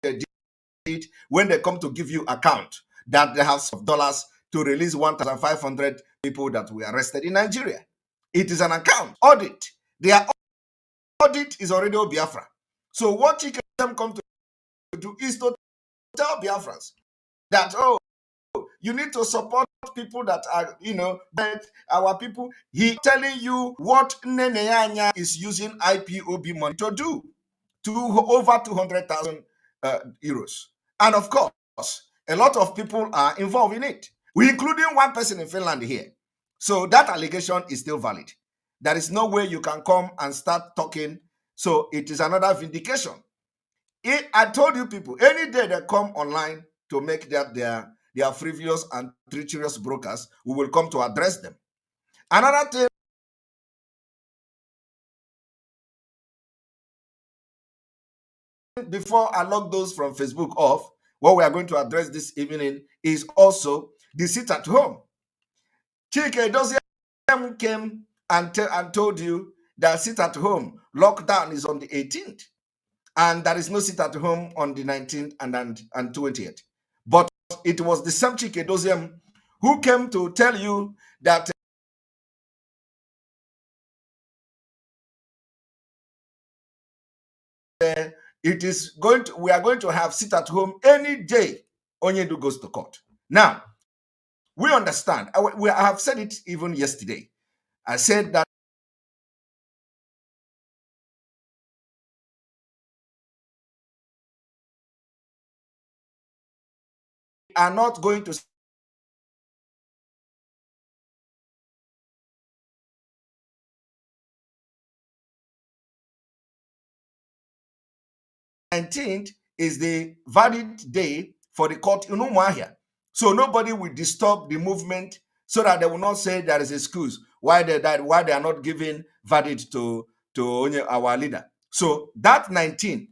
did when they come to give you account that they have dollars to release 1,500 people that were arrested in Nigeria. It is an account audit. Their audit is already Biafra. So what Chikem come to do is to tell Biafrans that, oh, you need to support people that are, but our people. He telling you what Neneanya is using IPOB money to do, to over 200,000 euros. And of course, a lot of people are involved in it. We including one person in Finland here. So that allegation is still valid. There is no way you can come and start talking. So it is another vindication. I told you people, any day they come online to make that their frivolous and treacherous brokers, we will come to address them. Another thing, before I log those from Facebook off, what we are going to address this evening is also the sit at home. Chike Doziem came and told you that sit at home lockdown is on the 18th, and there is no sit at home on the 19th and 20th. But it was the same Chike Doziem who came to tell you that we are going to have sit at home any day Onyedu goes to court. Now, we understand. I have said it even yesterday. I said that we are not going to $19th is the valid day for the court in Umuahia. So nobody will disturb the movement so that they will not say there is excuse why they are not giving verdict to our leader. So that 19th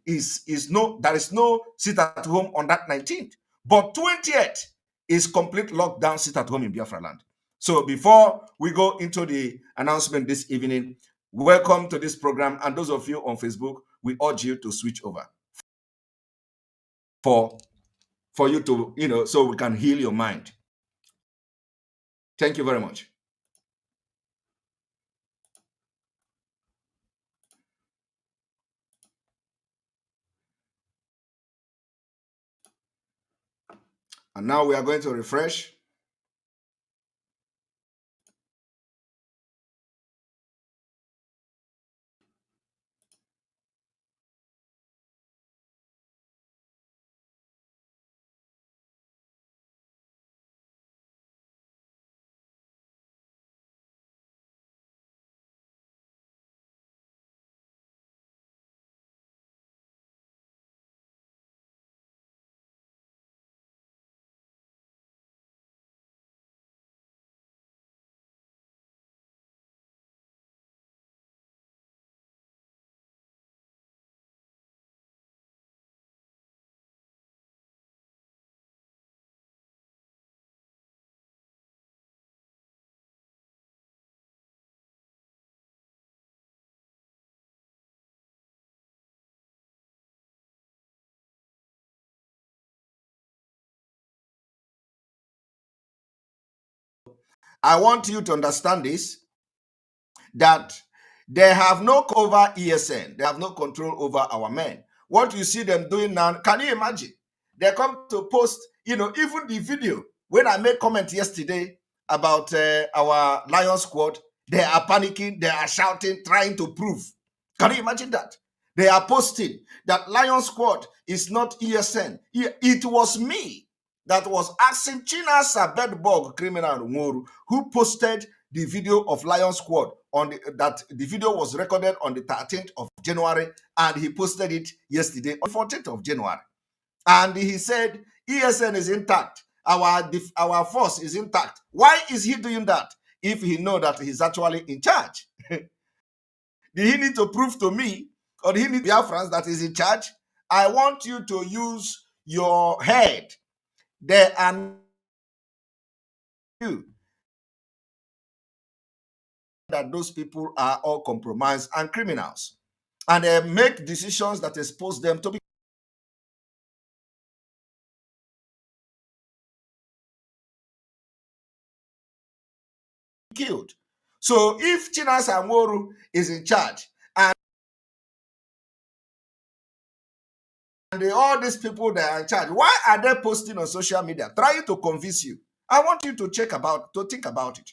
there is no sit at home on that 19th. But 20th is complete lockdown sit at home in Biafra land. So before we go into the announcement this evening, welcome to this program. And those of you on Facebook, we urge you to switch over for you to, so we can heal your mind. Thank you very much. And now we are going to refresh. I want you to understand this, that they have no cover ESN. They have no control over our men. What you see them doing now, can you imagine? They come to post, even the video. When I made comment yesterday about our Lion squad, they are panicking, they are shouting, trying to prove. Can you imagine that? They are posting that Lion squad is not ESN. It was me that was asking China Sabedbog criminal who posted the video of Lion Squad that the video was recorded on the 13th of January, and he posted it yesterday on 14th of January. And he said ESN is intact, our force is intact. Why is he doing that if he know that he's actually in charge? Did he need to prove to me, or did he need Biafrans that is in charge? I want you to use your head. They are you that those people are all compromised and criminals, and they make decisions that expose them to be killed. So if Chinasa Nworu is in charge and all these people that are in charge, why are they posting on social media trying to convince you? I want you to think about it.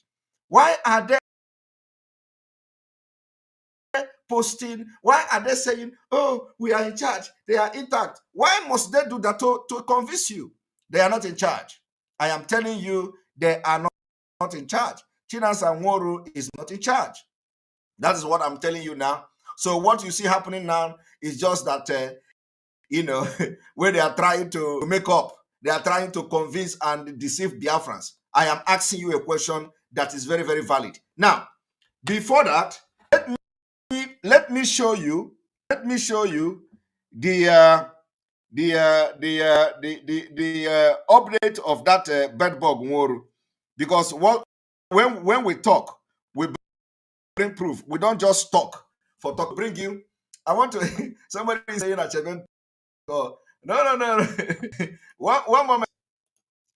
Why are they posting? Why are they saying, oh, we are in charge, they are intact? Why must they do that to convince you? They are not in charge. I am telling you, they are not in charge. Chinasa Nworu is not in charge. That is what I'm telling you now. So what you see happening now is just that, where they are trying to make up, they are trying to convince and deceive Biafrans. I am asking you a question that is very, very valid. Now, before that, let me show you the update of that bedbug Nworu, because when we talk, we bring proof. We don't just talk for talk. Bring you. I want to. Somebody is saying that you're going to. Oh, no. one moment.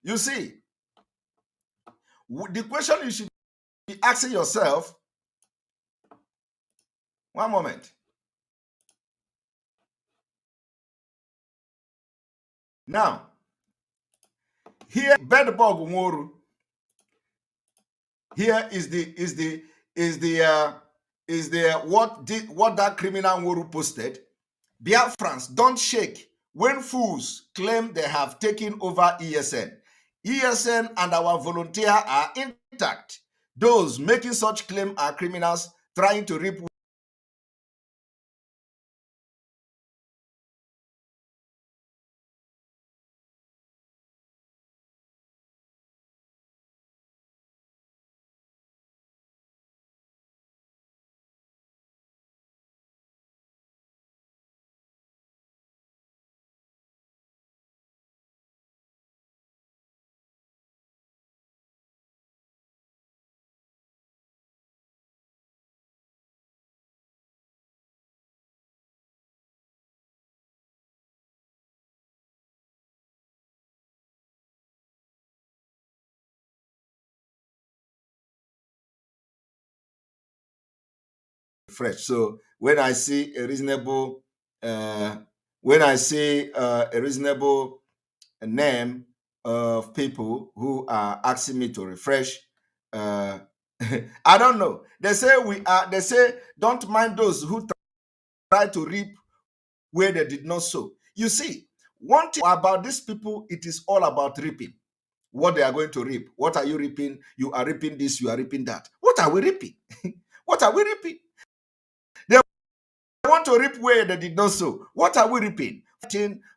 You see, the question you should be asking yourself. One moment. Now, here bedbug Nworu. Here is the what that criminal Nworu posted. Biafrans, don't shake when fools claim they have taken over ESN. ESN and our volunteer are intact. Those making such claim are criminals trying to reap fresh. So when I see a reasonable name of people who are asking me to refresh, I don't know. They say don't mind those who try to reap where they did not sow. You see, one thing about these people, it is all about reaping. What they are going to reap. What are you reaping? You are reaping this, you are reaping that. What are we reaping? What are we reaping? They want to reap where they did not sow. What are we reaping?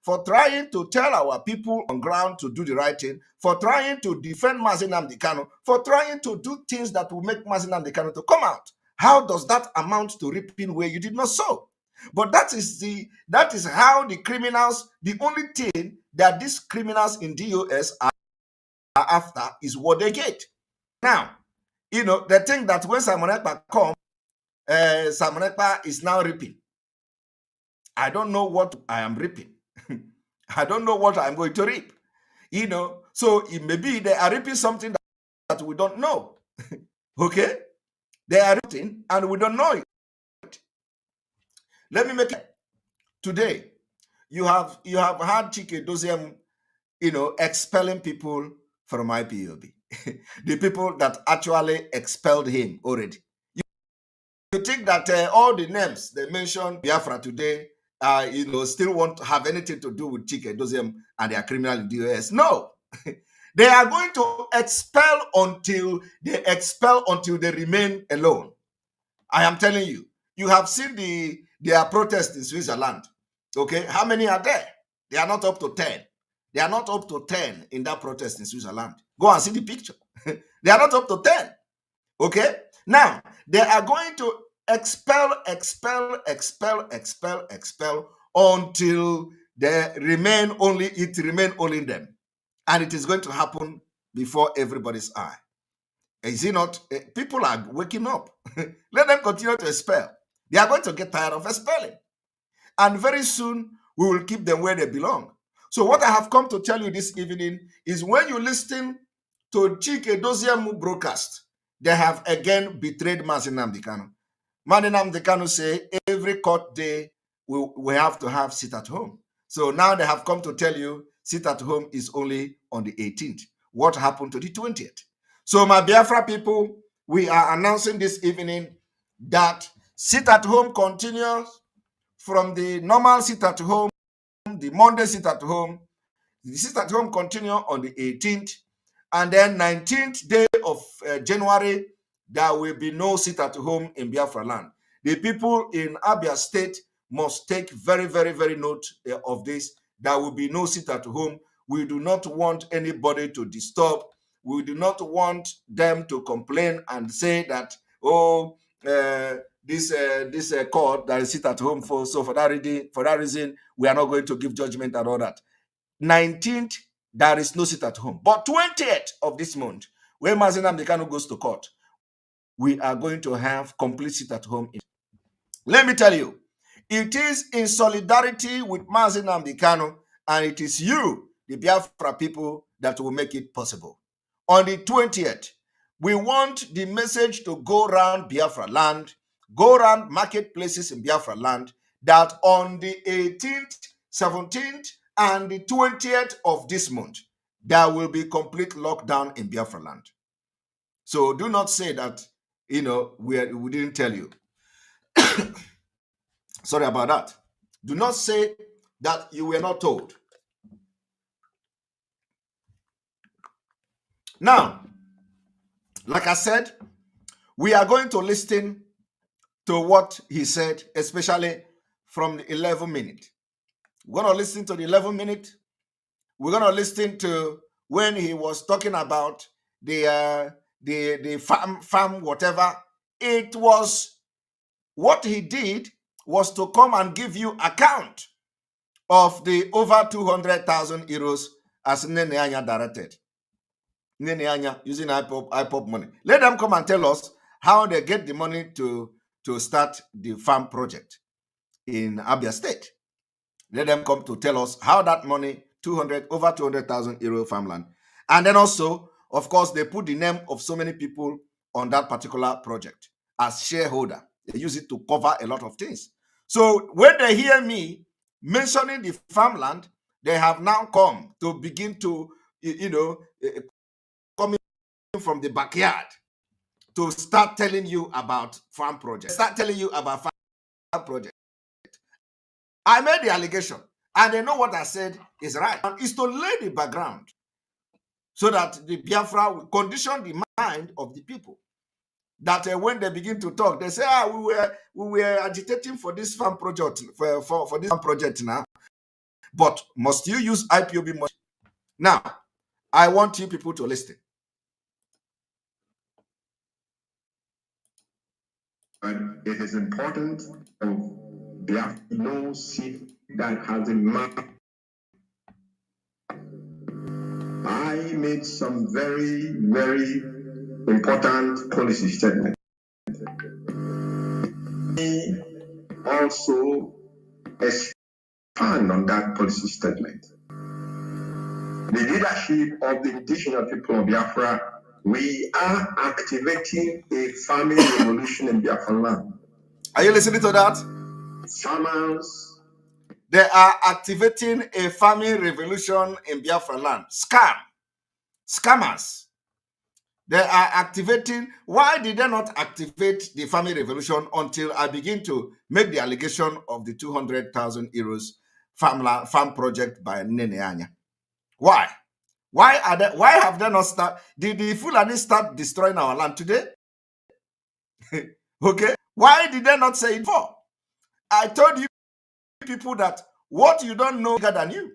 For trying to tell our people on ground to do the right thing, for trying to defend Mazi Nnamdi Kanu, for trying to do things that will make Mazi Nnamdi Kanu to come out. How does that amount to reaping where you did not sow? But that is how the criminals, the only thing that these criminals in DOS are after is what they get. Now, they think that when Simon Ekpa comes, Simon Ekpa is now reaping. I don't know what I am reaping. I don't know what I'm going to reap. So it maybe they are reaping something that we don't know. Okay? They are reaping and we don't know it. Let me make it. Today, you have had Chike Doziem, expelling people from IPOB. The people that actually expelled him already. You think that all the names they mentioned Biafra today, still won't have anything to do with Chike Doziem and their criminal in DOS? No. They are going to expel until they remain alone. I am telling you. You have seen their protest in Switzerland. Okay, how many are there? They are not up to 10. They are not up to 10 in that protest in Switzerland. Go and see the picture. They are not up to 10. Okay? Now, they are going to expel until it remain only them. And it is going to happen before everybody's eye. Is it not? People are waking up. Let them continue to expel. They are going to get tired of expelling. And very soon, we will keep them where they belong. So what I have come to tell you this evening is when you listen to Chike Doziem broadcast, they have again betrayed Mazi Nnamdi Kanu. Mazi Nnamdi Kanu say every court day we have to have sit at home. So now they have come to tell you sit at home is only on the 18th. What happened to the 20th? So my Biafra people, we are announcing this evening that sit at home continues from the normal sit at home, the Monday sit at home. The sit at home continue on the 18th, and then 19th day of January, there will be no sit at home in Biafra land. The people in Abia State must take very, very, very note of this. There will be no sit at home. We do not want anybody to disturb. We do not want them to complain and say that, oh, this court that is sit at home for, so for that reason, we are not going to give judgment and all that. 19th, there is no sit at home. But 20th of this month, when Mazi Nnamdi Kanu goes to court, we are going to have complete sit at home. Let me tell you, it is in solidarity with Mazi Nnamdi Kanu, and it is you, the Biafra people, that will make it possible. On the 20th, we want the message to go around Biafra land, go around marketplaces in Biafra land, that on the 18th, 17th, and the 20th of this month, there will be complete lockdown in Biafra land. So do not say that, we didn't tell you. Sorry about that. Do not say that you were not told. Now, like I said, we are going to listen to what he said, especially from the 11 minute. We're going to listen to the 11 minute. We're going to listen to when he was talking about the farm, whatever. It was, what he did was to come and give you account of the over 200,000 euros as Nene Anya directed. Nene Anya using IPOP money. Let them come and tell us how they get the money to start the farm project in Abia State. Let them come to tell us how that money, over 200,000 euro farmland. And then also, of course, they put the name of so many people on that particular project as shareholder. They use it to cover a lot of things. So when they hear me mentioning the farmland, they have now come to begin to, coming from the backyard to start telling you about farm projects. Start telling you about farm projects. I made the allegation, and they know what I said is right. And it's to lay the background so that the Biafra will condition the mind of the people. That when they begin to talk, they say, we were agitating for this farm project, for this farm project now. But must you use IPOB money? Now, I want you people to listen. But it is important of Biafra no seat that has a map. I made some very, very important policy statements. We also expand on that policy statement. The leadership of the indigenous people of Biafra, we are activating a farming revolution in Biafra land. Are you listening to that? Farmers, they are activating a farming revolution in Biafra land. Scammers. They are activating. Why did they not activate the farming revolution until I begin to make the allegation of the 200,000 euros farm project by Nene Anya? Why? Why have they not started? Did the Fulani start destroying our land today? Okay. Why did they not say it before? I told you people that what you don't know is bigger than you.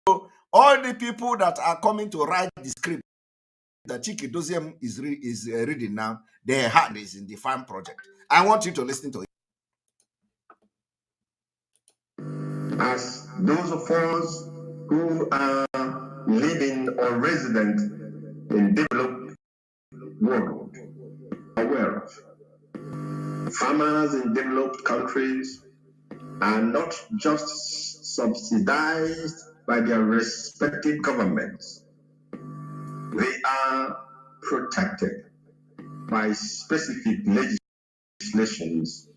So all the people that are coming to write the script that Chiki Doziem is reading now, their hand is in the farm project. I want you to listen to it. As those of us who are living or resident in developed world aware of, farmers in developed countries are not just subsidized by their respective governments. They are protected by specific legislations,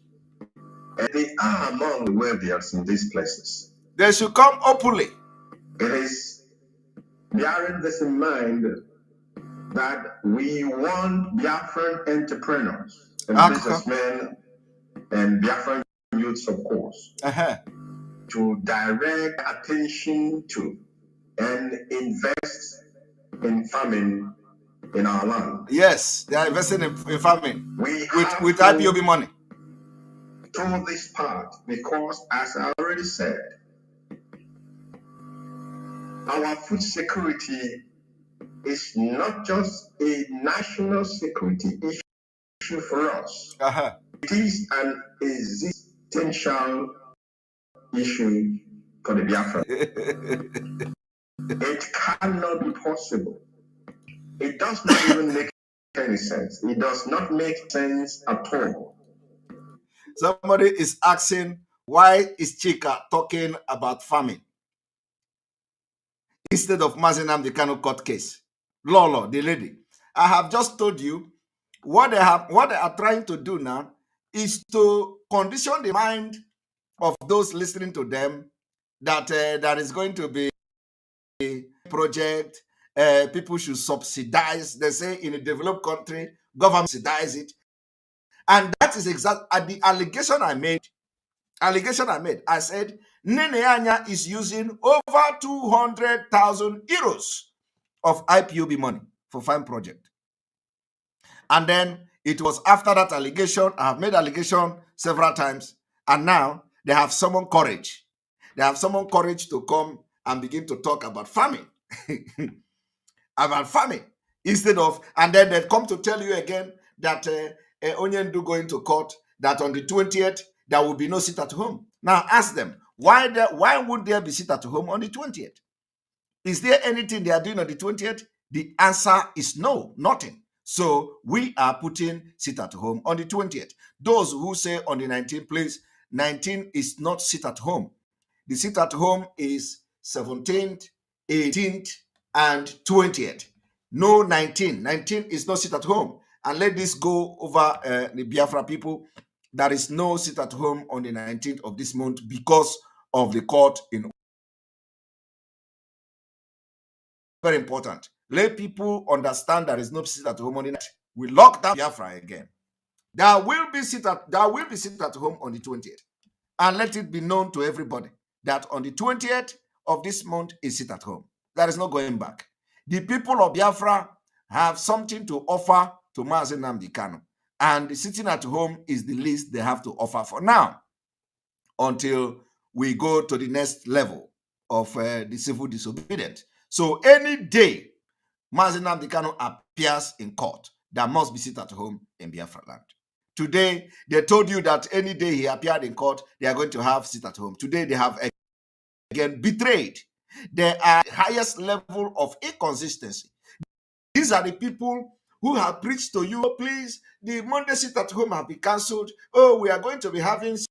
and they are among the wealthiest in these places. They should come openly. It is bearing this in mind that we want Biafran entrepreneurs and businessmen and Biafran youths, of course, to direct attention to and invest in farming in our land. Yes, they are investing in farming with IPOB money. To this part, because as I already said, our food security is not just a national security issue for us. It is an existential issue for the Biafra. It cannot be possible. It does not even make any sense. It does not make sense at all. Somebody is asking, why is Chika talking about farming instead of Mazi Nnamdi Kanu court case? Lolo, the lady. I have just told you what they are trying to do now is to condition the mind of those listening to them that there is going to be a project, people should subsidize. They say in a developed country, government subsidize it. And that is exactly the allegation I made. I said, Nene Anya is using over 200,000 euros of IPOB money for farm project. And then it was after that allegation, I have made allegation several times, and now they have summoned courage. They have summoned courage to come and begin to talk about farming. About farming. Instead of, and then they've come to tell you again that Onyendu going to court, that on the 20th, there will be no sit at home. Now ask them, why would there be sit at home on the 20th? Is there anything they are doing on the 20th? The answer is no, nothing. So we are putting sit at home on the 20th. Those who say on the 19th, please, 19 is not sit at home. The sit at home is 17th, 18th, and 20th. No 19. 19 is not sit at home. And let this go over the Biafra people. There is no sit at home on the 19th of this month because of the court in. Very important. Let people understand there is no sit at home on the 19th. We lock down Biafra again. There will be sit at home on the 20th. And let it be known to everybody that on the 20th of this month is sit at home. There is no going back. The people of Biafra have something to offer to Mazi Nnamdi Kanu. And sitting at home is the least they have to offer for now until we go to the next level of the civil disobedience. So any day Mazi Nnamdi Kanu appears in court, there must be sit at home in Biafra land. Today, they told you that any day he appeared in court, they are going to have sit at home. Today, they have again betrayed. They are the highest level of inconsistency. These are the people who have preached to you, oh, please, the Monday sit at home have been cancelled. Oh, we are going to be having sit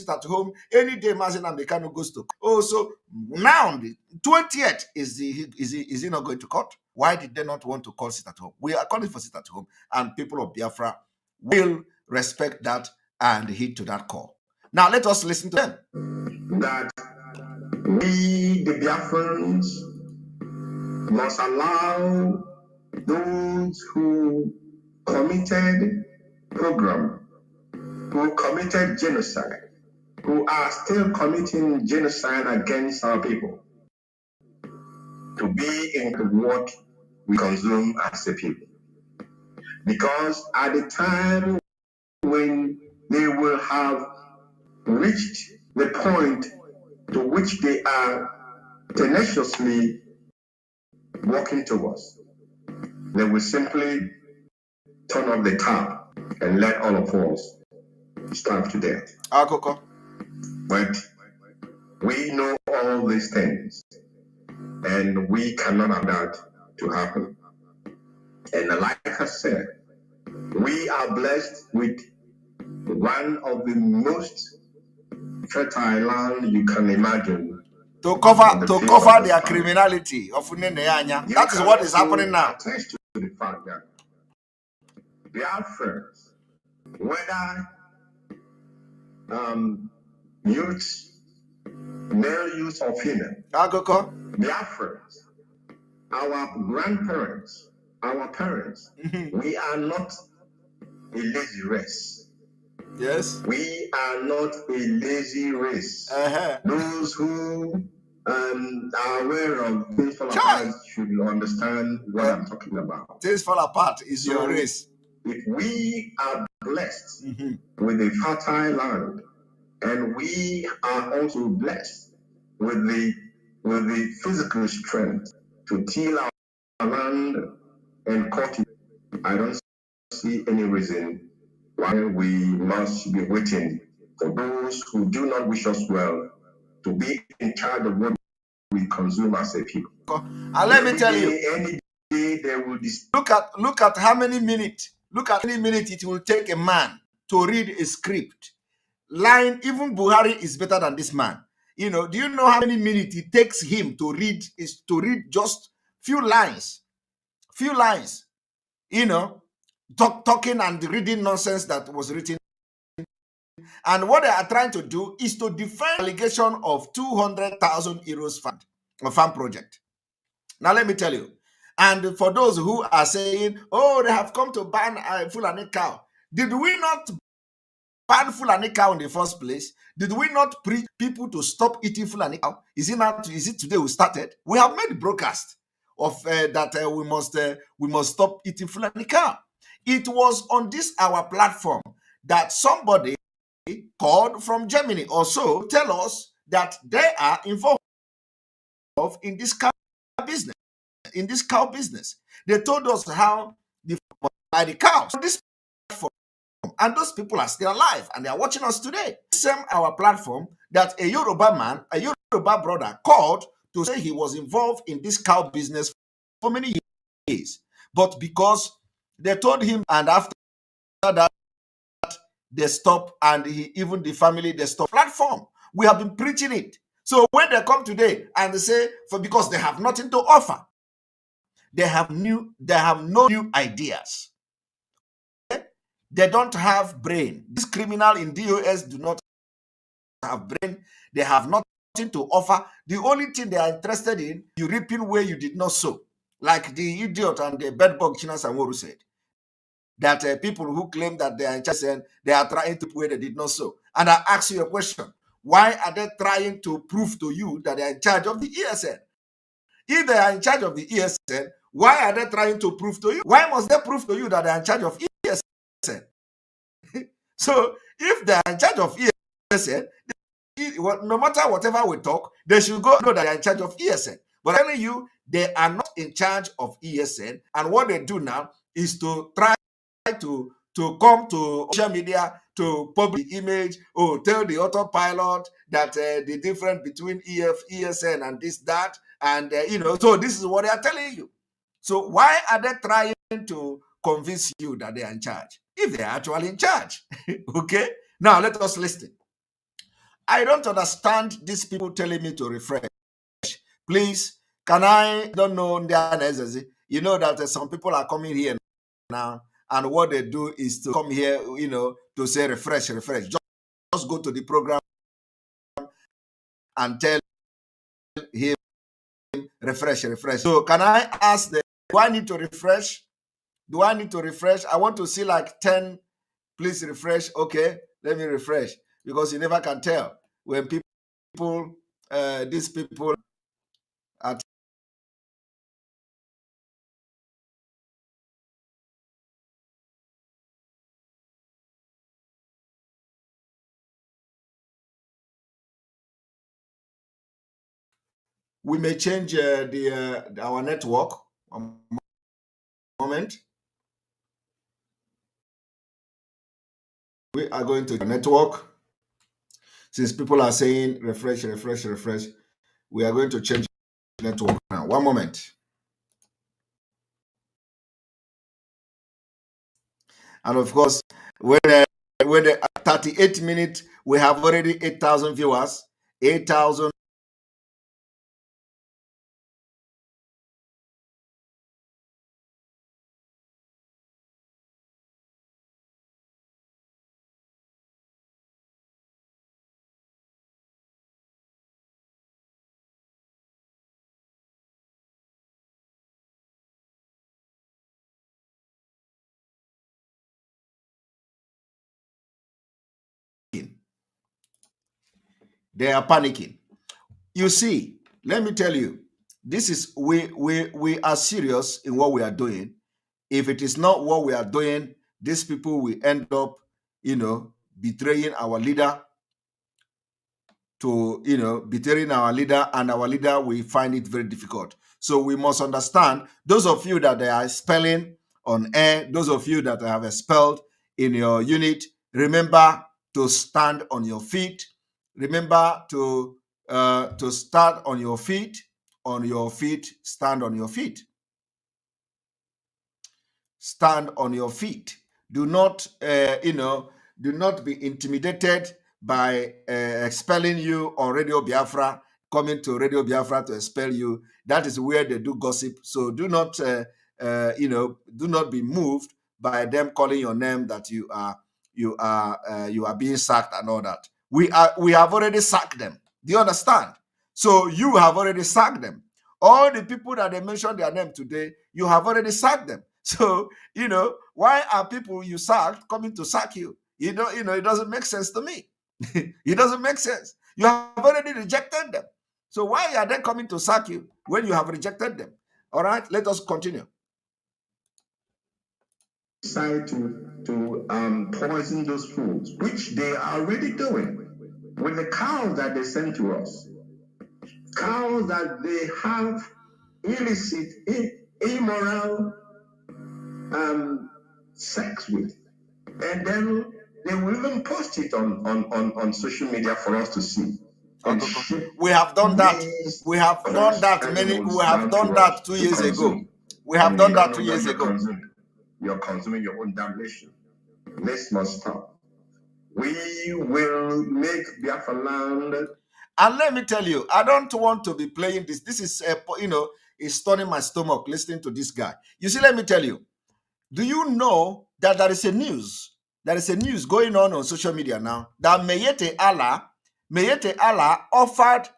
at home any day Mazi Nnamdi Kanu goes to court. Oh, so now the 20th, is he not going to court? Why did they not want to call sit at home? We are calling for sit at home, and people of Biafra will respect that and heed to that call. Now let us listen to them. That we, the Biafrans, must allow those who committed pogrom, who committed genocide, who are still committing genocide against our people, to be in what we consume as a people. Because at the time when they will have reached the point to which they are tenaciously walking towards, they will simply turn off the tap and let all of us starve to death. But we know all these things, and we cannot allow that to happen. And like I said, we are blessed with one of the most fertile land you can imagine. To cover their criminality of Nene Anya. That is what is happening now. Attest to the fact that Biafrans, whether youths, male youths or female, Biafrans, our grandparents, our parents, we are not a lazy race. Yes. We are not a lazy race. Those who are aware of things fall apart should understand what I'm talking about. Things fall apart is your race. If we are blessed with a fertile land, and we are also blessed with the physical strength to till our land and cultivate, I don't see any reason why we must be waiting for those who do not wish us well to be in charge of what we consume as a people. And let me tell you, any day they will look at how many minutes, it will take a man to read a script. Line, even Buhari is better than this man. You know, do you know how many minutes it takes him to read just few lines? You know, talking and reading nonsense that was written. And what they are trying to do is to defend allegation of 200,000 euros fund, a farm project. Now, let me tell you, and for those who are saying, oh, they have come to ban Fulani cow, did we not ban Fulani cow in the first place? Did we not preach people to stop eating Fulani cow? Is it today we started? We have made broadcast of that we must stop eating Fulani cow. It was on this our platform that somebody called from Germany also tell us that they are involved in this cow business. They told us how they buy the cows on this platform, and those people are still alive and they are watching us today. Same our platform that a Yoruba brother called to say he was involved in this cow business for many years, but because they told him, and after that they stop, and even the family, they stop platform. We have been preaching it. So when they come today and they say, because they have nothing to offer, they have no new ideas. They don't have brain. This criminal in DOS do not have brain. They have nothing to offer. The only thing they are interested in, you reaping where you did not sow. Like the idiot and the bedbug China Sanworu said, that people who claim that they are in charge, and they are trying to where they did not sow. And I ask you a question: why are they trying to prove to you that they are in charge of the ESN? If they are in charge of the ESN, why are they trying to prove to you? Why must they prove to you that they are in charge of ESN? So if they are in charge of ESN, no matter whatever we talk, they should go know that they are in charge of ESN. But I'm telling you, they are not in charge of ESN. And what they do now is to try to come to social media to publish the image, or tell the autopilot that the difference between ESN and this, that, and so this is what they are telling you. So why are they trying to convince you that they are in charge if they are actually in charge? Okay, now let us listen. I don't understand these people telling me to refresh. Please, can I don't know, you know that some people are coming here now, and what they do is to come here, to say refresh. Just go to the program and tell him refresh. So can I ask them, do I need to refresh? I want to see like 10. Please refresh. Okay, let me refresh, because you never can tell when these people are. We may change our network. One moment. We are going to the network. Since people are saying refresh, we are going to change the network now. One moment. And of course, when the 38 minutes, we have already 8,000 viewers. 8,000. They are panicking. You see, let me tell you, this is we are serious in what we are doing. If it is not what we are doing, these people will end up, betraying our leader betraying our leader, and our leader will find it very difficult. So we must understand, those of you that they are expelling on air, those of you that have expelled in your unit, remember to stand on your feet. Remember to start on your feet. On your feet, stand on your feet. Stand on your feet. Do not, do not be intimidated by expelling you on Radio Biafra, coming to Radio Biafra to expel you. That is where they do gossip. So do not, do not be moved by them calling your name that you are being sacked and all that. We have already sacked them. Do you understand? So you have already sacked them. All the people that they mentioned their name today, you have already sacked them. So, why are people you sacked coming to sack you? It doesn't make sense to me. It doesn't make sense. You have already rejected them. So why are they coming to sack you when you have rejected them? All right, let us continue. Decide to poison those foods, which they are already doing with the cows that they send to us. Cows that they have illicit, immoral sex with. And then they will even post it on social media for us to see. We have done that. We have done that we have done that 2 years ago. We have done that 2 years ago. You're consuming your own damnation. This must stop. We will make Biafra land. And let me tell you, I don't want to be playing this. This is, it's turning my stomach listening to this guy. You see, let me tell you. Do you know that there is a news going on social media now that Meyete Allah offered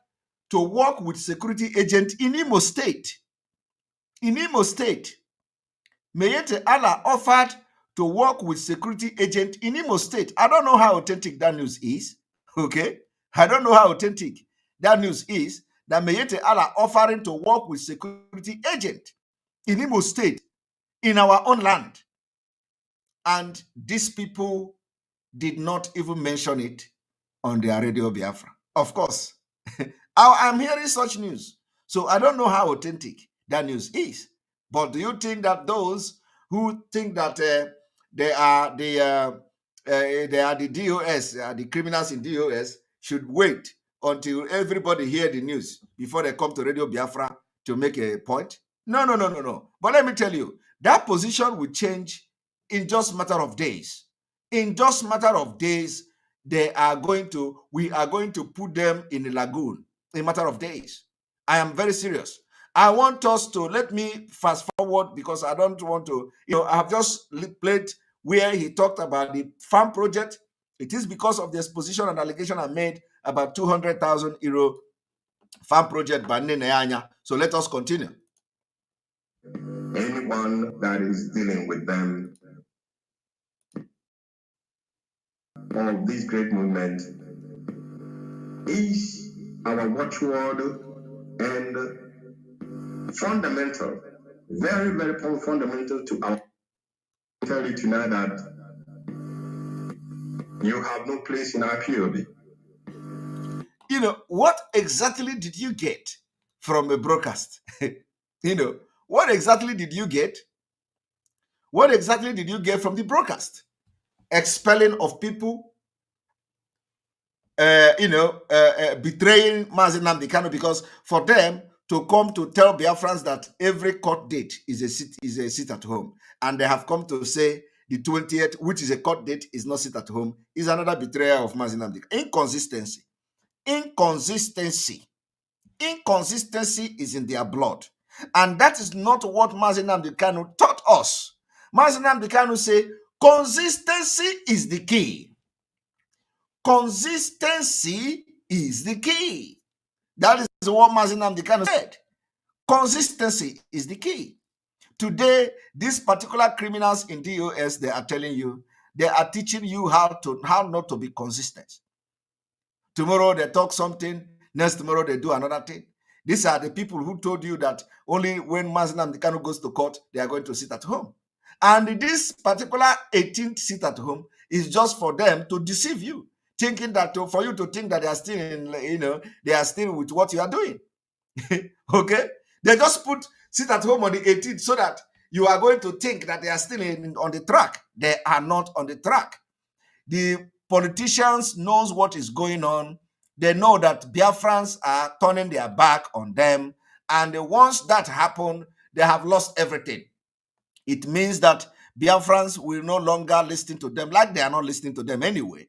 to work with security agent in Imo State. In Imo State, Meyete Allah offered to work with security agent in Imo State. I don't know how authentic that news is. Okay, I don't know how authentic that news is. That Meyete Allah offering to work with security agent in Imo State, in our own land. And these people did not even mention it on their Radio Biafra. Of course, I'm hearing such news. So I don't know how authentic that news is. But do you think that those who think that they are the DOS, the criminals in DOS, should wait until everybody hear the news before they come to Radio Biafra to make a point? No. But let me tell you, that position will change in just a matter of days. In just a matter of days, we are going to put them in a lagoon in a matter of days. I am very serious. I want us to, let me fast forward because I don't want to, I have just played where he talked about the farm project. It is because of the exposition and allegation I made about 200,000 euro farm project by Neneanya. So let us continue. Anyone that is dealing with them of this great movement is our watchword and fundamental, very, very fundamental to our. Tell you tonight that you have no place in our POB. What exactly did you get from a broadcast? What exactly did you get? What exactly did you get from the broadcast? Expelling of people, betraying Mazi Nnamdi Kanu, because for them to come to tell Biafrans that every court date is a sit at home, and they have come to say the 20th, which is a court date, is not sit at home, is another betrayal of Mazi Nnamdi. Inconsistency is in their blood, and that is not what Mazi Nnamdi Kanu taught us. Mazi Nnamdi Kanu say consistency is the key. Consistency is the key. That is what Mazi Nnamdi Kanu said. Consistency is the key. Today, these particular criminals in DOS, they are telling you, they are teaching you how not to be consistent. Tomorrow they talk something, next tomorrow they do another thing. These are the people who told you that only when Mazi Nnamdi Kanu goes to court, they are going to sit at home. And this particular 18th sit at home is just for them to deceive you, thinking that for you to think that they are still in, they are still with what you are doing. Okay? They just put sit at home on the 18th so that you are going to think that they are still on the track. They are not on the track. The politicians knows what is going on. They know that Biafrans are turning their back on them. And once that happens, they have lost everything. It means that Biafrans will no longer listen to them like they are not listening to them anyway.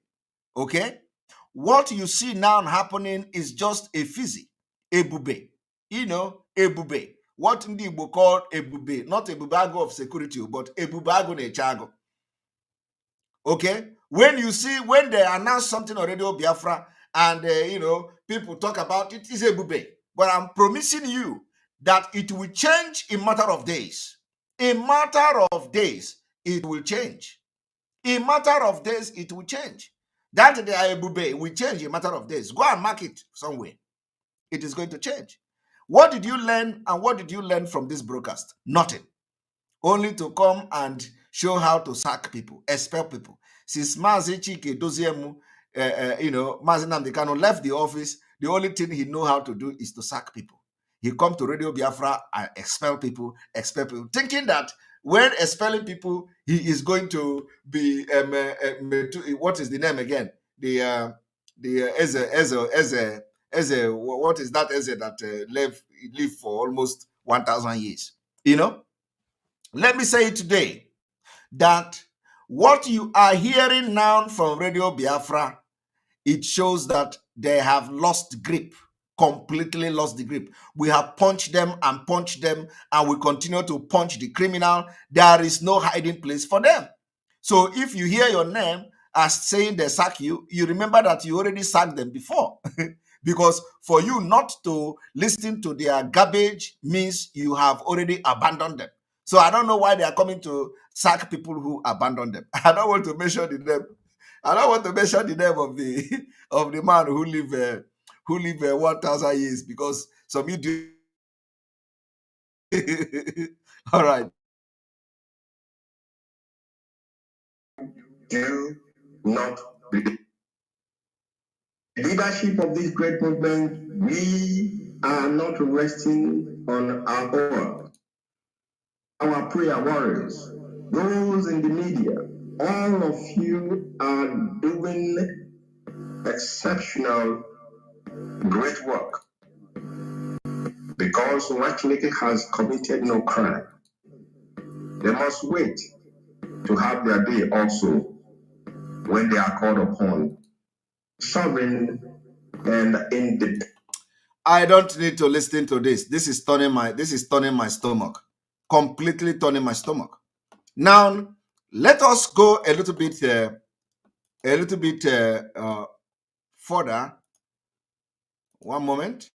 Okay? What you see now happening is just a fizzy, ebube. Ebube. What ndị Igbo call ebube, not ebubago of security, but ebubago nechago. Okay? When they announce something on Radio Biafra and people talk about it, is ebube. But I'm promising you that it will change in matter of days. In matter of days, it will change. In matter of days, it will change. That the ebube will change in matter of days. Go and mark it somewhere. It is going to change. What did you learn, and what did you learn from this broadcast? Nothing. Only to come and show how to sack people, expel people. Since Mazi Chike Doziemu, Mazi Nnamdi Kanu left the office, the only thing he know how to do is to sack people. He come to Radio Biafra and expel people, thinking that when expelling people, he is going to be what is the name again? What is that Eze that lived for almost 1,000 years? Let me say today that what you are hearing now from Radio Biafra, it shows that they have lost grip, completely lost the grip. We have punched them, and we continue to punch the criminal. There is no hiding place for them. So if you hear your name as saying they sack you, you remember that you already sacked them before. Because for you not to listen to their garbage means you have already abandoned them. So I don't know why they are coming to sack people who abandoned them. I don't want to mention the name. I don't want to mention the name of the man who lived 1,000 years, because some idiot. All right. Do not believe. Leadership of this great movement, we are not resting on our own. Our prayer warriors, those in the media, all of you are doing exceptional, great work. Because Nwachineke has committed no crime, they must wait to have their day also when they are called upon. Sovereign and independent. I don't need to listen to this. This is turning my stomach. Completely turning my stomach. Now, let us go a little bit further. One moment.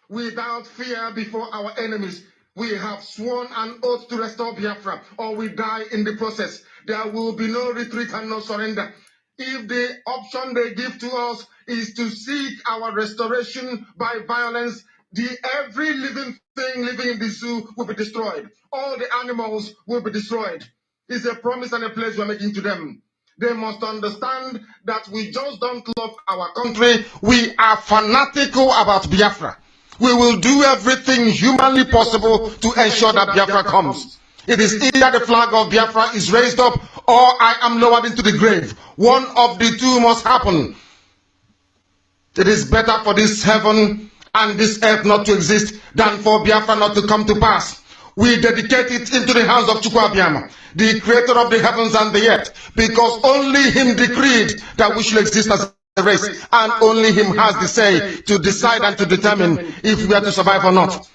Without fear before our enemies, we have sworn an oath to restore Biafra, or we die in the process. There will be no retreat and no surrender. If the option they give to us is to seek our restoration by violence, every living thing living in the zoo will be destroyed. All the animals will be destroyed. It's a promise and a pledge we're making to them. They must understand that we just don't love our country. We are fanatical about Biafra. We will do everything humanly possible to ensure that Biafra comes. It is either the flag of Biafra is raised up or I am lowered into the grave. One of the two must happen. It is better for this heaven and this earth not to exist than for Biafra not to come to pass. We dedicate it into the hands of Chukwu Abiyama, the creator of the heavens and the earth, because only him decreed that we should exist as a race, and only him has the say to decide and to determine if we are to survive or not.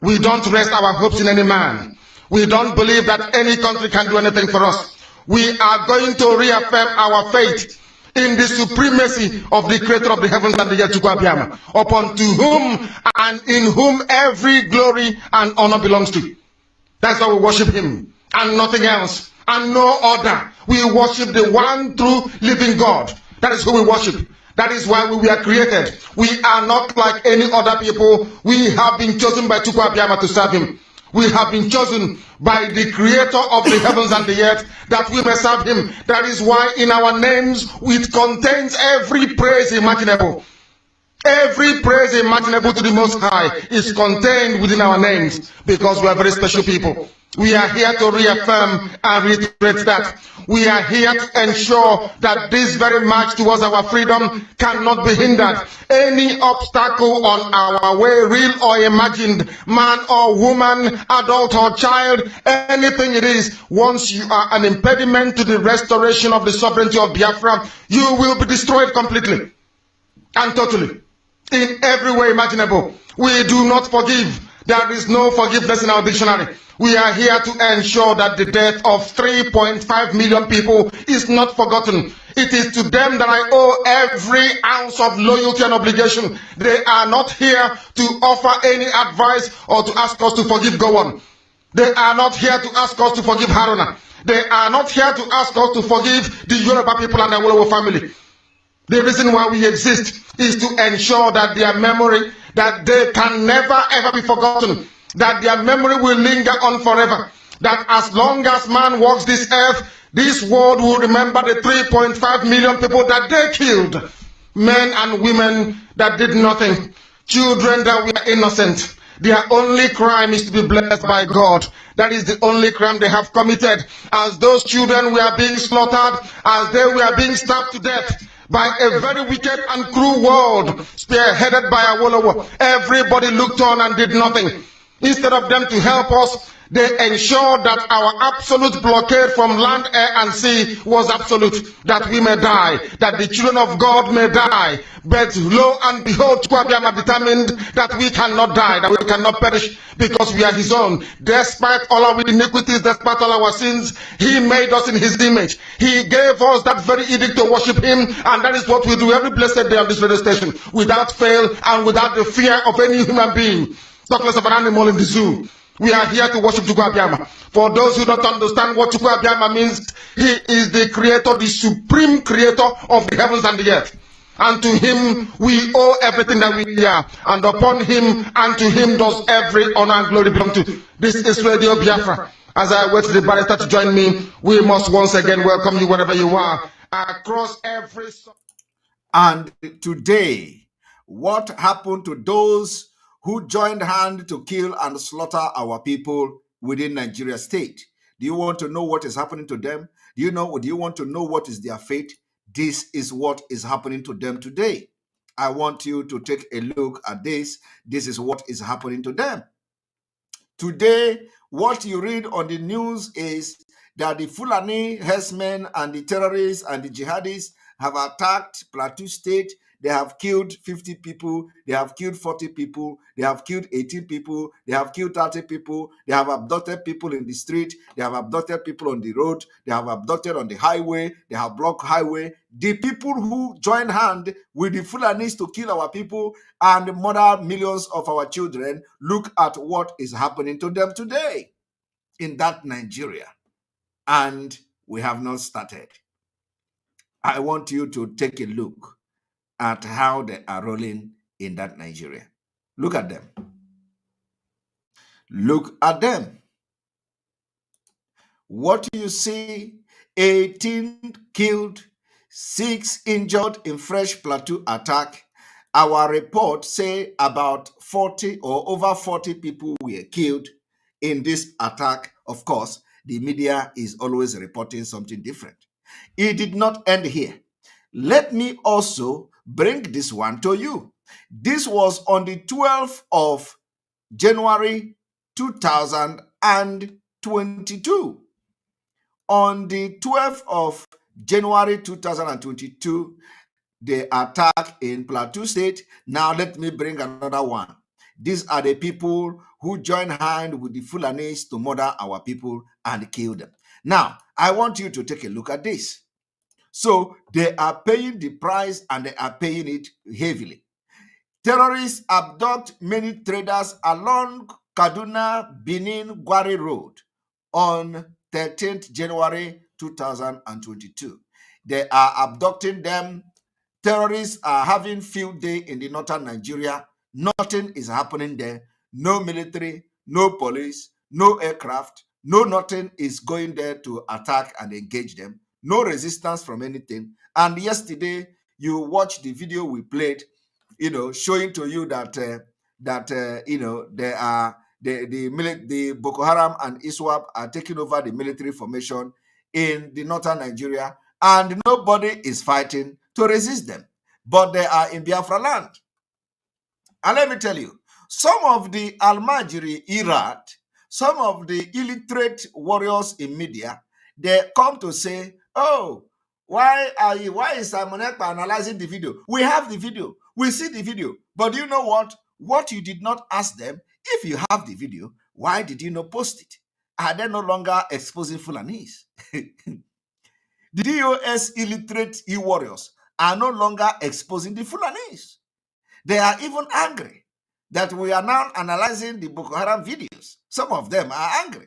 We don't rest our hopes in any man. We don't believe that any country can do anything for us. We are going to reaffirm our faith in the supremacy of the creator of the heavens and the earth, Chukwuabiama, upon to whom and in whom every glory and honor belongs to. That's why we worship him and nothing else and no other. We worship the one true living God. That is who we worship. That is why we were created. We are not like any other people. We have been chosen by Chukwuabiama to serve him. We have been chosen by the creator of the heavens and the earth that we may serve him. That is why in our names it contains every praise imaginable. Every praise imaginable to the Most High is contained within our names, because we are very special people. We are here to reaffirm and reiterate that. We are here to ensure that this very march towards our freedom cannot be hindered. Any obstacle on our way, real or imagined, man or woman, adult or child, anything it is, once you are an impediment to the restoration of the sovereignty of Biafra, you will be destroyed completely and totally. In every way imaginable. We do not forgive. There is no forgiveness in our dictionary. We are here to ensure that the death of 3.5 million people is not forgotten. It is to them that I owe every ounce of loyalty and obligation. They are not here to offer any advice or to ask us to forgive Gowon. They are not here to ask us to forgive Haruna. They are not here to ask us to forgive the Yoruba people and the Wolowo family. The reason why we exist is to ensure that their memory, that they can never ever be forgotten, that their memory will linger on forever, that as long as man walks this earth, this world will remember the 3.5 million people that they killed, men and women that did nothing, children that were innocent. Their only crime is to be blessed by God. That is the only crime they have committed. As those children were being slaughtered, as they were being stabbed to death, by a very wicked and cruel world, spearheaded by Awolowo. Everybody looked on and did nothing. Instead of them to help us, they ensured that our absolute blockade from land, air, and sea was absolute, that we may die, that the children of God may die. But lo and behold, Chukwuabiama determined that we cannot die, that we cannot perish, because we are his own. Despite all our iniquities, despite all our sins, he made us in his image. He gave us that very edict to worship him, and that is what we do every blessed day on this radio station, without fail and without the fear of any human being, talk less of an animal in the zoo. We are here to worship Chukwuabiama. For those who don't understand what Chukwuabiama means, he is the creator, the supreme creator of the heavens and the earth. And to him we owe everything that we are. And upon him and to him does every honor and glory belong to. This is Radio Biafra. As I wait for the barrister to join me, we must once again welcome you wherever you are, across every... And today, what happened to those who joined hand to kill and slaughter our people within Nigeria state? Do you want to know what is happening to them? Do you want to know what is their fate? This is what is happening to them today. I want you to take a look at this. This is what is happening to them. Today, what you read on the news is that the Fulani herdsmen and the terrorists and the jihadists have attacked Plateau State. They have killed 50 people, they have killed 40 people, they have killed 18 people, they have killed 30 people, they have abducted people in the street, they have abducted people on the road, they have abducted on the highway, they have blocked highway. The people who join hand with the Fulanis to kill our people and murder millions of our children, look at what is happening to them today in that Nigeria. And we have not started. I want you to take a look at how they are rolling in that Nigeria. Look at them. Look at them. What do you see? 18 killed, 6 injured in fresh Plateau attack. Our report say about 40 or over 40 people were killed in this attack. Of course, the media is always reporting something different. It did not end here. Let me also bring this one to you. This was on the 12th of January 2022. On the 12th of January 2022, the attack in Plateau State. Now let me bring another one. These are the people who join hand with the Fulanis to murder our people and kill them. Now, I want you to take a look at this. So they are paying the price, and they are paying it heavily. Terrorists abduct many traders along Kaduna Benin Gwari Road on 13th January 2022. They are abducting them. Terrorists are having field day in the northern Nigeria. Nothing is happening there. No military, no police, no aircraft, no nothing is going there to attack and engage them. No resistance from anything. And yesterday, you watched the video we played, showing to you that there are the Boko Haram and ISWAP are taking over the military formation in the northern Nigeria, and nobody is fighting to resist them. But they are in Biafra land. And let me tell you, some of the Almajiri Irat, some of the illiterate warriors in media, they come to say, oh, why is Simon Ekpa analyzing the video? We have the video. We see the video. But you know what? What you did not ask them, if you have the video, why did you not post it? Are they no longer exposing Fulanese? The DOS illiterate e-warriors are no longer exposing the Fulanese. They are even angry that we are now analyzing the Boko Haram videos. Some of them are angry.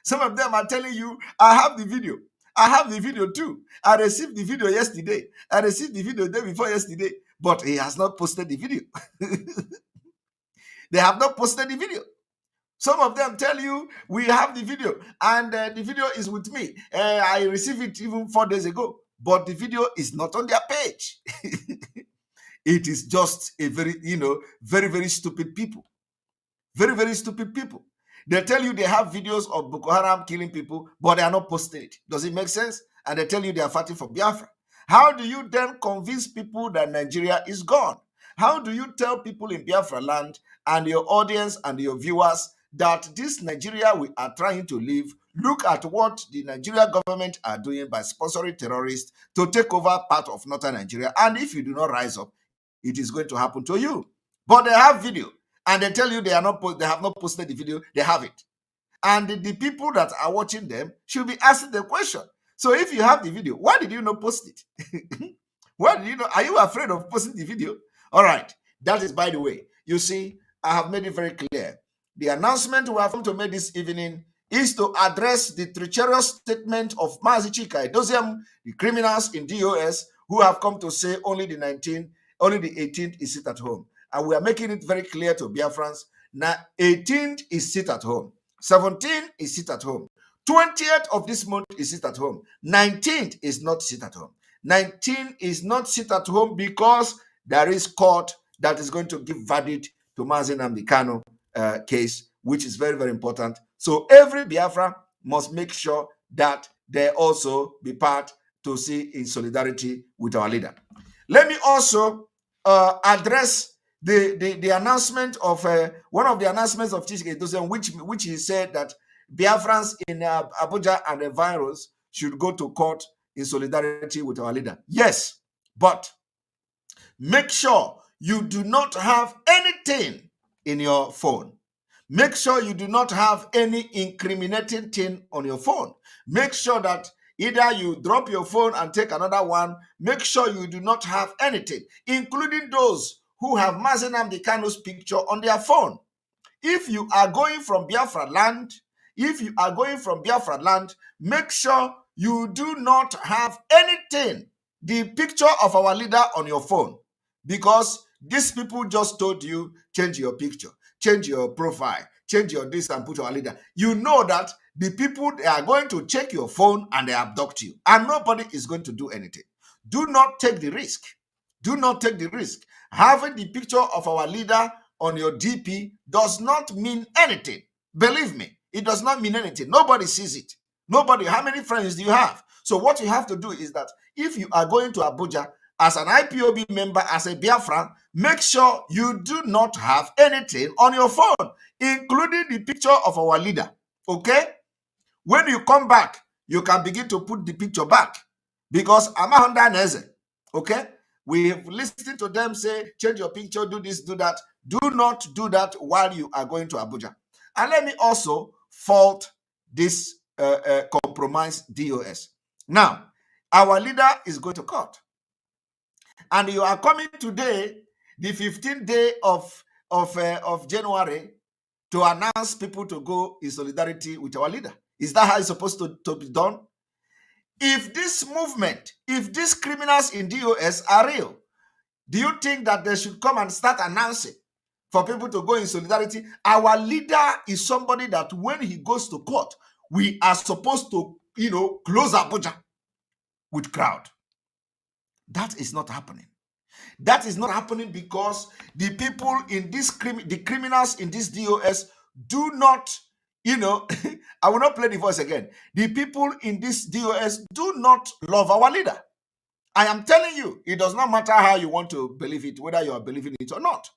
Some of them are telling you, I have the video. I have the video too. I received the video yesterday. I received the video the day before yesterday. But he has not posted the video. They have not posted the video. Some of them tell you, we have the video, and the video is with me. I received it even 4 days ago. But the video is not on their page. It is just a very, very, very stupid people. Very, very stupid people. They tell you they have videos of Boko Haram killing people, but they are not posting it. Does it make sense? And they tell you they are fighting for Biafra. How do you then convince people that Nigeria is gone? How do you tell people in Biafra land and your audience and your viewers that this Nigeria we are trying to live, look at what the Nigeria government are doing by sponsoring terrorists to take over part of northern Nigeria, and if you do not rise up, it is going to happen to you. But they have video, and they tell you they have not posted the video. They have it, and the people that are watching them should be asking the question. So if you have the video, why did you not post it? Why did you not? Are you afraid of posting the video? All right, that is, by the way. You see, I have made it very clear. The announcement we have come to make this evening is to address the treacherous statement of Mazi Chika Edoziem, the criminals in DOS who have come to say only the 18th is sit at home. And we are making it very clear to Biafrans. Now, 18th is sit at home. 17th is sit at home. 20th of this month is sit at home. 19th is not sit at home. 19th is not sit at home because there is court that is going to give verdict to Mazi Nnamdi Kanu case, which is very, very important. So every Biafra must make sure that they also be part to see in solidarity with our leader. Let me also address the announcement of one of the announcements of Chike Edoziem, which he said that Biafrans in Abuja and the virus should go to court in solidarity with our leader. Yes, but make sure you do not have anything in your phone. Make sure you do not have any incriminating thing on your phone. Make sure that either you drop your phone and take another one. Make sure you do not have anything, including those who have Mazi Nnamdi Kanu's picture on their phone. If you are going from Biafra land, make sure you do not have anything, the picture of our leader on your phone, because these people just told you, change your picture, change your profile, change your this and put our leader. You know that the people, they are going to check your phone and they abduct you, and nobody is going to do anything. Do not take the risk. Do not take the risk. Having the picture of our leader on your DP does not mean anything. Believe me, it does not mean anything. Nobody sees it. Nobody. How many friends do you have? So what you have to do is that if you are going to Abuja as an IPOB member, as a Biafran, make sure you do not have anything on your phone, including the picture of our leader. Okay? When you come back, you can begin to put the picture back, because I'm a Honda Neze. Okay? We have listened to them say, change your picture, do this, do that. Do not do that while you are going to Abuja. And let me also fault this compromised DOS. Now, Our leader is going to court. And you are coming today, the 15th day of January, to announce people to go in solidarity with our leader. Is that how it's supposed to be done? If this movement, if these criminals in DOS are real, do you think that they should come and start announcing for people to go in solidarity? Our leader is somebody that when he goes to court, we are supposed to, close Abuja with crowd. That is not happening. That is not happening because the people in this the criminals in this DOS do not, I will not play the voice again. The people in this DOS do not love our leader. I am telling you, it does not matter how you want to believe it, whether you are believing it or not.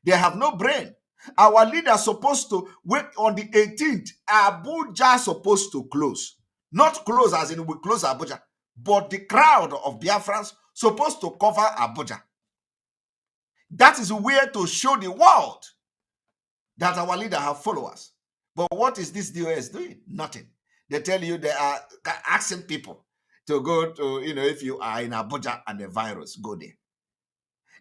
They have no brain. Our leader is supposed to wait on the 18th. Abuja supposed to close. Not close as in we close Abuja, but the crowd of Biafrans supposed to cover Abuja. That is a way to show the world that our leader have followers. But what is this DOS doing? Nothing. They tell you they are asking people to go to, if you are in Abuja and the virus, go there.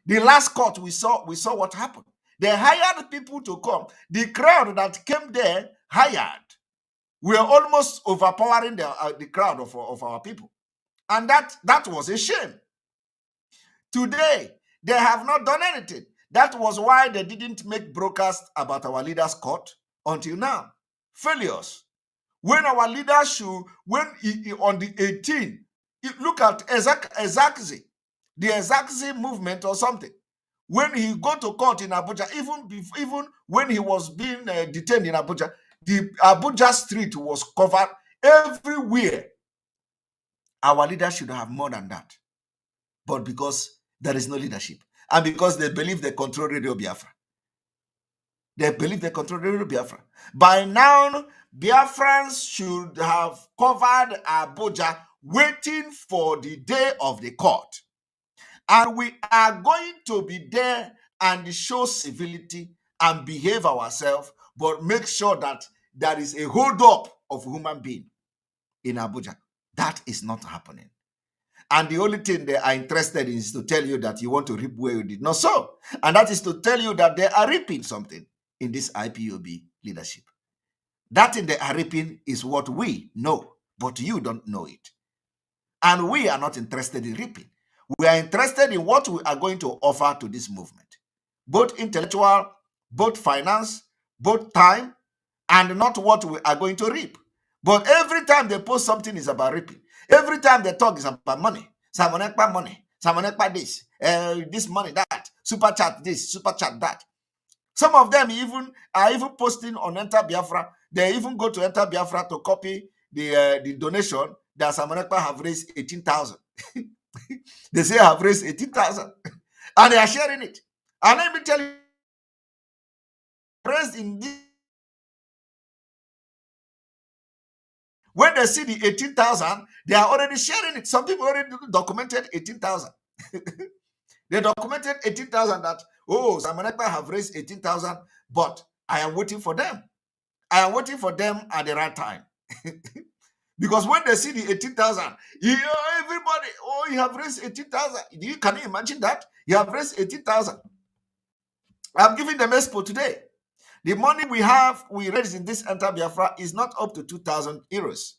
The last court we saw what happened. They hired people to come. The crowd that came there hired. We are almost overpowering the crowd of our people. And that was a shame. Today, they have not done anything. That was why they didn't make broadcast about our leaders' court until now. Failures. When our leaders should, on the 18th, look at Ezakzi, the Ezakzi movement or something. When he go to court in Abuja, even when he was being detained in Abuja, the Abuja street was covered everywhere. Our leaders should have more than that. But because there is no leadership, and because they believe they control Radio Biafra. They believe they control Radio Biafra. By now, Biafrans should have covered Abuja waiting for the day of the court. And we are going to be there and show civility and behave ourselves, but make sure that there is a hold up of human being in Abuja. That is not happening. And the only thing they are interested in is to tell you that you want to reap where you did not sow. And that is to tell you that they are reaping something in this IPOB leadership. That thing they are reaping is what we know, but you don't know it. And we are not interested in reaping. We are interested in what we are going to offer to this movement. Both intellectual, both finance, both time, and not what we are going to reap. But every time they post something is about reaping. Every time they talk is about money. Samonekpa money. Samonekpa this money, that. Super chat this, super chat that. Some of them are even posting on Enter Biafra. They even go to Enter Biafra to copy the donation that Samonekpa have raised 18,000. They say I have raised 18,000. And they are sharing it. And let me tell you, raised in this. When they see the 18,000, they are already sharing it. Some people already documented 18,000. They documented 18,000 that, Samonekpa have raised 18,000, but I am waiting for them. I am waiting for them at the right time. Because when they see the 18,000, everybody, you have raised 18,000. Can you imagine that? You have raised 18,000. I'm giving them expo today. The money we raised in this Enter Biafra is not up to 2,000 euros.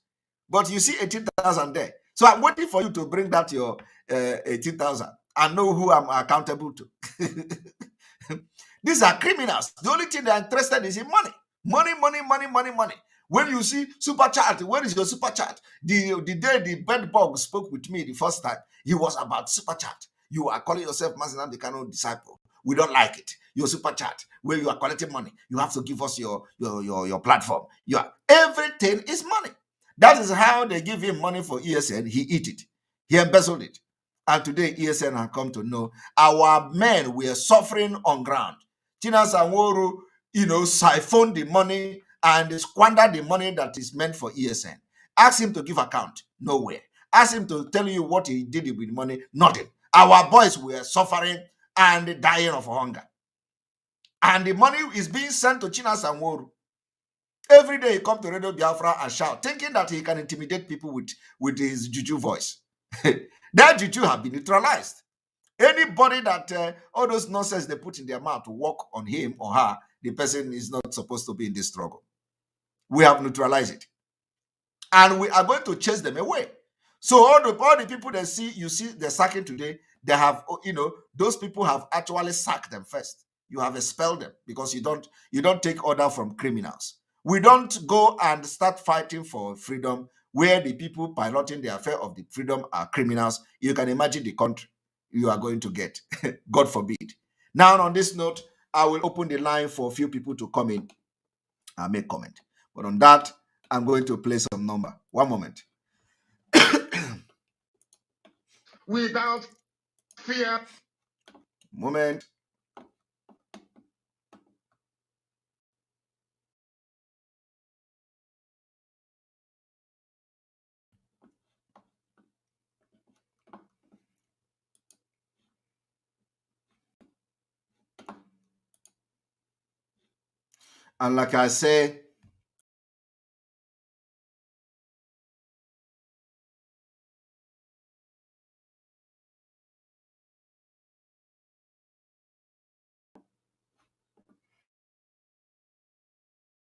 But you see 18,000 there. So I'm waiting for you to bring that your 18,000 and know who I'm accountable to. These are criminals. The only thing they're interested is in money. Money, money, money, money, money. When you see super chat, where is your super chat? The day the bedbug spoke with me the first time, he was about super chat. You are calling yourself Mazinam the Kano disciple. We don't like it. Your super chat, where you are collecting money, you have to give us your platform. Everything is money. That is how they give him money for ESN. He eat it. He embezzled it. And today ESN have come to know our men were suffering on ground. Tina Sanworu, siphoned the money and squandered the money that is meant for ESN. Ask him to give account. Nowhere. Ask him to tell you what he did with money. Nothing. Our boys were suffering and dying of hunger. And the money is being sent to China Sanworu. Every day he comes to Radio Biafra and shout, thinking that he can intimidate people with his juju voice. that juju have been neutralized. Anybody that all those nonsense they put in their mouth to work on him or her, the person is not supposed to be in this struggle. We have neutralized it. And we are going to chase them away. So all the people that you see they're sacking today, they have, those people have actually sacked them first. You have expelled them because you don't take order from criminals. We don't go and start fighting for freedom where the people piloting the affair of the freedom are criminals. You can imagine the country you are going to get. God forbid. Now, on this note, I will open the line for a few people to come in and make comment. But on that, I'm going to play some number. One moment. Without fear. Moment. And like I say,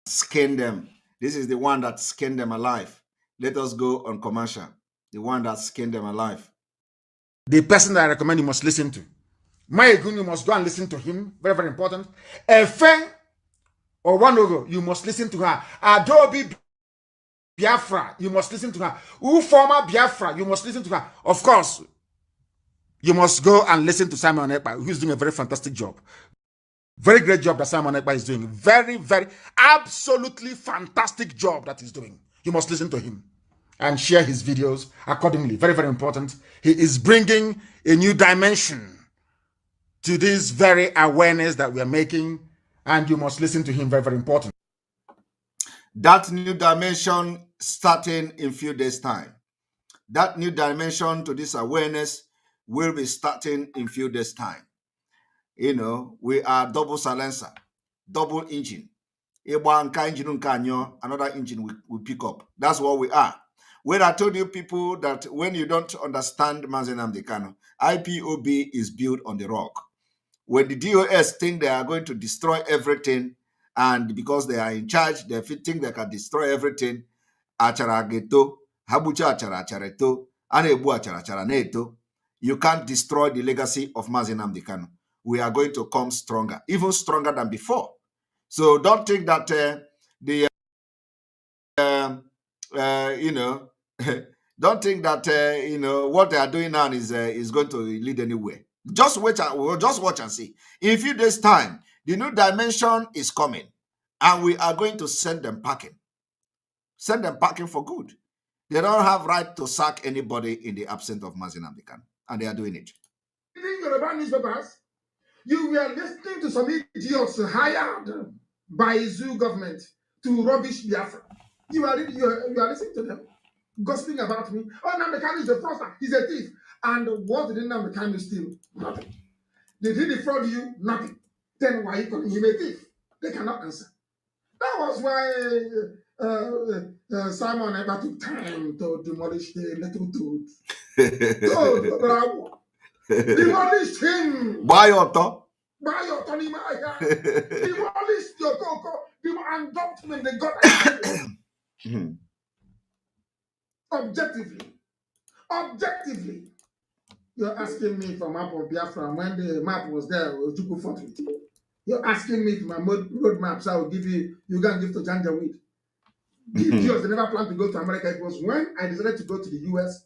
skin them. This is the one that skinned them alive. Let us go on commercial. The one that skinned them alive. The person that I recommend you must listen to. Maegun, you must go and listen to him. Very, very important. Efe or Wanogo, you must listen to her. Adobe Biafra, you must listen to her. Former Biafra, you must listen to her. Of course, you must go and listen to Simon Ekpa, who's doing a very fantastic job. Very great job that Simon Ekpa is doing. Very, very, absolutely fantastic job that he's doing. You must listen to him and share his videos accordingly. Very, very important. He is bringing a new dimension to this very awareness that we are making, and you must listen to him. Very, very important. That new dimension starting in few days' time. That new dimension to this awareness will be starting in few days' time. We are double silencer, double engine. Another engine will pick up. That's what we are. When I told you people that when you don't understand Mazi Nnamdi Kanu, IPOB is built on the rock. When the DOS think they are going to destroy everything, and because they are in charge, they think they can destroy everything, achara geto, habucha achara achareto, anebu achara achara neto. You can't destroy the legacy of Mazi Nnamdi Kanu. We are going to come stronger, even stronger than before. So don't think that don't think that what they are doing now is going to lead anywhere. Just wait and just watch and see. In a few days' time, the new dimension is coming, and we are going to send them packing. Send them packing for good. They don't have right to sack anybody in the absence of Mazi Nnamdi Kanu, and they are doing it. Reading Yoruba newspapers, you were listening to some idiots hired by zoo government to rubbish Biafra. You are listening to them, gossiping about me. Oh, Nnamdi Kanu is a fraudster. He's a thief. And what did Nnamdi Kanu steal? Nothing. Did he defraud you? Nothing. Then why are you calling him a thief? They cannot answer. That was why Simon Ekpa took time to demolish the little dude. Demolish him. Buy your top. Buy your Tony Maya. Demolish your Coco. And dumped him in the gutter. Objectively. You're asking me for map of Biafra when the map was there, it was Juku fought with. You're asking me for my road maps, I will give you, you can give to Janjaweed. The idiots, they never planned to go to America. It was when I decided to go to the US,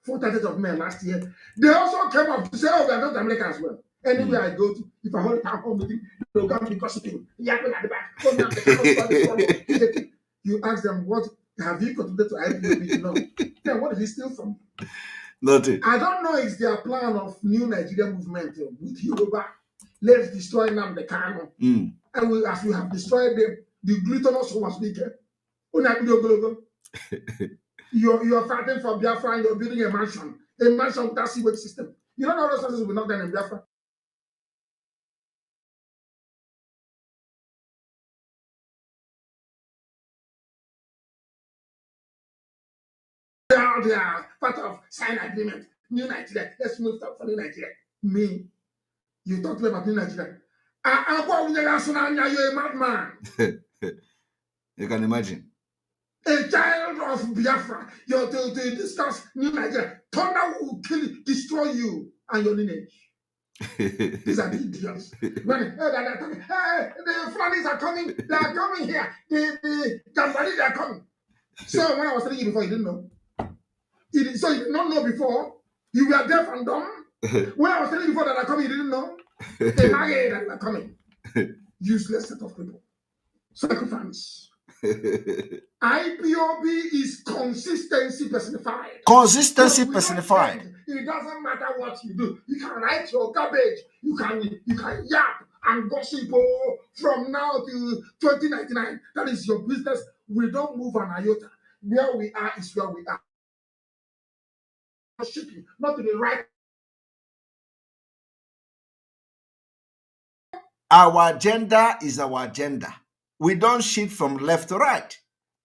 4th of May last year. They also came up to say, oh, we are going to America as well. Anywhere I go to, if I hold a town hall meeting, they'll come to be gossiping. Yapping at the back. Oh, now the you ask them, what have you contributed to IPOB? No. Then what did he steal from you? Nothing. I don't know it's their plan of new Nigerian movement with Yoruba. Let's destroy Nnamdi Kanu. And as we have destroyed them, the glutinous was bigger. You're fighting for Biafra and you're building a mansion without sewage system. You don't know those houses will be knocked down in Biafra. They are now they are part of sign agreement. New Nigeria. Let's move for New Nigeria. Me, you talk to me about New Nigeria. You're a madman. You can imagine. A child of Biafra. You're to discuss New Nigeria. Thunder will kill you, destroy you and your lineage. These are the idiots. When hey, the Flanders are coming. They are coming here. The Gambari, they are coming. So when I was telling you before, you didn't know. So you did not know before. You were deaf and dumb. When I was telling you before that are coming, you didn't know. They are coming. Useless set of people. Sacrifice. IPOB is consistency personified. Consistency personified. It doesn't matter what you do. You can write your garbage. You can yap and gossip from now to 2099. That is your business. We don't move an iota. Where we are is where we are. Not to the right. Our agenda is our agenda. We don't shift from left to right.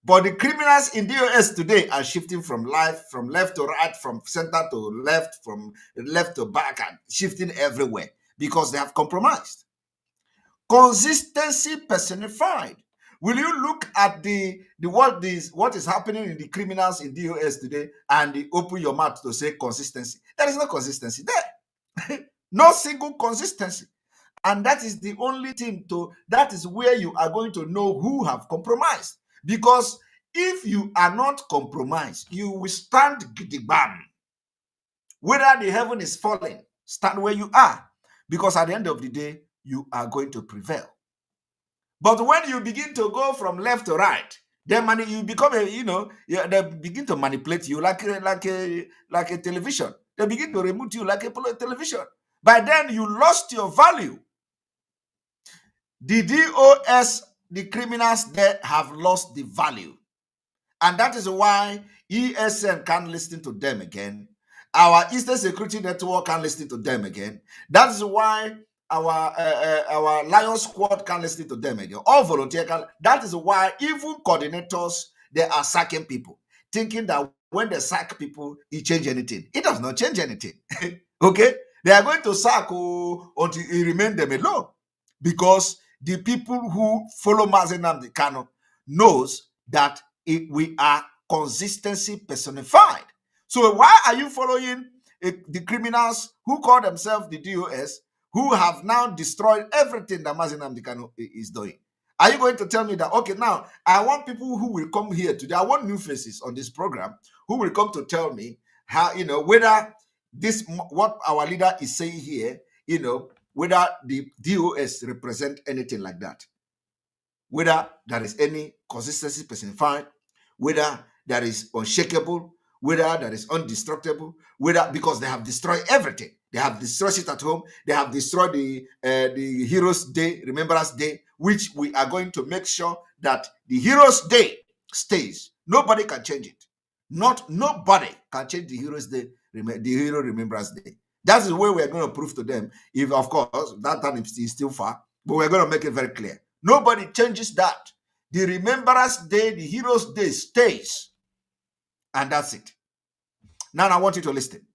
But the criminals in the US today are shifting from left to right, from center to left, from left to back, and shifting everywhere because they have compromised. Consistency personified. Will you look at what is happening in the criminals in the US today and open your mouth to say consistency? There is no consistency there. No single consistency. And that is the only thing that is where you are going to know who have compromised. Because if you are not compromised, you will stand gidigam. Whether the heaven is falling, stand where you are. Because at the end of the day, you are going to prevail. But when you begin to go from left to right, then you become they begin to manipulate you like a television. They begin to remove you like a television. By then, you lost your value. The DOS, the criminals there have lost the value. And that is why ESN can't listen to them again. Our Eastern Security Network can't listen to them again. That is why our Lion Squad can't listen to them again. All volunteer can. That is why even coordinators, they are sacking people, thinking that when they sack people, it changes anything. It does not change anything. Okay? They are going to sack until it remains them alone. Because the people who follow Mazi Nnamdi Kanu knows that we are consistency personified. So why are you following the criminals who call themselves the DOS, who have now destroyed everything that Mazi Nnamdi Kanu is doing? Are you going to tell me that, okay, now I want people who will come here today, I want new faces on this program who will come to tell me how, whether what our leader is saying here, whether the DOS represent anything like that, whether there is any consistency personified, whether there is unshakable, whether there is indestructible, because they have destroyed everything. They have destroyed it at home. They have destroyed the Heroes Day, Remembrance Day, which we are going to make sure that the Heroes Day stays. Nobody can change it. Nobody can change the Heroes Day, the Hero Remembrance Day. That's the way we're going to prove to them. If, of course, that time is still far, but we're going to make it very clear. Nobody changes that. The Remembrance Day, the Heroes Day stays. And that's it. Now I want you to listen.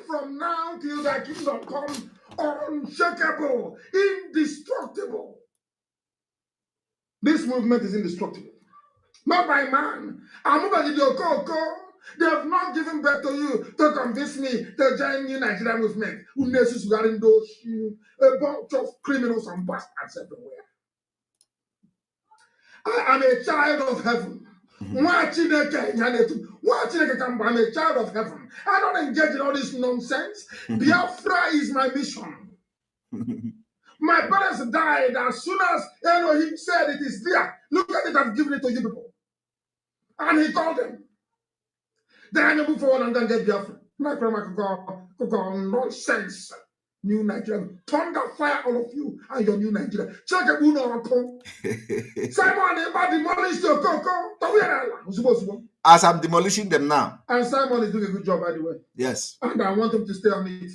From now till thy kingdom come, unshakable, indestructible. This movement is indestructible. Not by man. They have not given birth to you to convince me to join the Nigerian movement. A bunch of criminals and bastards everywhere. I am a child of heaven. I'm a child of heaven. I don't engage in all this nonsense. Biafra is my mission. My parents died as soon as Elohim said it is there. Look at it, I've given it to you people. And he called them. Then I move forward and then get Biafra. Nonsense. New Nigeria. Thunder fire all of you and your new Nigeria. Check it, Simon, demolish your cocoa. As I'm demolishing them now. And Simon is doing a good job, by the way. Yes. And I want him to stay on it.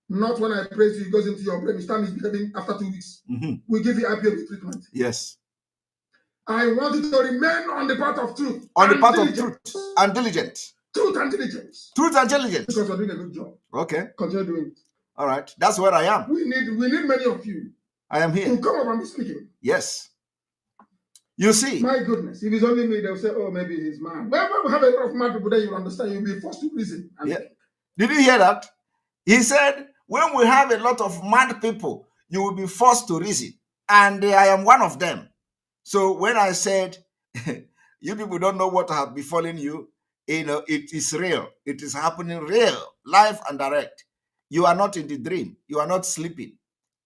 Not when I praise you, it goes into your brain. His time is behaving after 2 weeks. We give you IPOB treatment. Yes. I want you to remain on the path of truth. On the path of truth and diligent. Truth and diligence. Truth and diligence. Because you're doing a good job. Okay. Continue doing it. All right. That's where I am. We need many of you. I am here. To come up and be speaking. Yes. You see. My goodness. If it's only me, they'll say, oh, maybe he's mad. When we have a lot of mad people, then you'll understand. You'll be forced to reason. Yeah. Did you hear that? He said, when we have a lot of mad people, you will be forced to reason. And I am one of them. So when I said, you people don't know what has befallen you, you know, it is real. It is happening real, live and direct. You are not in the dream. You are not sleeping.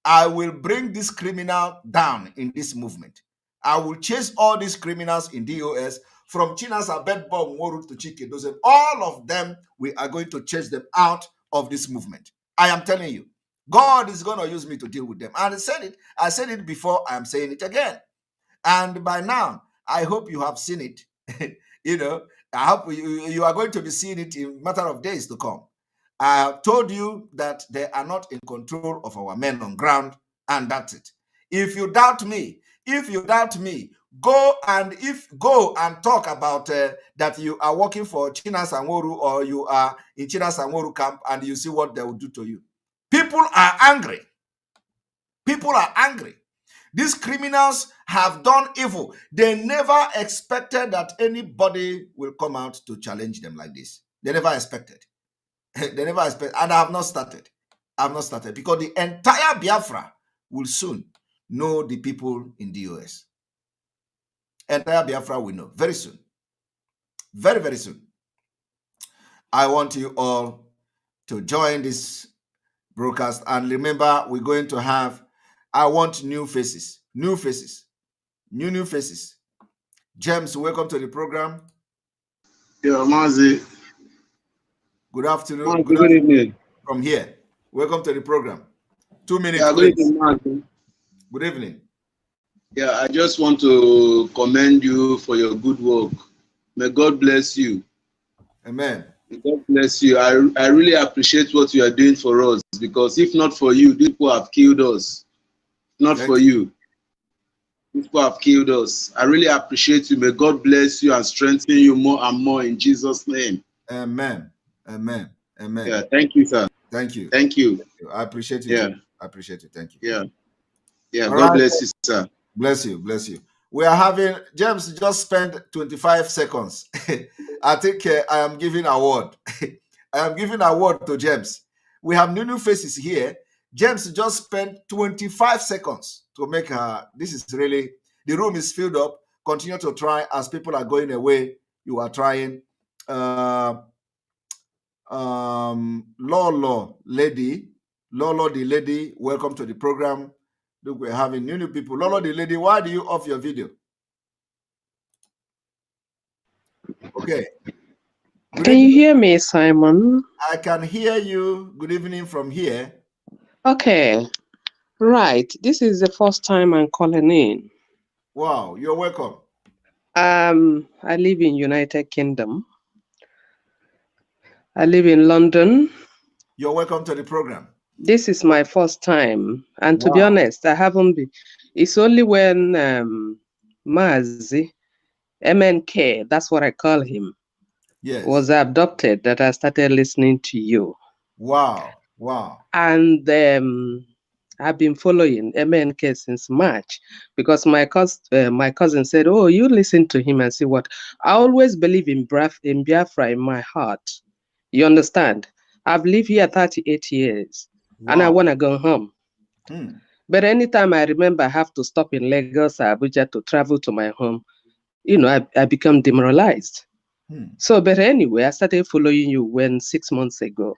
I will bring this criminal down in this movement. I will chase all these criminals in DOS from Chinasa, Bedbom, Woru to Chike Dozen. All of them, we are going to chase them out of this movement. I am telling you, God is going to use me to deal with them. And I said it before, I am saying it again. And by now, I hope you have seen it. You know, I hope you are going to be seeing it in a matter of days to come. I have told you that they are not in control of our men on ground, and that's it. If you doubt me, go and talk about that you are working for China Sanworu or you are in China Sanworu camp, and you see what they will do to you. People are angry. People are angry. These criminals have done evil. They never expected that anybody will come out to challenge them like this. They never expected. They never expected. And I have not started. I have not started because the entire Biafra will soon know the people in the US. Entire Biafra will know very soon. Very, very soon. I want you all to join this broadcast. And remember, we're going to have, I want new faces. New faces. New faces. James, welcome to the program. Yeah, Mazi. Good afternoon. Mazi, good evening. From here. Welcome to the program. 2 minutes. Yeah, good evening, Mazi. Good evening. Yeah, I just want to commend you for your good work. May God bless you. Amen. May God bless you. I really appreciate what you are doing for us, because if not for you, people have killed us. Not for you. People have killed us. I really appreciate you. May God bless you and strengthen you more and more in Jesus' name. Amen. Amen. Amen. Yeah, thank you, sir. Thank you. Thank you. I appreciate it. Yeah. I appreciate it. Thank you. Yeah. Yeah. All God right. bless you, sir. Bless you. Bless you. We are having, James just spent 25 seconds. I think I am giving award. I am giving award to James. We have new faces here. James just spent 25 seconds to make her. This is really, the room is filled up. Continue to try as people are going away. You are trying. Lolo the lady, welcome to the program. Look, we're having new people. Lolo the lady, why do you off your video? Okay. Can you hear me, Simon? I can hear you. Good evening from here. Okay. Right. This is the first time I'm calling in. Wow, you're welcome. I live in United Kingdom. I live in London. You're welcome to the program. This is my first time. And to be honest, I haven't been. It's only when Mazi, MNK, that's what I call him, was adopted that I started listening to you. Wow. Wow. And I've been following MNK since March because my cousin said, oh, you listen to him and see what. I always believe in Biafra in my heart. You understand? I've lived here 38 years and I want to go home. But anytime I remember I have to stop in Lagos or Abuja to travel to my home, you know, I become demoralized. So, but anyway, I started following you 6 months ago.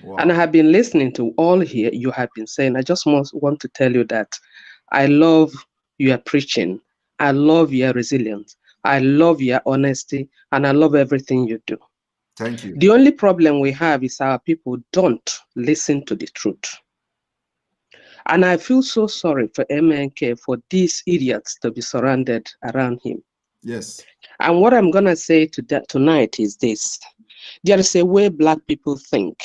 Wow. And I have been listening to all here you have been saying. I just want to tell you that I love your preaching. I love your resilience. I love your honesty. And I love everything you do. Thank you. The only problem we have is our people don't listen to the truth. And I feel so sorry for MNK, for these idiots to be surrounded around him. Yes. And what I'm going to say tonight is this. There is a way Black people think,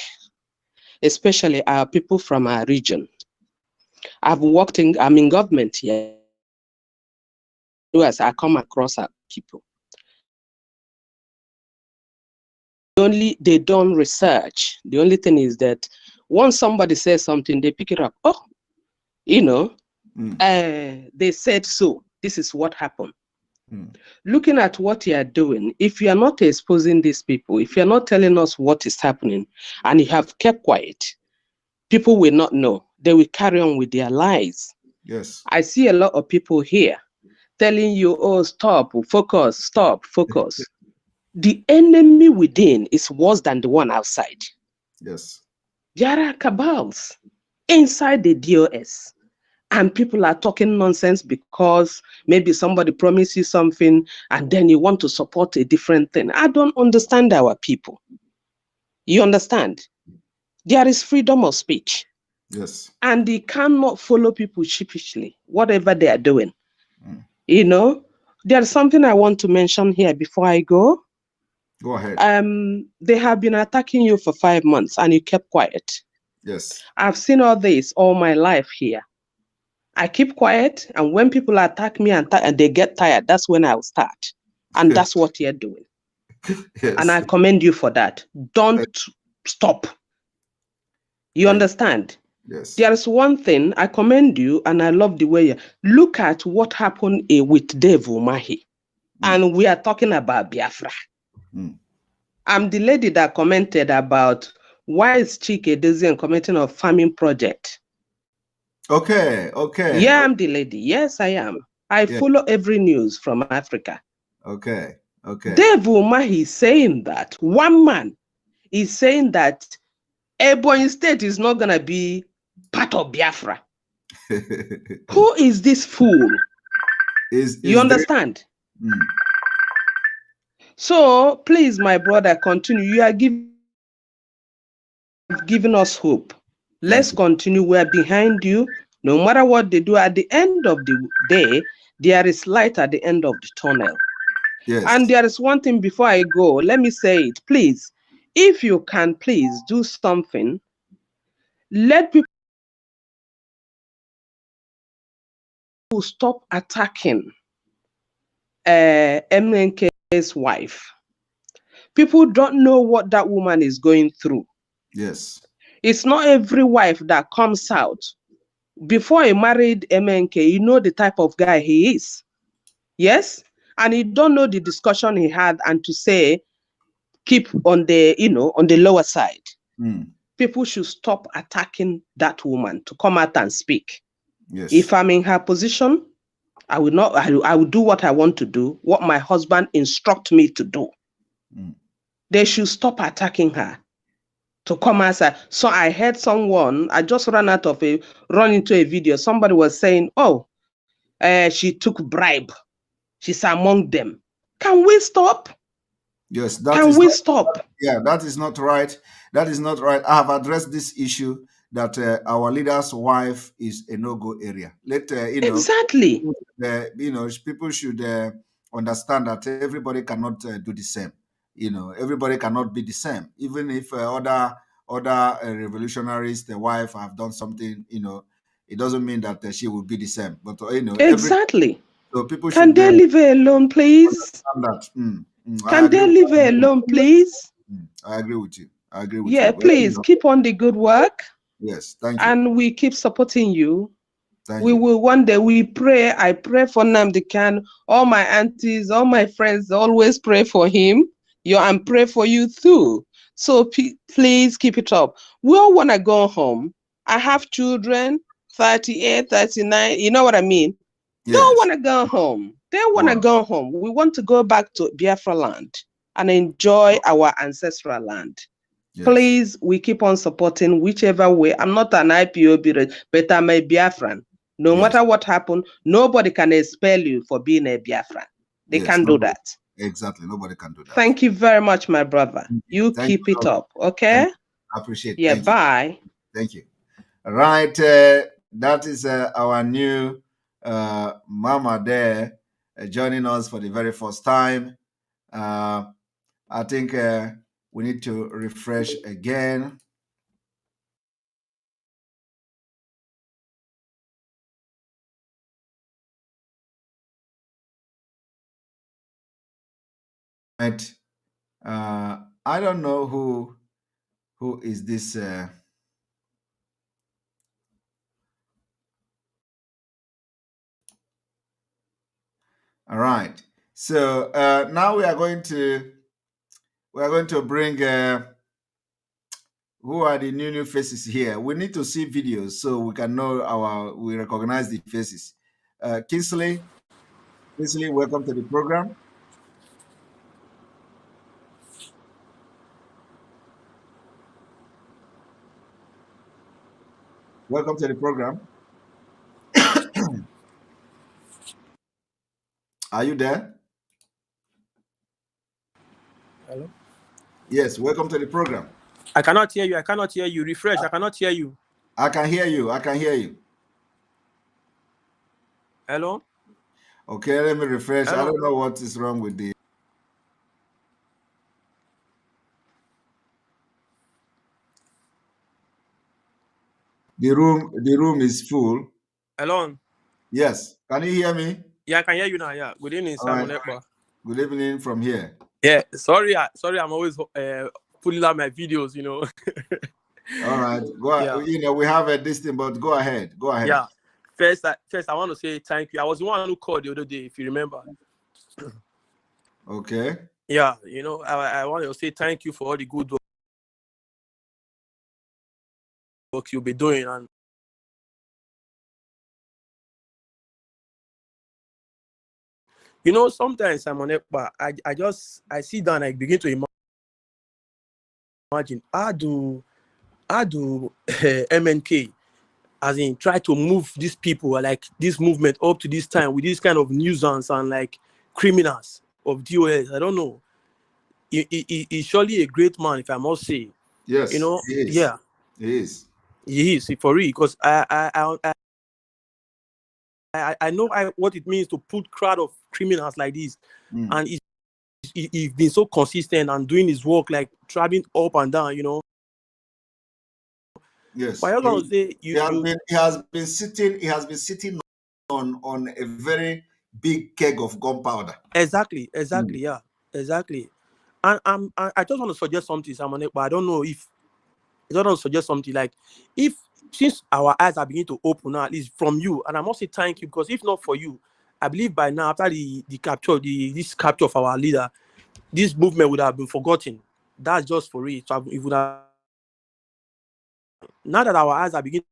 especially our people from our region. I'm in government here. As I come across our people. they don't research. The only thing is that once somebody says something, they pick it up. Oh, you know, they said so. This is what happened. Looking at what you are doing, if you are not exposing these people, if you're not telling us what is happening, and you have kept quiet, people will not know. They will carry on with their lives. Yes. I see a lot of people here telling you, oh, stop, focus, stop, focus. The enemy within is worse than the one outside. Yes. There are cabals inside the DOS, and people are talking nonsense because maybe somebody promised you something and then you want to support a different thing. I don't understand our people. You understand? There is freedom of speech. Yes. And they cannot follow people sheepishly, whatever they are doing. You know, there's something I want to mention here before I go. Go ahead. They have been attacking you for 5 months and you kept quiet. Yes. I've seen all this all my life here. I keep quiet, and when people attack me and they get tired, that's when I'll start. And that's what you're doing. Yes. And I commend you for that. Don't stop. You understand? Yes. There is one thing, I commend you, and I love the way you look at what happened with Dave Umahi. And we are talking about Biafra. I'm the lady that commented about why is Chike Dozian commenting on farming project. Okay. Yeah, I'm the lady. Yes, I am. I follow every news from Africa. Okay. Dave Umahi is saying that one man is saying that Ebonyi State is not going to be part of Biafra. Who is this fool? You understand? So please, my brother, continue. You are giving us hope. Let's continue. We're behind you. No matter what they do, at the end of the day, there is light at the end of the tunnel. Yes. And there is one thing before I go. Let me say it, please. If you can, please do something. Let people stop attacking MNK's wife. People don't know what that woman is going through. Yes. It's not every wife that comes out. Before he married MNK, you know the type of guy he is. Yes? And you don't know the discussion he had, and to say, keep on the, on the lower side. People should stop attacking that woman to come out and speak. Yes. If I'm in her position, I will do what I want to do, what my husband instruct me to do. They should stop attacking her to come outside. So I heard someone, I just run into a video. Somebody was saying, oh, she took bribe. She's among them. Can we stop? Yes, Can we stop? Yeah, that is not right. That is not right. I have addressed this issue that our leader's wife is a no-go area. Exactly. People should understand that everybody cannot do the same. Everybody cannot be the same. Even if other revolutionaries, the wife have done something, it doesn't mean that she will be the same. But exactly. So people can should they leave her alone, please? That. Can they leave her alone, please? I agree with you. I agree with you. you. Yeah, please keep on the good work. Yes, thank you. And we keep supporting you. Thank you. Will one day I pray for Nnamdi Kanu. All my aunties, all my friends always pray for him. And pray for you too. So please keep it up. We all want to go home. I have children, 38, 39. You know what I mean? Yes. They all want to go home. They want to go home. We want to go back to Biafra land and enjoy our ancestral land. Yes. Please, we keep on supporting whichever way. I'm not an IPOB, but I'm a Biafran. No matter what happened, nobody can expel you for being a Biafran. They can't do that. Exactly. Nobody can do that. Thank you very much, my brother. You keep it up, okay? I appreciate it. Yeah, bye. Thank you. Right. That is our new mama there joining us for the very first time. I think we need to refresh again. Right. I don't know who is this. All right. So now we are going to bring who are the new faces here. We need to see videos so we can know we recognize the faces. Kingsley, welcome to the program. Welcome to the program. Are you there? Hello? Yes, welcome to the program. I cannot hear you. I cannot hear you. Refresh. I cannot hear you. I can hear you. I can hear you. Hello? Okay, let me refresh. I Hello? don't know what is wrong with the room is full. Hello? Yes. Can you hear me? Yeah, I can hear you now. Yeah. Good evening, All right. Simon Ekpa. Good evening from here. Yeah. Sorry, I'm always pulling out my videos, All right. Go. Yeah. We have this thing, but go ahead. Go ahead. Yeah. First, I want to say thank you. I was the one who called the other day, if you remember. Okay. Yeah, I want to say thank you for all the good work you'll be doing. And sometimes, Simon Ekpa, I sit down and I begin to imagine how do MNK, as in, try to move these people, like this movement, up to this time with this kind of nuisance and like criminals of DOS. I don't know. He's surely a great man, if I must say. Yes, he is. Yeah, He is. he is, for real. Because I know what it means to put crowd of criminals like this, and he's been so consistent and doing his work, like traveling up and down. Yes. But I also want to say, he has been sitting on a very big keg of gunpowder. Exactly. Yeah, exactly. And I just want to suggest something, Simon, but I don't know if I don't want to suggest something like, if since our eyes are beginning to open now, at least from you, and I must say thank you, because if not for you, I believe by now, after the capture, this capture of our leader, this movement would have been forgotten. That's just for it. So it would have, now that our eyes are beginning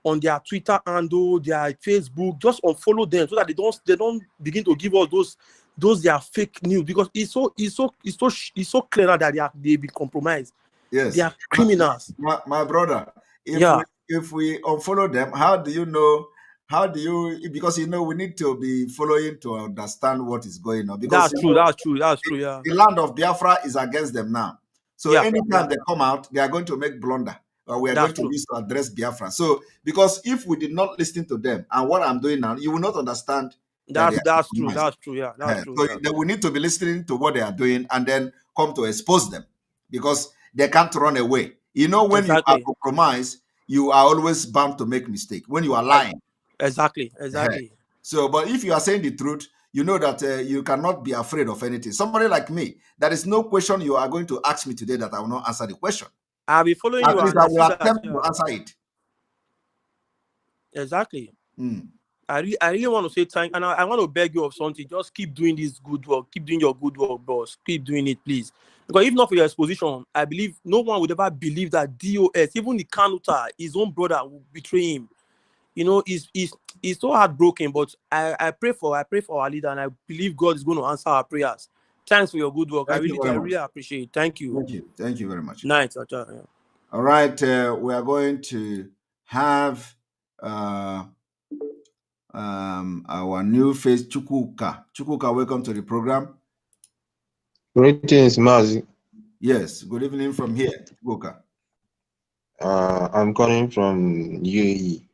on their Twitter handle, their Facebook, just unfollow them so that they don't begin to give us those their fake news, because it's so clear now that they've been compromised. Yes. They are criminals. My brother, if we unfollow them, how do you know? Because we need to be following to understand what is going on. Because That's true. Yeah. The land of Biafra is against them now. So anytime they come out, they are going to make blunder. Or we are going to use to address Biafra. So because if we did not listen to them and what I'm doing now, you will not understand. That's true. That's true. Yeah. That's true. So we need to be listening to what they are doing and then come to expose them, because they can't run away. When you are compromised, you are always bound to make mistake when you are lying. Exactly. So, but if you are saying the truth, you know that you cannot be afraid of anything. Somebody like me, there is no question you are going to ask me today that I will not answer the question. I'll be following At you. least I will attempt to answer it. Exactly. I really want to say thank, and I want to beg you of something. Just keep doing this good work. Keep doing your good work, boss. Keep doing it, please. Because if not for your exposition, I believe no one would ever believe that DOS, even the Kanuta, his own brother, will betray him. He's so heartbroken. But I pray for our leader, and I believe God is going to answer our prayers. Thanks for your good work. I really appreciate it. Thank you. Thank you very much. Night. All right, we are going to have our new face, Chukwuka. Chukwuka, welcome to the program. Greetings, Mazi. Yes, good evening from here, Chukwuka. I'm calling from UAE.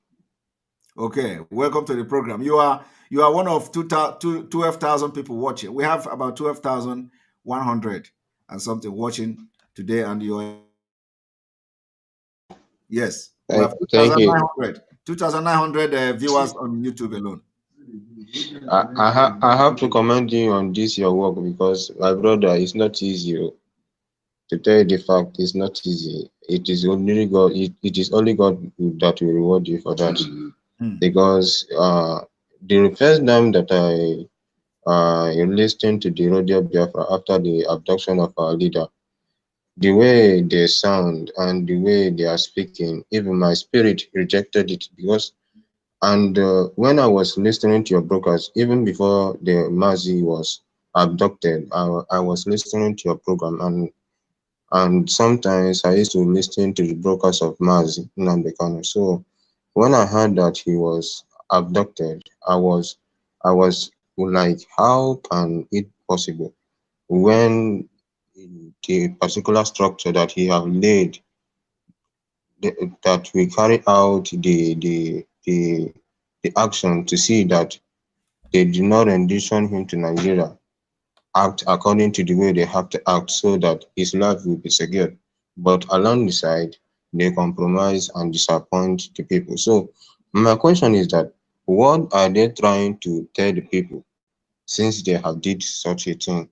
Okay, welcome to the program. You are one of 12,000 people watching. We have about 12,100 and something watching today, and you're yes, we have 2,900. 2,900 viewers on YouTube alone. I have to commend you on this your work, because my brother, it's not easy. To tell you the fact, it's not easy. It is only God. It is only God that will reward you for that. Because the first time that I listened to the Radio Biafra after the abduction of our leader, the way they sound and the way they are speaking, even my spirit rejected it. Because and when I was listening to your broadcast, even before the Mazi was abducted, I was listening to your program, and sometimes I used to listen to the broadcast of Mazi Nnamdi. So when I heard that he was abducted, I was like, how can it possible when the particular structure that he have laid, that we carry out the action to see that they do not rendition him to Nigeria, act according to the way they have to act so that his life will be secured. But along the side, they compromise and disappoint the people. So my question is that, what are they trying to tell the people since they have did such a thing?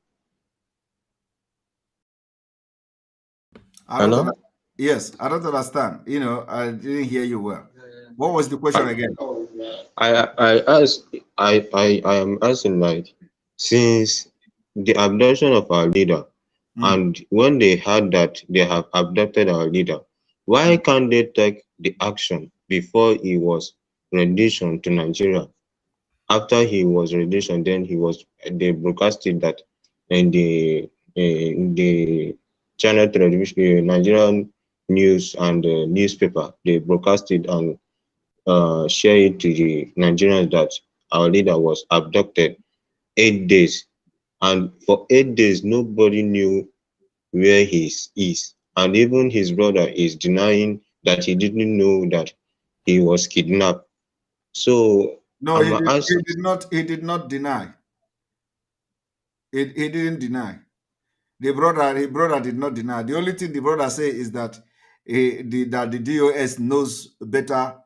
I don't Hello? understand. Yes, I don't understand. I didn't hear you well. What was the question again? I am asking, like, since the abduction of our leader, and when they heard that they have abducted our leader, why can't they take the action before he was rendition to Nigeria? After he was rendition, then they broadcasted that in the channel television, Nigerian news and newspaper, they broadcasted and share it to the Nigerians that our leader was abducted 8 days, and for 8 days nobody knew where he is, and even his brother is denying that he didn't know that he was kidnapped. So No, I'm he asking. did not. He did not deny. He didn't deny. The brother did not deny. The only thing the brother say is that that the DOS knows better,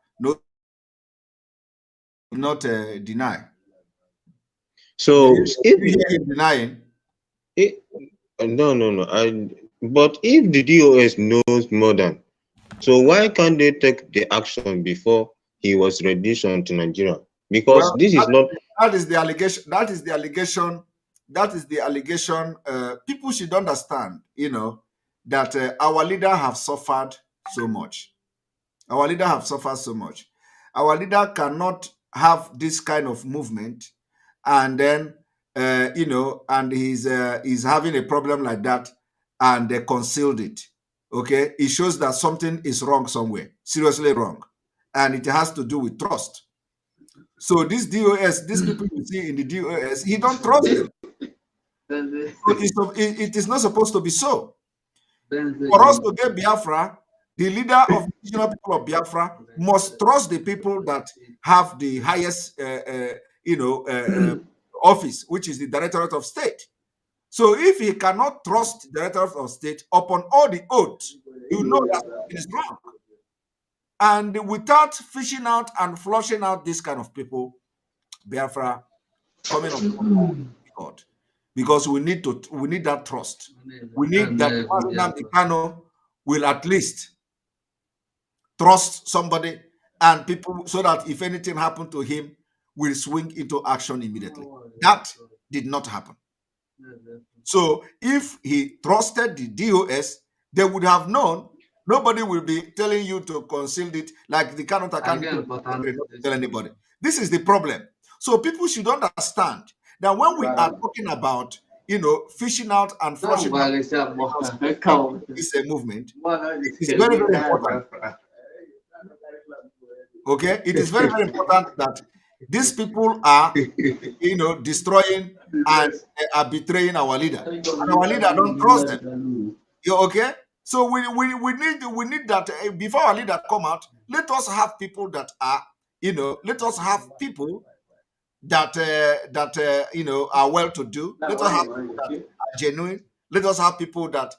not deny. Did So you, if did you hear him denying? it, no, but if the DOS knows more than, so why can't they take the action before he was rendition to Nigeria? Because Well, this is not. that is the allegation. That is the allegation. That is the allegation. People should understand, that our leader have suffered so much. Our leader have suffered so much. Our leader cannot have this kind of movement, and then and he's having a problem like that, and they concealed it. Okay, it shows that something is wrong somewhere, seriously wrong, and it has to do with trust. So this DOS, these people you see in the DOS, he don't trust them. So it is not supposed to be so. For us to get Biafra, the leader of the regional people of Biafra must trust the people that have the highest, office, which is the Directorate of State. So if he cannot trust the Directorate of State upon all the oaths, you know that something is wrong. And without fishing out and flushing out this kind of people, Biafra coming up God, because we need that trust. We need that Nnamdi Kanu will at least trust somebody, and people, so that if anything happened to him, will swing into action immediately. That did not happen. So if he trusted the DOS, they would have known. Nobody will be telling you to conceal it, like the Kanu Takan not to tell anybody. This is the problem. So people should understand that when we are talking about, fishing out and flushing out this movement, it is very, very important. Okay, it is very, very important that these people are, destroying and are betraying our leader, and our leader don't trust them. Okay, so we need that before our leader come out. Let us have people that are, let us have people that are well to do. Let us have people that are genuine. Let us have people that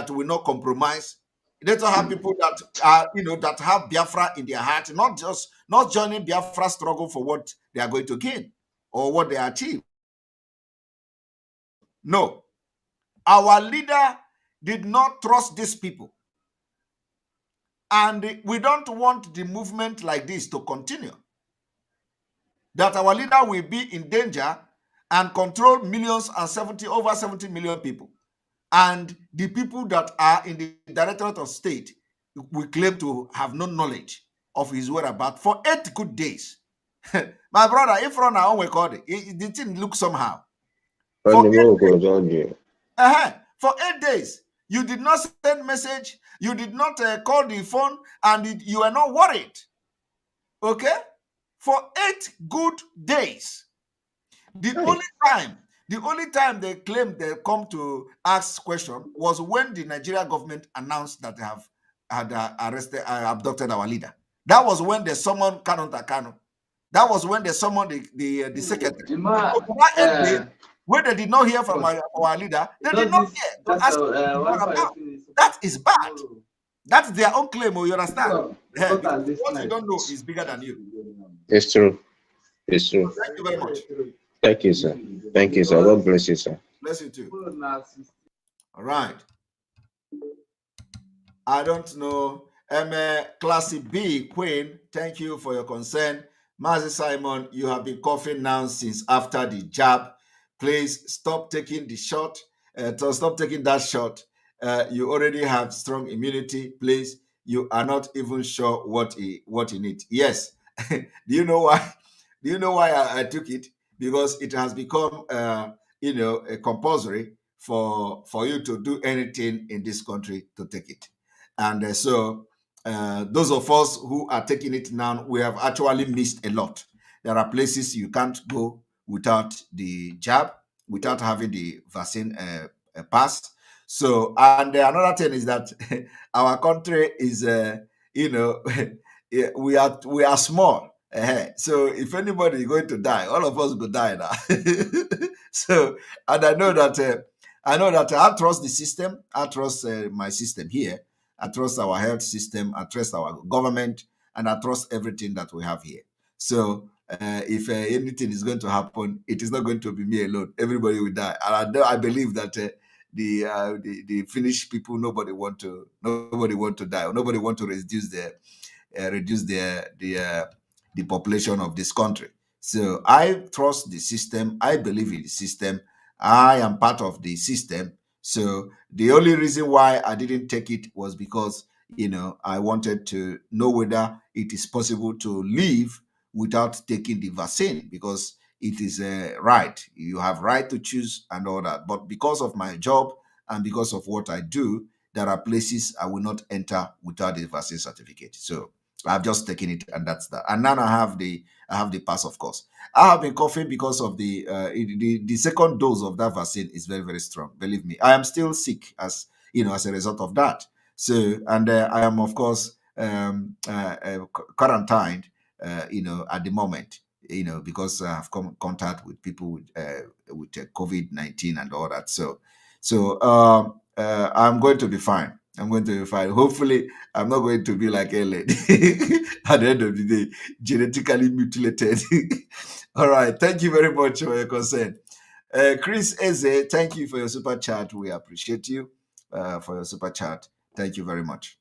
will not compromise. Let us have people that are, that have Biafra in their heart, not joining Biafra struggle for what they are going to gain or what they achieve. No, our leader did not trust these people. And we don't want the movement like this to continue. That our leader will be in danger and control millions and over 70 million people. And the people that are in the Directorate of State will claim to have no knowledge of his whereabouts for 8 good days. My brother, if on our own record, the thing looks somehow. For 8 days, you did not send message, you did not call the phone, and you are not worried. Okay? For 8 good days. The only time they claimed they come to ask question was when the Nigeria government announced that they had abducted our leader. That was when they summoned Kanu Takano. That was when they summoned the secretary. So for that 8 days, when they did not hear from our leader, they did not hear to ask what about. That is bad. That's their own claim, you understand? Because what you don't know is bigger than you. It's true. It's true. Thank you very much. Thank you, sir. Thank you, sir. God bless you, sir. Bless you too. All right. I don't know. Classy B, Queen, thank you for your concern. Mazi Simon, you have been coughing now since after the jab. Please stop taking the shot. Stop taking that shot. You already have strong immunity. Please, you are not even sure what in it. Yes. Do you know why? Do you know why I took it? Because it has become, a compulsory for you to do anything in this country to take it. And so those of us who are taking it now, we have actually missed a lot. There are places you can't go without the jab, without having the vaccine pass. So, and another thing is that our country is, we are small. So if anybody is going to die, all of us will die now. So, and I know that I trust the system. I trust my system here. I trust our health system. I trust our government, and I trust everything that we have here. So if anything is going to happen, it is not going to be me alone. Everybody will die, and I believe that the Finnish people, nobody want to die, or nobody want to reduce the population of this country. So I trust the system. I believe in the system. I am part of the system. So the only reason why I didn't take it was because, I wanted to know whether it is possible to live without taking the vaccine, because it is right. You have right to choose and all that. But because of my job and because of what I do, there are places I will not enter without the vaccine certificate. So I've just taken it, and that's that. And now I have the pass, of course. I have been coughing because of the second dose of that vaccine is very, very strong. Believe me, I am still sick as a result of that. So, and I am, of course, quarantined, at the moment, because I have come contact with people with COVID-19 and all that. So I'm going to be fine. I'm going to be fine. Hopefully, I'm not going to be like Ellen at the end of the day, genetically mutilated. All right. Thank you very much for your concern. Chris Eze, thank you for your super chat. We appreciate you for your super chat. Thank you very much.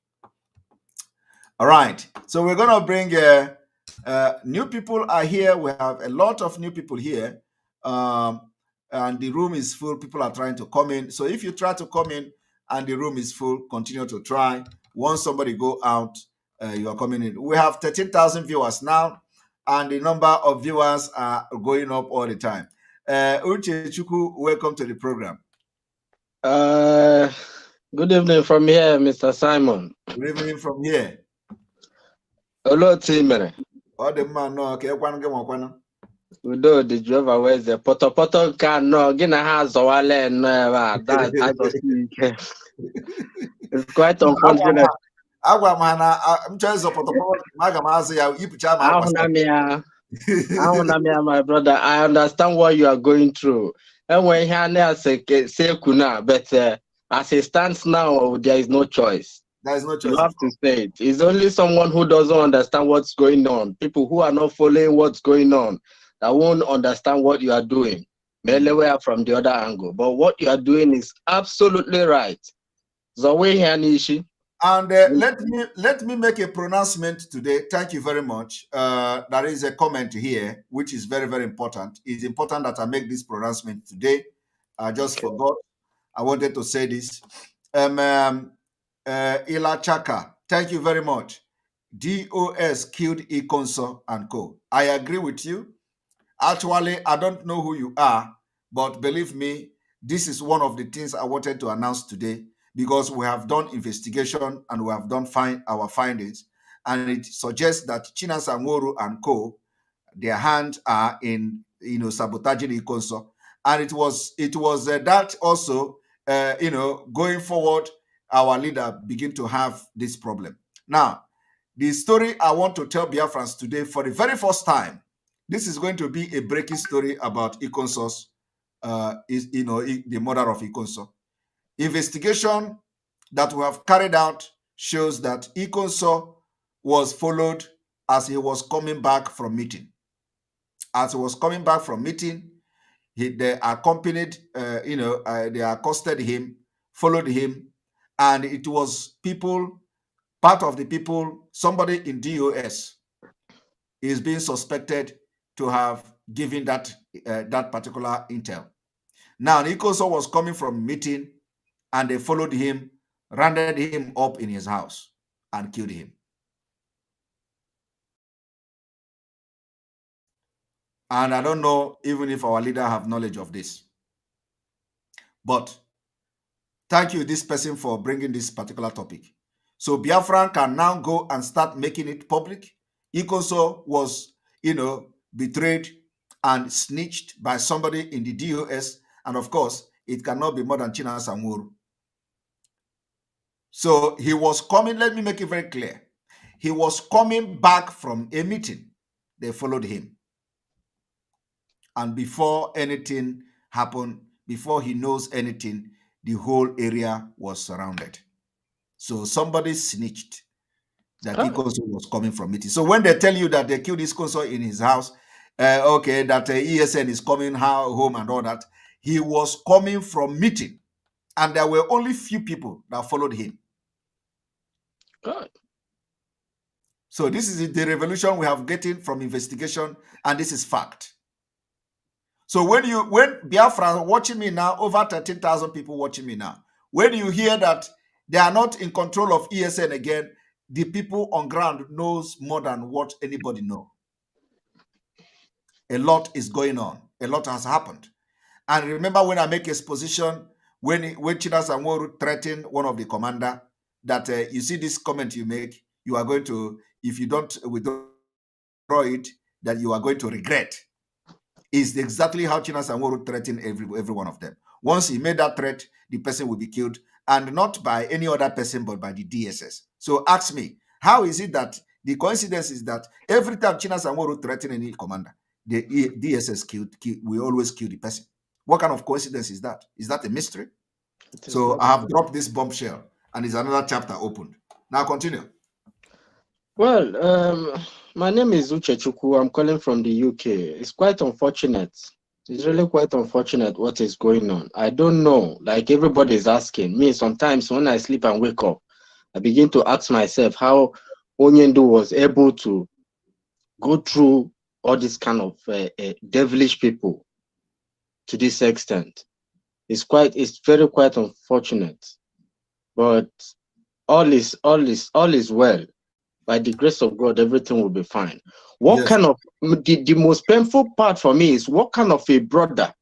All right. So we're going to bring new people are here. We have a lot of new people here. And the room is full. People are trying to come in. So if you try to come in and the room is full, continue to try. Once somebody go out, you are coming in. We have 13,000 viewers now, and the number of viewers are going up all the time. Uche Chukwu, welcome to the program. Good evening from here, Mr. Simon. Good evening from here. Hello, Timere. The man, no, okay, Udo the Jehovah wears the poto can no gina has wale no that I just it's quite unfortunate. I'm trying to my brother, I understand what you are going through. And when he say kuna, but as it stands now, there is no choice. There is no You choice. have to say it. It's only someone who doesn't understand what's going on. People who are not following what's going on, that won't understand what you are doing. Merely we are from the other angle. But what you are doing is absolutely right. Zoe Hanishi. And let me make a pronouncement today. Thank you very much. There is a comment here which is very, very important. It's important that I make this pronouncement today. I just forgot. I wanted to say this. Ila Chaka, thank you very much. DOS killed Ikonso and co. I agree with you. Actually, I don't know who you are, but believe me, this is one of the things I wanted to announce today because we have done investigation and we have done our findings, and it suggests that Chinasa Nworu and co, their hands are in sabotaging Ikonso, and it was that also going forward, our leader begin to have this problem. Now, the story I want to tell Biafrans today for the very first time. This is going to be a breaking story about Ikonso's, the mother of Ikonso. Investigation that we have carried out shows that Ikonso was followed as he was coming back from meeting. As he was coming back from meeting, they accompanied, they accosted him, followed him, and it was part of the people, somebody in DOS is being suspected to have given that particular intel. Now, Ikonso was coming from meeting, and they followed him, rounded him up in his house, and killed him. And I don't know even if our leader have knowledge of this. But thank you, this person, for bringing this particular topic. So Biafran can now go and start making it public. Ikonso was, betrayed and snitched by somebody in the DOS. And of course, it cannot be more than Chinasa Nworu. So he was coming, let me make it very clear. He was coming back from a meeting. They followed him. And before anything happened, before he knows anything, the whole area was surrounded. So somebody snitched that Ikonso was coming from meeting. So when they tell you that they killed Ikonso in his house, that ESN is coming home and all that, he was coming from meeting. And there were only few people that followed him. God. So this is the revolution we have getting from investigation, and this is fact. So when Biafra watching me now, over 13,000 people watching me now, when you hear that they are not in control of ESN again, the people on ground knows more than what anybody knows. A lot is going on. A lot has happened. And remember when I make exposition, when Chinasa Nworu threatened one of the commander, that you see this comment you make, you are going to, if you don't withdraw it, that you are going to regret. Is exactly how Chinasa Nworu threatened every one of them. Once he made that threat, the person will be killed, and not by any other person, but by the DSS. So ask me, how is it that the coincidence is that every time Chinasa Nworu threatened any commander, the DSS we always kill the person? What kind of coincidence is that? Is that a mystery? So I have dropped this bombshell, and it's another chapter opened. Now continue. Well, my name is Uche Chukwu. I'm calling from the UK. It's quite unfortunate. It's really quite unfortunate what is going on. I don't know. Like everybody is asking me, sometimes when I sleep and wake up, I begin to ask myself how Onyendu was able to go through all this kind of devilish people to this extent. It's very quite unfortunate. But all is well. By the grace of God, everything will be fine. What kind of the most painful part for me is what kind of a brother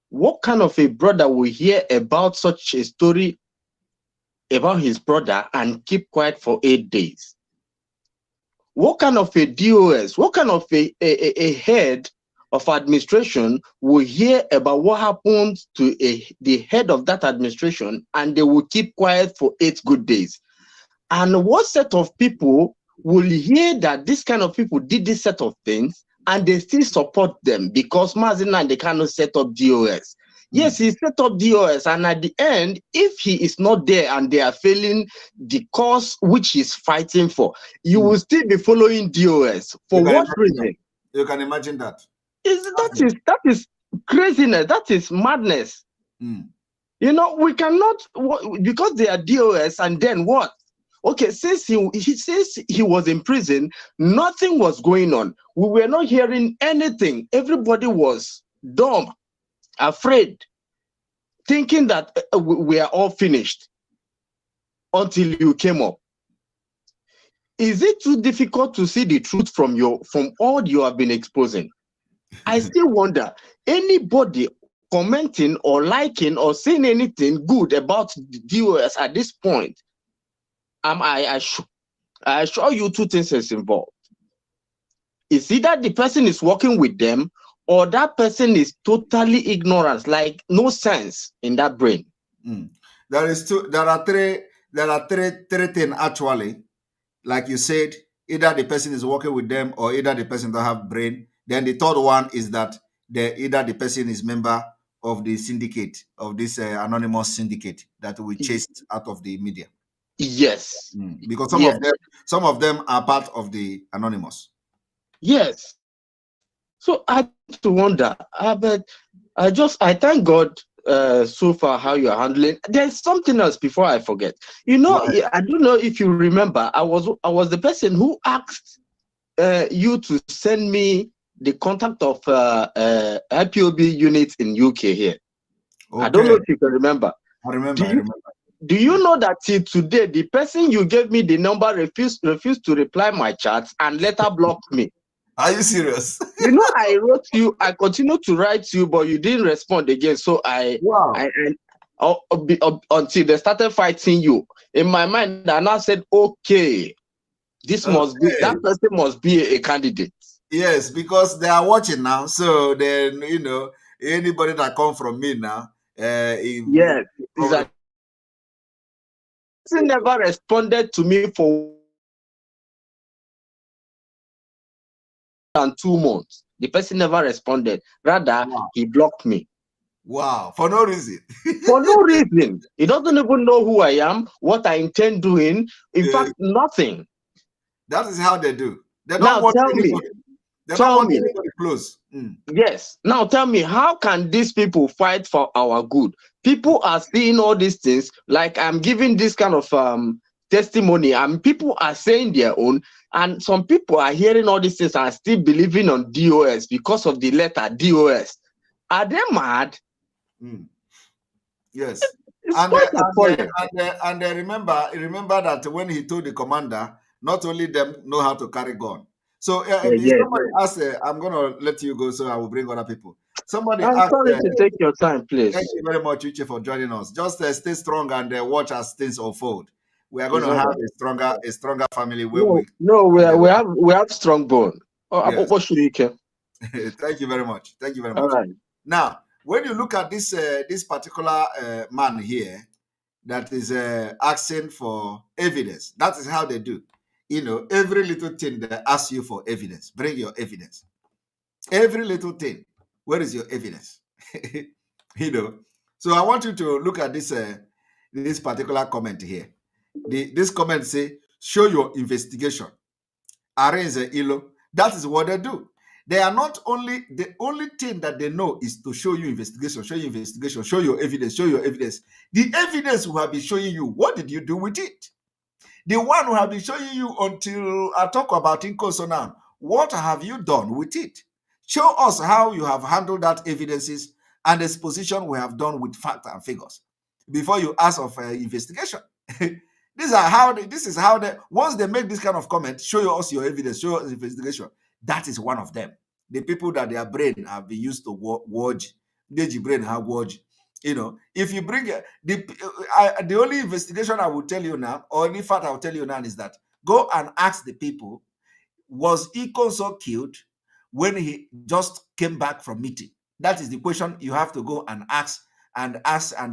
will hear about such a story about his brother and keep quiet for 8 days? What kind of a DOS, what kind of a head of administration will hear about what happened to the head of that administration and they will keep quiet for 8 good days? And what set of people will hear that this kind of people did this set of things and they still support them because Mazina and they cannot set up DOS? Yes, he set up DOS, and at the end, if he is not there and they are failing the cause which he's fighting for, you will still be following DOS. For what reason? You can imagine that. That is craziness. That is madness. You know, we cannot, because they are DOS, and then what? Okay, since he was in prison, nothing was going on. We were not hearing anything. Everybody was dumb, afraid, thinking that we are all finished until you came up. Is it too difficult to see the truth from all you have been exposing? I still wonder, anybody commenting or liking or saying anything good about the DOS at this point, I assure you two things is involved. It's either the person is working with them or that person is totally ignorant, like no sense in that brain. There are three things actually. Like you said, either the person is working with them or either the person don't have brain. Then the third one is that either the person is member of the syndicate, of this anonymous syndicate that we chased out of the media. Yes. Because some of them are part of the anonymous. Yes. So I have to wonder, but I thank God so far how you're handling. There's something else before I forget. You know, I don't know if you remember, I was the person who asked you to send me the contact of IPOB units in UK here. Okay. I don't know if you can remember. I remember. Do you know that till today, the person you gave me the number refused to reply my chats and later blocked me? Are you serious? You know, I wrote you, I continued to write to you, but you didn't respond again. So until they started fighting you, in my mind, I now said, okay, that person must be a candidate. Yes, because they are watching now. So then, you know, anybody that come from me now, yes, exactly. He never responded to me for 2 months. The person never responded. Rather, he blocked me. Wow, for no reason. For no reason. He doesn't even know who I am, what I intend doing. In fact, nothing. That is how they do. They don't want anybody. They don't want anybody close. Yes. Now tell me, how can these people fight for our good? People are seeing all these things, like I'm giving this kind of testimony, and people are saying their own, and some people are hearing all these things and still believing on DOS because of the letter DOS. Are they mad? Yes. And remember that when he told the commander, not only them know how to carry gun. So somebody asked, I'm going to let you go so I will bring other people. Somebody asked, sorry to take your time, please. Thank you very much, Uche, for joining us. Just stay strong and watch as things unfold. We are going to have a stronger family. We have strong bone. Yes. Thank you very much. Thank you very much. All right. Now, when you look at this particular man here that is asking for evidence, that is how they do. You know, every little thing they ask you for evidence. Bring your evidence. Every little thing. Where is your evidence? You know. So I want you to look at this this particular comment here. This comment say, show your investigation. Arrange ilo. That is what they do. They are not only, the only thing that they know is to show you investigation, show your evidence, show your evidence. The evidence will have been showing you, what did you do with it? The one who have been showing you until I talk about Inkoso now, what have you done with it? Show us how you have handled that evidences and exposition we have done with fact and figures before you ask of investigation. This is how they, once they make this kind of comment, show us your evidence, show us investigation. That is one of them. The people that their brain have been used to watch, the brain have watched. You know, if you bring the only investigation I will tell you now, or any fact I will tell you now, is that go and ask the people, was Ikonso killed when he just came back from meeting? That is the question you have to go and ask and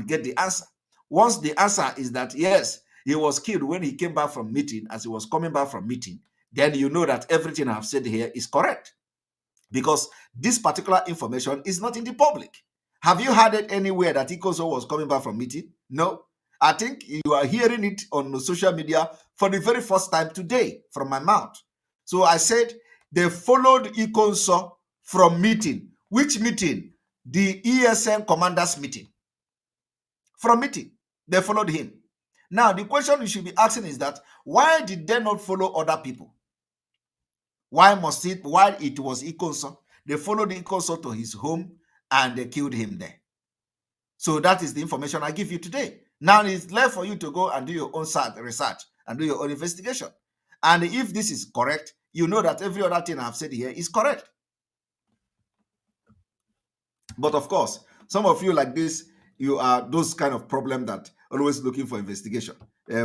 get the answer. Once the answer is that yes, he was killed when he came back from meeting, as he was coming back from meeting, then you know that everything I've said here is correct. Because this particular information is not in the public. Have you heard it anywhere that Ikoso was coming back from meeting? No. I think you are hearing it on social media for the very first time today from my mouth. So I said they followed Ikoso from meeting. Which meeting? The ESN commanders meeting. From meeting, they followed him. Now, the question you should be asking is that why did they not follow other people? Why it was Ikonso? They followed Ikonso to his home and they killed him there. So that is the information I give you today. Now it's left for you to go and do your own research and do your own investigation. And if this is correct, you know that every other thing I've said here is correct. But of course, some of you like this, you are those kind of problem that always looking for investigation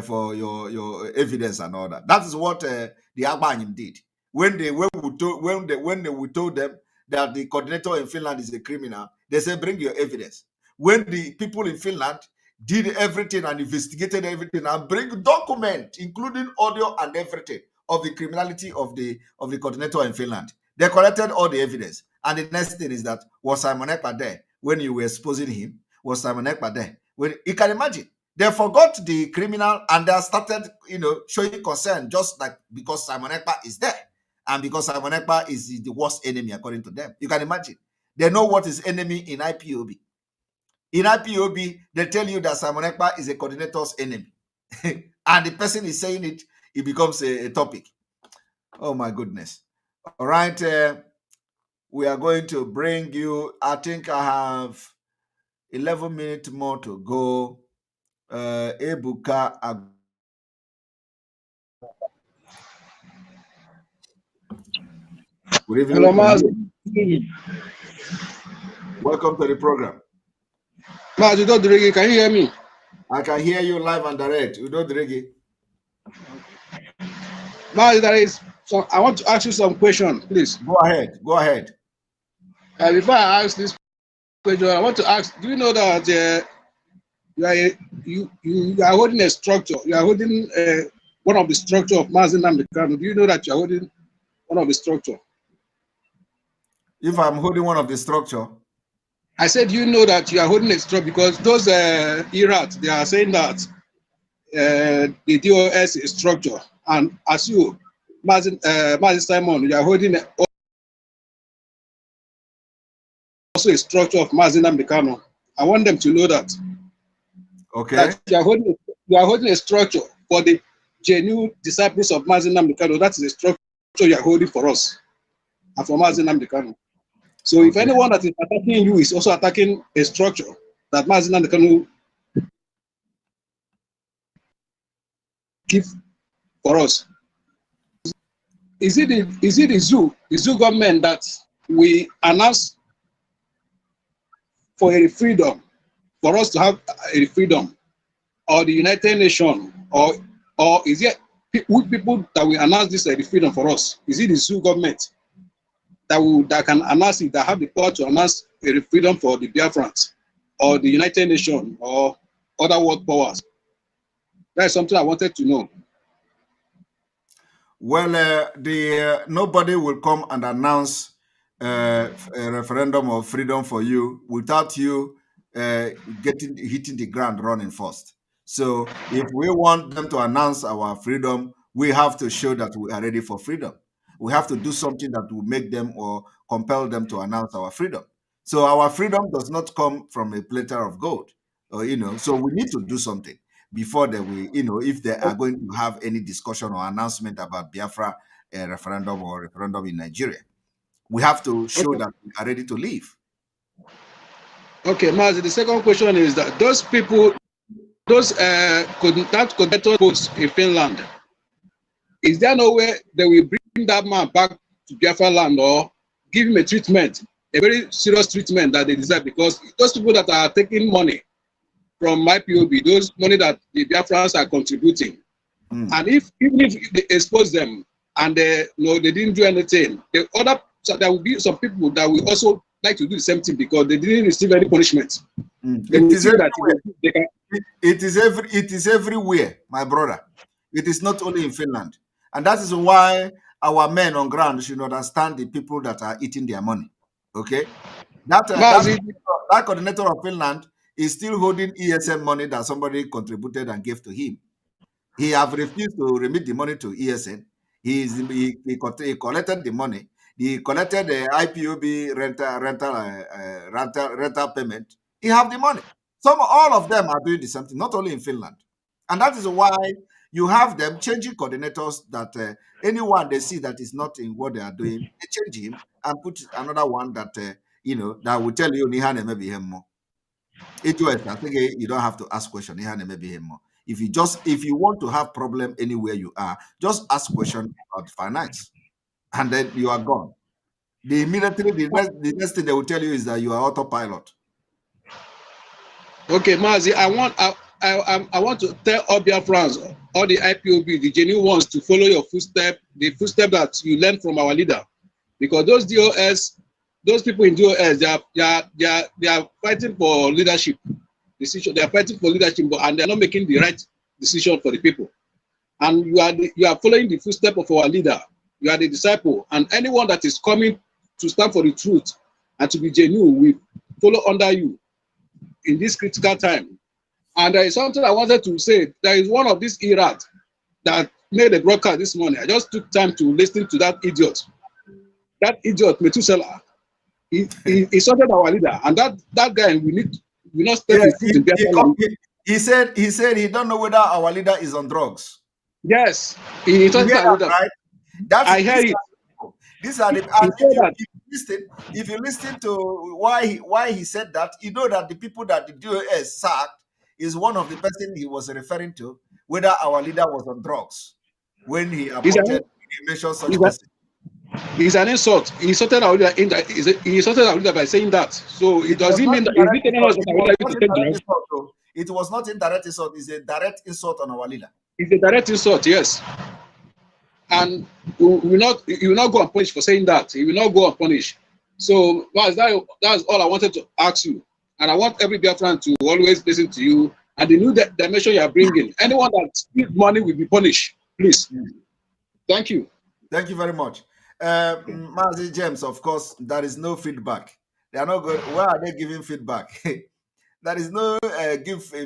for your evidence and all that. That is what the Agbanyim did when they told them that the coordinator in Finland is a criminal. They said, bring your evidence. When the people in Finland did everything and investigated everything and bring document, including audio and everything of the criminality of the coordinator in Finland, they collected all the evidence. And the next thing is that, was Simon Ekpa there when you were exposing him? Was Simon Ekpa there? When you can imagine, they forgot the criminal and they started, showing concern just like because Simon Ekpa is there. And because Simon Ekpa is the worst enemy according to them. You can imagine. They know what is enemy in IPOB. In IPOB, they tell you that Simon Ekpa is a coordinator's enemy. And the person is saying it, it becomes a topic. Oh my goodness. All right. We are going to bring you, I think I have 11 minutes more to go. Ebuka. Good evening. Hello, Maz. Welcome to the program. Maz, can you hear me? I can hear you live and direct. Udo Dregi. Maz, I want to ask you some questions, please. Go ahead. Go ahead. Before I ask this question, I want to ask, do you know that you are holding a structure? You are holding one of the structure of Mazen Namdekano. Do you know that you are holding one of the structure? If I'm holding one of the structure? I said you know that you are holding a structure because those Irats, they are saying that the DOS is structure. And as you, Mazen Simon, you are holding also a structure of Mazen Namdekano. I want them to know that. Okay. That you are holding a structure for the genuine disciples of Mazen Namdekano. That is a structure you are holding for us and for Mazen Namdekano. So if anyone that is attacking you is also attacking a structure that Mazen Namdekano give for us. Is it the zoo government that we announce for a freedom, for us to have a freedom, or the United Nations, or is it people that will announce this freedom for us? Is it the zoo government that can announce it, that have the power to announce a freedom for the Biafrans, or the United Nations, or other world powers? That is something I wanted to know. Well, nobody will come and announce a referendum of freedom for you without you hitting the ground running first. So if we want them to announce our freedom, we have to show that we are ready for freedom. We have to do something that will make them or compel them to announce our freedom. So our freedom does not come from a platter of gold, so we need to do something before they will, if they are going to have any discussion or announcement about Biafra referendum or referendum in Nigeria. We have to show that we are ready to leave. Okay, Mazi, the second question is that those people, those coordinator posts in Finland, is there no way they will bring that man back to Biafra land or give him a treatment, a very serious treatment that they deserve? Because those people that are taking money from IPOB, those money that the Biafrans are contributing, and even if they expose them and they didn't do anything, so there will be some people that will also like to do the same thing because they didn't receive any punishment. It is everywhere, my brother. It is not only in Finland. And that is why our men on ground should understand the people that are eating their money. Okay? That coordinator of Finland is still holding ESN money that somebody contributed and gave to him. He have refused to remit the money to ESN. He collected the money. He collected the IPOB rental payment. He have the money. All of them are doing the same thing, not only in Finland, and that is why you have them changing coordinators. That anyone they see that is not in what they are doing, they change him and put another one that that will tell you maybe him more. It was, I think you don't have to ask question. Maybe him more. If you want to have problem anywhere you are, just ask question about finance, and then you are gone. The next thing they will tell you is that you are autopilot. Okay, Mazi, I want to tell all Biafrans, all the IPOB, the genuine ones, to follow your footstep, the footstep that you learned from our leader, because those people in DOS, they are fighting for leadership decision. They are fighting for leadership, and they are not making the right decision for the people. And you are following the footstep of our leader. You are the disciple, and anyone that is coming to stand for the truth and to be genuine will follow under you in this critical time. And there is something I wanted to say. There is one of these Iraq that made a broadcast this morning. I just took time to listen to that idiot. That idiot, Methuselah, he insulted our leader. And that guy, we not step his foot in Biafra. He said he don't know whether our leader is on drugs. Yes, he insulted our leader. Right? I heard it. These are the if you listen to why he said that, you know that the people that the DOS sacked is one of the person he was referring to, whether our leader was on drugs when he appointed mentioned such person. It's an insult. He insulted our leader. He insulted our leader by saying that. So it doesn't mean that it was not indirect insult. It's a direct insult on our leader. It's a direct insult, yes. And he will not go unpunished for saying that. He will not go unpunished. So that's all I wanted to ask you. And I want every Biafran to always listen to you. And the new dimension you are bringing, anyone that steals money will be punished. Please. Thank you. Thank you very much. Mazi James, of course, there is no feedback. They are not good. Why are they giving feedback? There is no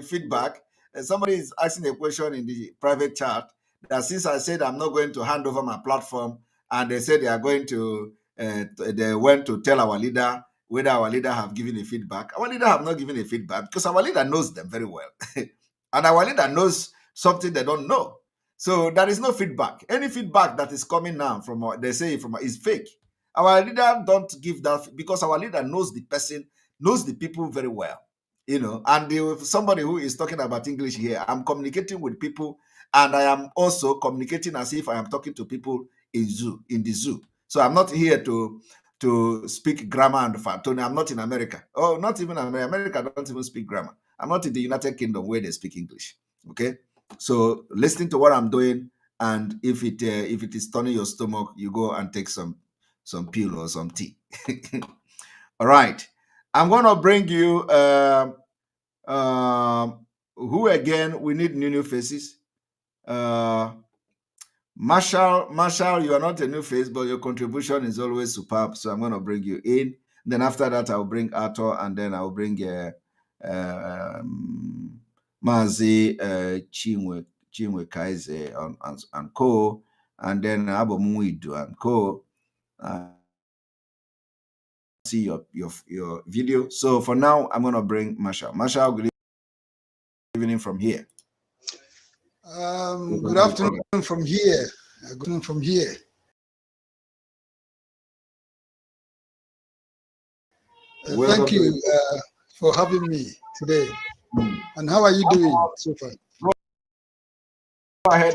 feedback. Somebody is asking a question in the private chat that since I said I'm not going to hand over my platform, and they said they are going to, they went to tell our leader whether our leader have given a feedback. Our leader have not given a feedback because our leader knows them very well. And our leader knows something they don't know. So there is no feedback. Any feedback that is coming now from, they say from, is fake. Our leader don't give that because our leader knows the person, knows the people very well. And somebody who is talking about English here, I'm communicating with people, and I am also communicating as if I am talking to people in the zoo. So I'm not here to speak grammar and Tony. I'm not in America. Oh, not even America. America don't even speak grammar. I'm not in the United Kingdom where they speak English. Okay, so listening to what I'm doing, and if it is turning your stomach, you go and take some pill or some tea. All right. I'm going to bring you who again? We need new faces. Marshall, you are not a new face, but your contribution is always superb. So I'm going to bring you in. Then after that, I'll bring Arthur, and then I'll bring Mazi Chinwe Kaize and co, and then Abomuidu and co. See your video. So for now, I'm going to bring Marshall. Marshall, good evening from here. Good afternoon from here. Good afternoon from here. Thank you for having me today. And how are you doing so far?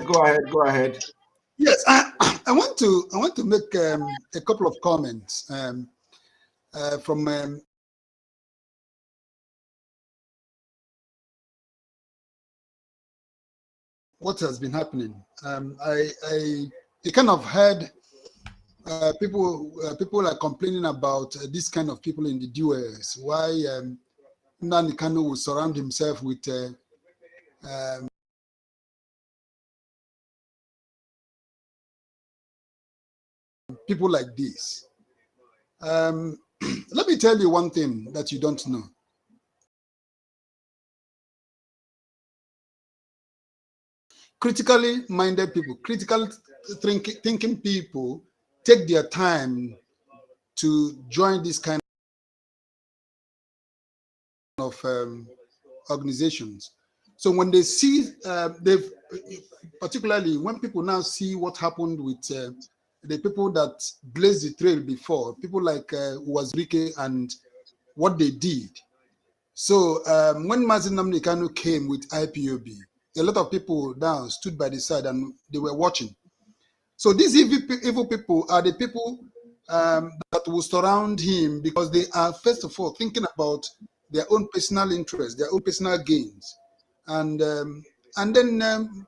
Go ahead. Yes, I want to make a couple of comments from what has been happening. I kind of heard people are complaining about this kind of people in the US. Why Nnamdi Kanu will surround himself with people like this. let me tell you one thing that you don't know. Critically minded people, critical thinking people take their time to join this kind of organizations. So when they see, they've particularly when people now see what happened with the people that blazed the trail before, people like Wazirike and what they did. So when Mazin Nnamdi Kanu came with IPOB, a lot of people now stood by the side and they were watching. So these evil people are the people that will surround him because they are, first of all, thinking about their own personal interests, their own personal gains. And then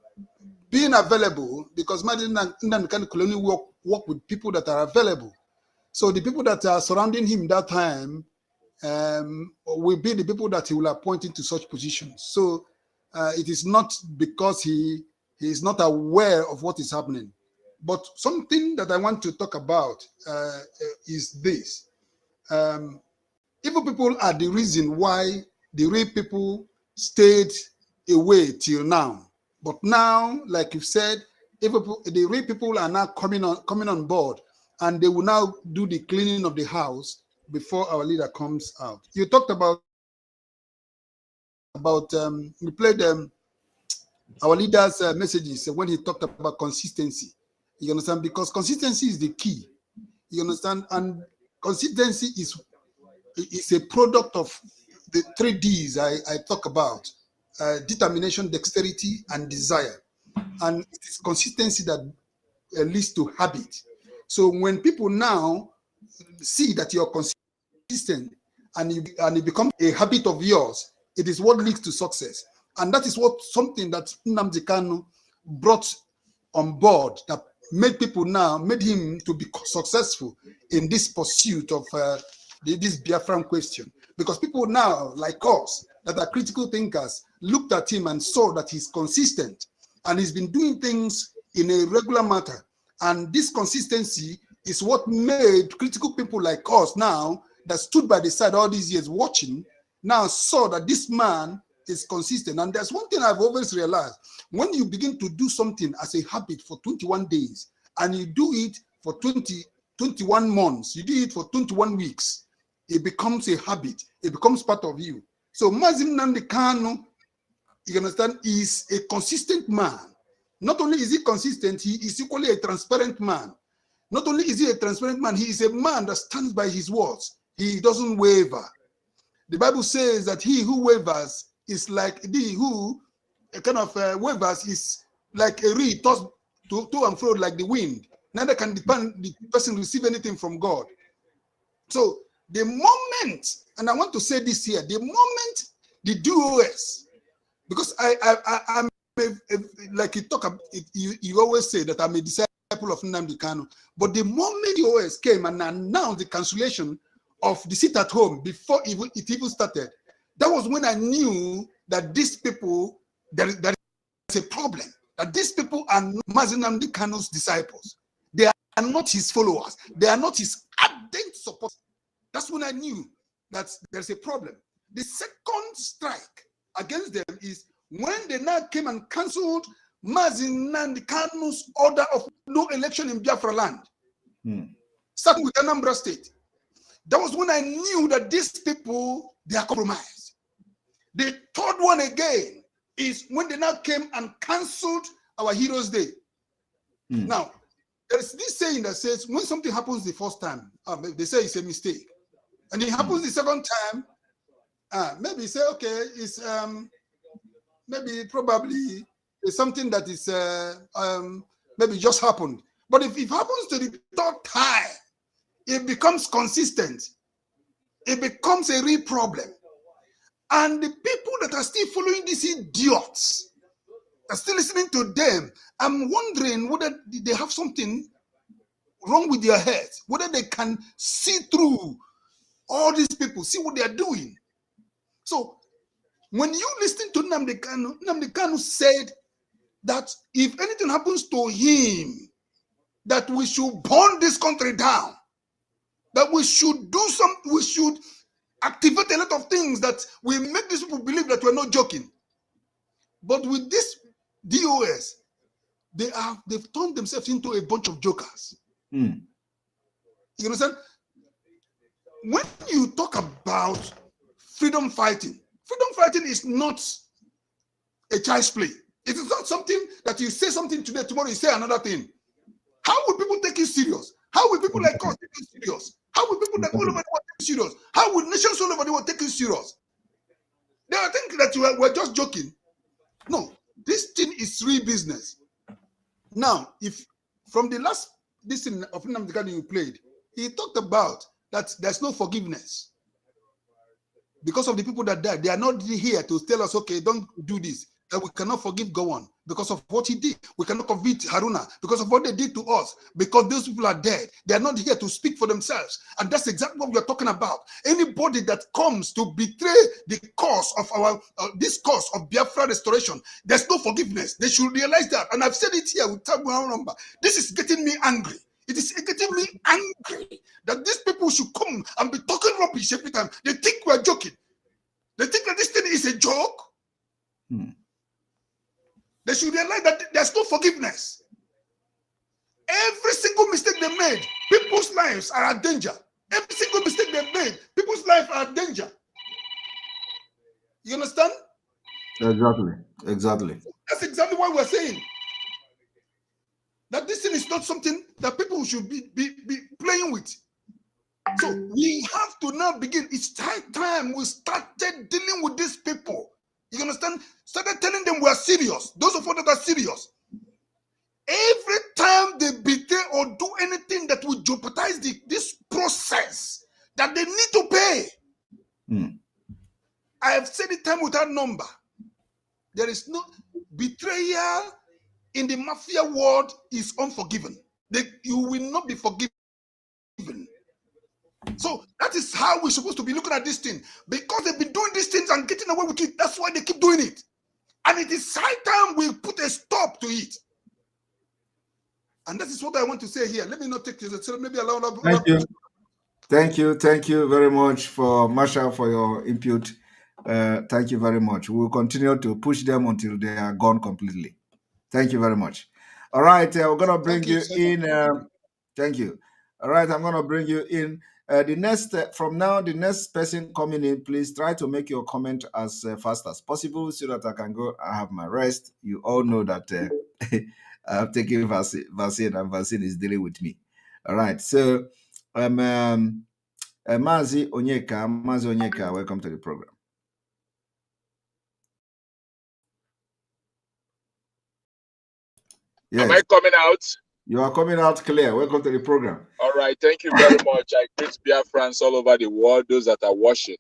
being available, because Mazin Nnamdi Kanu could only work with people that are available. So the people that are surrounding him that time will be the people that he will appoint into such positions. So it is not because he is not aware of what is happening. But something that I want to talk about is this. Evil people are the reason why the real people stayed away till now. But now, like you've said, the real people are now coming on board, and they will now do the cleaning of the house before our leader comes out. You talked about we played our leader's messages when he talked about consistency. You understand? Because consistency is the key. You understand? And consistency is a product of the 3 Ds I talk about: determination, dexterity, and desire. And it is consistency that leads to habit. So when people now see that you're consistent and it becomes a habit of yours, it is what leads to success. And that is something that Nnamdi Kanu brought on board that made him to be successful in this pursuit of this Biafran question. Because people now, like us, that are critical thinkers, looked at him and saw that he's consistent and he's been doing things in a regular matter. And this consistency is what made critical people like us now that stood by the side all these years watching, now saw that this man is consistent. And there's one thing I've always realized: when you begin to do something as a habit for 21 days and you do it for 21 months, you do it for 21 weeks, it becomes a habit. It becomes part of you. So Mazin Nnamdi Kanu, you understand, is a consistent man. Not only is he consistent, he is equally a transparent man. Not only is he a transparent man, he is a man that stands by his words. He doesn't waver. The Bible says that he who wavers is like wavers is like a reed tossed to and fro like the wind. Neither can the person receive anything from God. So the moment, and I want to say this here, the moment the DOS, because I'm like you talk about, you always say that I'm a disciple of Nnamdi Kanu, but the moment the DOS came and announced the cancellation of the sit at home before it even started, that was when I knew that these people, there is a problem, that these people are not Mazin Nnamdi Kanu's disciples. They are not his followers. They are not his ardent supporters. That's when I knew that there's a problem. The second strike against them is when they now came and cancelled Mazin Nnamdi Kanu's order of no election in Biafra land, starting with Anambra State. That was when I knew that these people, they are compromised. The third one again is when they now came and cancelled our Heroes Day. Now, there is this saying that says when something happens the first time, they say it's a mistake. And it happens the second time, maybe say, okay, it's maybe probably it's something that is maybe just happened. But if it happens to the third time, it becomes consistent. It becomes a real problem. And the people that are still following these idiots, are still listening to them, I'm wondering whether they have something wrong with their heads, whether they can see through all these people, see what they are doing. So when you listen to Nnamdi Kanu said that if anything happens to him, that we should burn this country down. that we should do we should activate a lot of things that will make these people believe that we're not joking. But with this DOS, they've turned themselves into a bunch of jokers. Mm. You understand? When you talk about freedom fighting is not a child's play. It is not something that you say something today, tomorrow you say another thing. How will people take you serious? How will people like us take you serious? How will people that all over the world take you serious? How will nations all over the world take you serious? They are thinking that we're just joking. No, this thing is real business. Now, if from the last this thing of Nnamdi Kanu you played, he talked about that there's no forgiveness because of the people that died. They are not here to tell us, okay, don't do this. That we cannot forgive Gowon because of what he did. We cannot forgive Haruna because of what they did to us. Because those people are dead. They are not here to speak for themselves. And that's exactly what we are talking about. Anybody that comes to betray the cause of our this cause of Biafra restoration, there's no forgiveness. They should realize that. And I've said it here with one number. This is getting me angry. It is getting me angry that these people should come and be talking rubbish every time. They think we're joking. They think that this thing is a joke. They should realize that there's no forgiveness. Every single mistake they made, people's lives are at danger. Every single mistake they made, people's lives are at danger. You understand? Exactly. That's exactly what we're saying. That this thing is not something that people should be playing with. So we have to now begin. It's time we started dealing with these people. You understand? Started telling them we're serious. Those of us that are serious. Every time they betray or do anything that will jeopardize this process, that they need to pay. I have said it time without number. There is no betrayal in the mafia world is unforgiven. You will not be forgiven. So that is how we're supposed to be looking at this thing. Because they've been doing these things and getting away with it. That's why they keep doing it. And it is high time we put a stop to it. And that is what I want to say here. Let me not take this. So maybe allow. Thank you very much for Marshall for your input. Thank you very much. We will continue to push them until they are gone completely. Thank you very much. All right, we're gonna bring you in. Thank you. All right, I'm gonna bring you in. The next from now, the next person coming in, please try to make your comment as fast as possible so that I can go and have my rest. You all know that I've taken vaccine and vaccine is dealing with me. All right, so Mazi Onyeka, welcome to the program. Yes. Am I coming out? You are coming out clear. Welcome to the program. All right. Thank you very much. I greet Biafrans all over the world, those that are watching.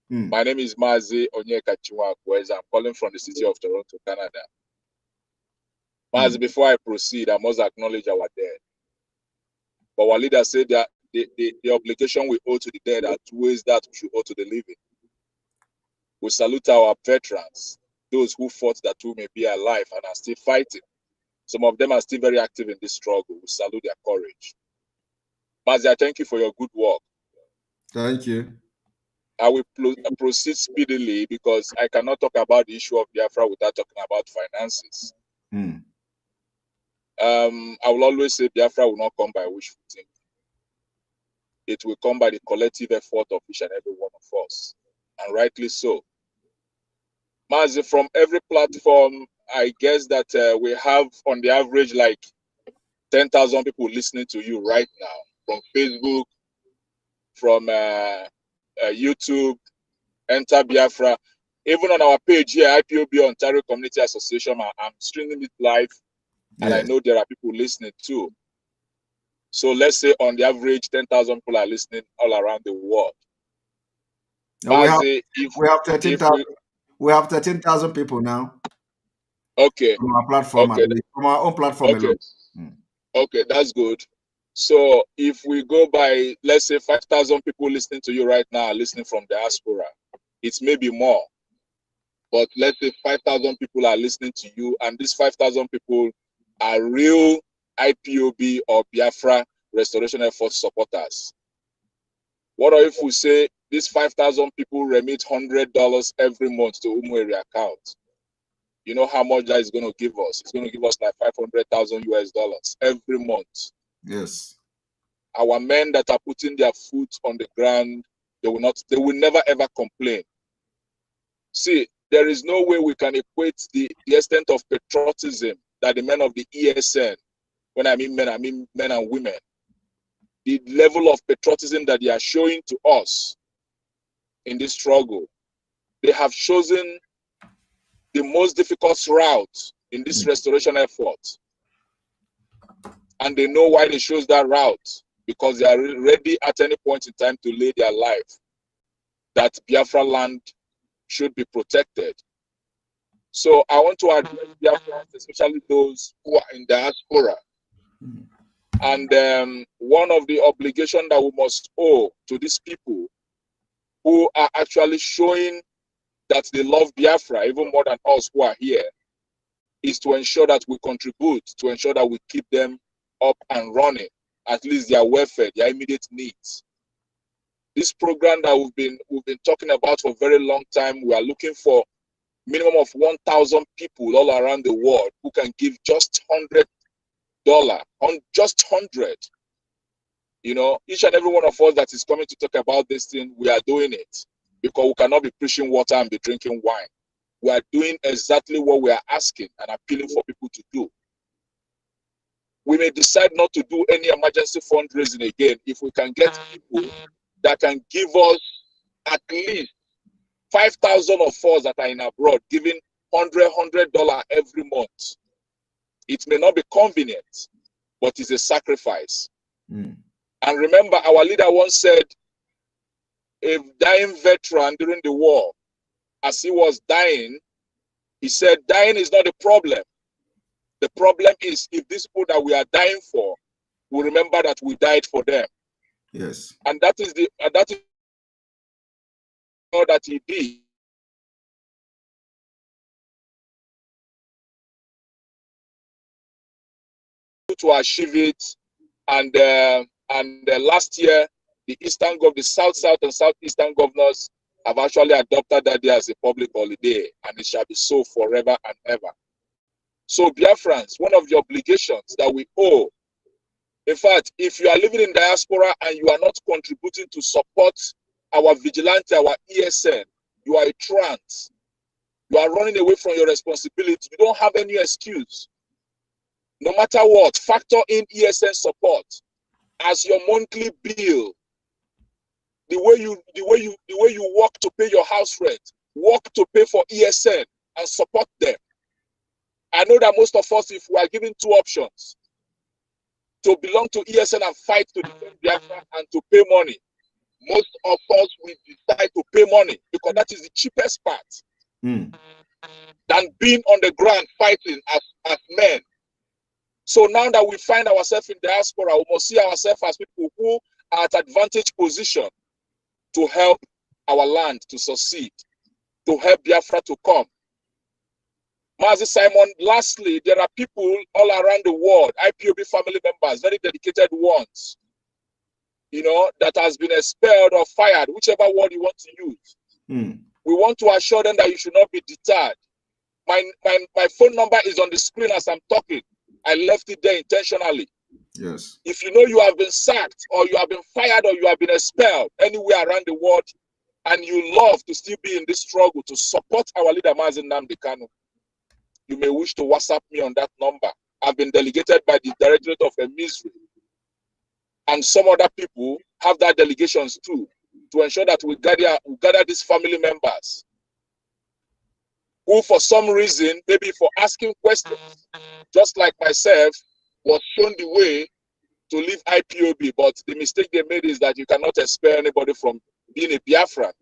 My name is Mazi Onyeka Chiwakweza. I'm calling from the city of Toronto, Canada. Mazi, before I proceed, I must acknowledge our dead. But our leader said that the obligation we owe to the dead outweighs that we should owe to the living. We salute our veterans, those who fought that we may be alive and are still fighting. Some of them are still very active in this struggle. We salute their courage. Mazi, I thank you for your good work. Thank you. I will proceed speedily because I cannot talk about the issue of Biafra without talking about finances. I will always say Biafra will not come by wishful thinking. It will come by the collective effort of each and every one of us, and rightly so. Mazi, from every platform, I guess that we have on the average like 10,000 people listening to you right now, from Facebook, from YouTube, Enter Biafra. Even on our page here, IPOB Ontario Community Association, I'm streaming it live, and I know there are people listening too. So let's say on the average, 10,000 people are listening all around the world. Mazi, we have 13,000. We have 13,000 people now. Okay. From our platform, okay. From our own platform okay. alone. Okay, that's good. So if we go by, let's say 5,000 people listening to you right now, listening from diaspora, it's maybe more. But let's say 5,000 people are listening to you, and these 5,000 people are real IPOB or Biafra Restoration Effort supporters. What if we say these 5,000 people remit $100 every month to Umweri account? You know how much that is going to give us? It's going to give us like 500,000 US dollars every month. Yes. Our men that are putting their foot on the ground, they will never ever complain. See, there is no way we can equate the extent of patriotism that the men of the ESN, when I mean men and women, the level of patriotism that they are showing to us in this struggle. They have chosen the most difficult route in this restoration effort. And they know why they chose that route, because they are ready at any point in time to lay their life, that Biafra land should be protected. So I want to address Biafrans, especially those who are in diaspora. And one of the obligations that we must owe to these people who are actually showing that they love Biafra even more than us who are here, is to ensure that we contribute, to ensure that we keep them up and running, at least their welfare, their immediate needs. This program that we've been talking about for a very long time, we are looking for minimum of 1,000 people all around the world who can give just $100, on just 100. You know, each and every one of us that is coming to talk about this thing, we are doing it because we cannot be preaching water and be drinking wine. We are doing exactly what we are asking and appealing for people to do. We may decide not to do any emergency fundraising again if we can get people that can give us at least 5,000 of us that are in abroad giving $100 every month. It may not be convenient, but it's a sacrifice. And remember, our leader once said, a dying veteran during the war, as he was dying, he said, dying is not the problem. The problem is if these people that we are dying for, we remember that we died for them. Yes. And that is all that he did. To achieve it, and last year, the South and Southeastern governors have actually adopted that day as a public holiday, and it shall be so forever and ever. So, Biafrans, one of the obligations that we owe, in fact, if you are living in diaspora and you are not contributing to support our vigilante, our ESN, you are a trance. You are running away from your responsibility. You don't have any excuse. No matter what, factor in ESN support as your monthly bill. The way you work to pay your house rent, work to pay for ESN and support them. I know that most of us, if we are given two options, to belong to ESN and fight to defend Biafra and to pay money, most of us will decide to pay money because that is the cheapest part than being on the ground fighting as men. So now that we find ourselves in diaspora, we must see ourselves as people who are at advantage position to help our land to succeed, to help Biafra to come. Mazi Simon, lastly, there are people all around the world, IPOB family members, very dedicated ones, you know, that has been expelled or fired, whichever word you want to use. We want to assure them that you should not be deterred. My phone number is on the screen as I'm talking. I left it there intentionally. Yes. If you know you have been sacked or you have been fired or you have been expelled anywhere around the world and you love to still be in this struggle to support our leader Mazi Nnamdi Kanu, you may wish to WhatsApp me on that number. I've been delegated by the Directorate of Misery, and some other people have that delegations too, to ensure that we gather these family members who for some reason, maybe for asking questions, just like myself, was shown the way to leave IPOB, but the mistake they made is that you cannot expel anybody from being a Biafran.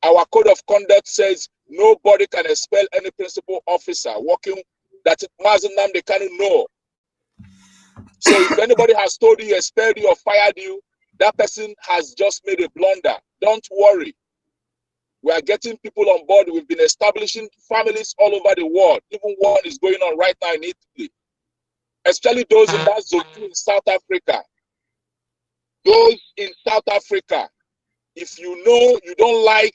Our code of conduct says nobody can expel any principal officer working that Mazi Nnamdi Kanu know. So if anybody has told you, expelled you, or fired you, that person has just made a blunder. Don't worry. We are getting people on board. We've been establishing families all over the world. Even one is going on right now in Italy. Especially those in that zone in South Africa. Those in South Africa, If you know you don't like,